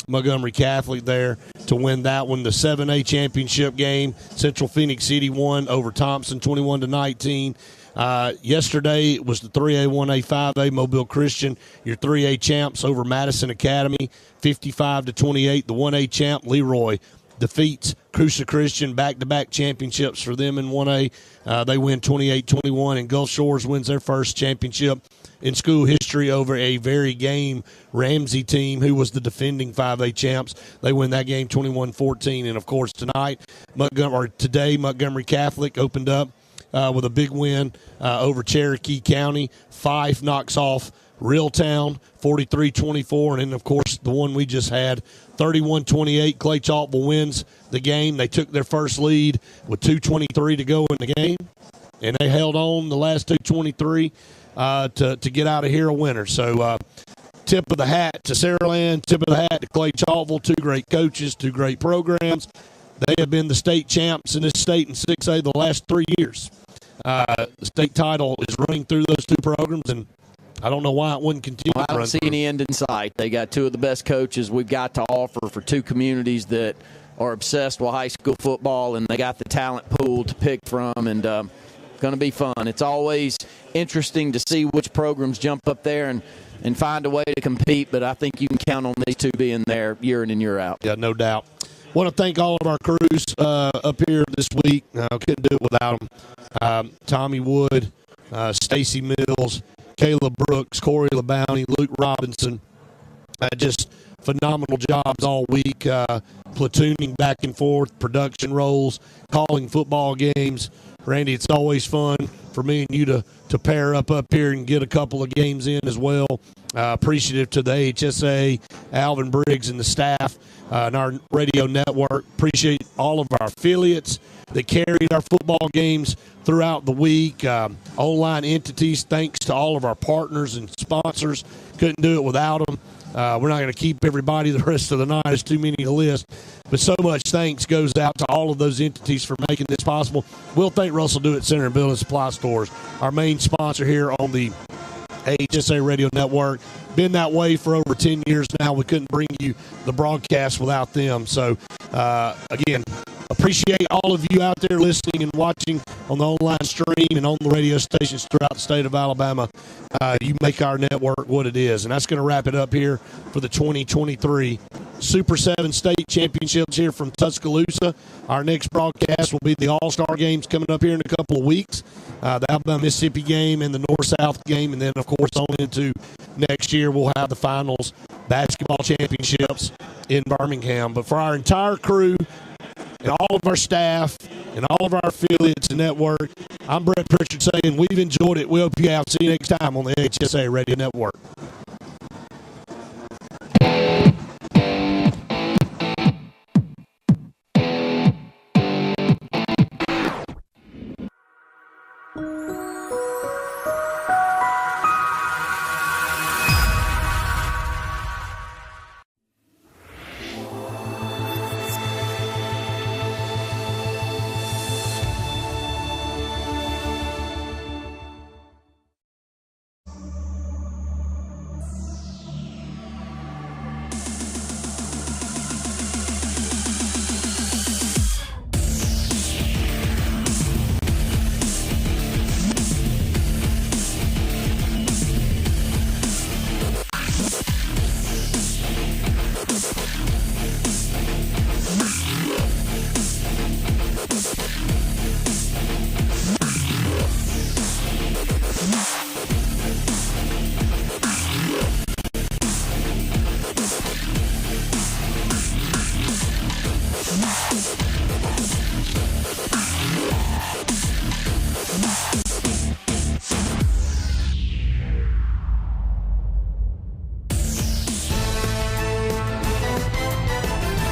Montgomery Catholic there to win that one. The 7A championship game, Central Phoenix City won over Thompson 21-19. Yesterday it was the 3A, 1A, 5A Mobile Christian, your 3A champs over Madison Academy 55-28. The 1A champ Leroy defeats Crucia Christian, back-to-back championships for them in 1A. They win 28-21, and Gulf Shores wins their first championship in school history over a very game Ramsey team, who was the defending 5A champs. They win that game 21-14. And, of course, today Montgomery Catholic opened up with a big win over Cherokee County. Fife knocks off Reeltown 43-24. And then, of course, the one we just had, 31-28. Clay-Chalkville wins the game. They took their first lead with 2:23 to go in the game, and they held on the last 2:23 to get out of here a winner. So tip of the hat to Saraland, tip of the hat to Clay-Chalkville. Two great coaches, two great programs. They have been the state champs in this state in 6A the last 3 years. The state title is running through those two programs, and I don't know why it wouldn't continue. Well, I don't see any end in sight. They got two of the best coaches we've got to offer for two communities that are obsessed with high school football, and they got the talent pool to pick from. And Going to be fun. It's always interesting to see which programs jump up there and find a way to compete, but I think you can count on these two being there year in and year out. Yeah, no doubt. Want to thank all of our crews up here this week. Couldn't do it without them. Tommy Wood, Stacy Mills, Kayla Brooks, Corey LeBounty, Luke Robinson. Just phenomenal jobs all week, platooning back and forth, production roles, calling football games. Randy, it's always fun for me and you to pair up here and get a couple of games in as well. Appreciative to the AHSAA, Alvin Briggs and the staff and our radio network. Appreciate all of our affiliates that carried our football games throughout the week. Online entities, thanks to all of our partners and sponsors. Couldn't do it without them. We're not going to keep everybody the rest of the night. It's too many to list. But so much thanks goes out to all of those entities for making this possible. We'll thank Russell Do It Center and Building Supply Stores, our main sponsor here on the AHSAA Radio Network. Been that way for over 10 years now. We couldn't bring you the broadcast without them. So, again, appreciate all of you out there listening and watching on the online stream and on the radio stations throughout the state of Alabama. You make our network what it is. And that's going to wrap it up here for the 2023 Super 7 State Championships here from Tuscaloosa. Our next broadcast will be the All-Star Games coming up here in a couple of weeks. The Alabama-Mississippi game and the North-South game. And then, of course, on into next year, we'll have the finals basketball championships in Birmingham. But for our entire crew and all of our staff and all of our affiliates and network, I'm Brett Pritchard saying we've enjoyed it. We hope you have. See you next time on the AHSAA Radio Network.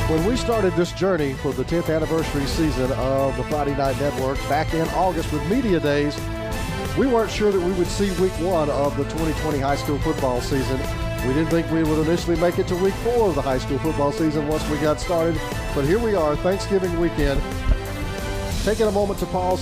When we started this journey for the 10th anniversary season of the Friday Night Network back in August with Media Days, we weren't sure that we would see week 1 of the 2020 high school football season. We didn't think we would initially make it to week 4 of the high school football season once we got started, but here we are, Thanksgiving weekend, taking a moment to pause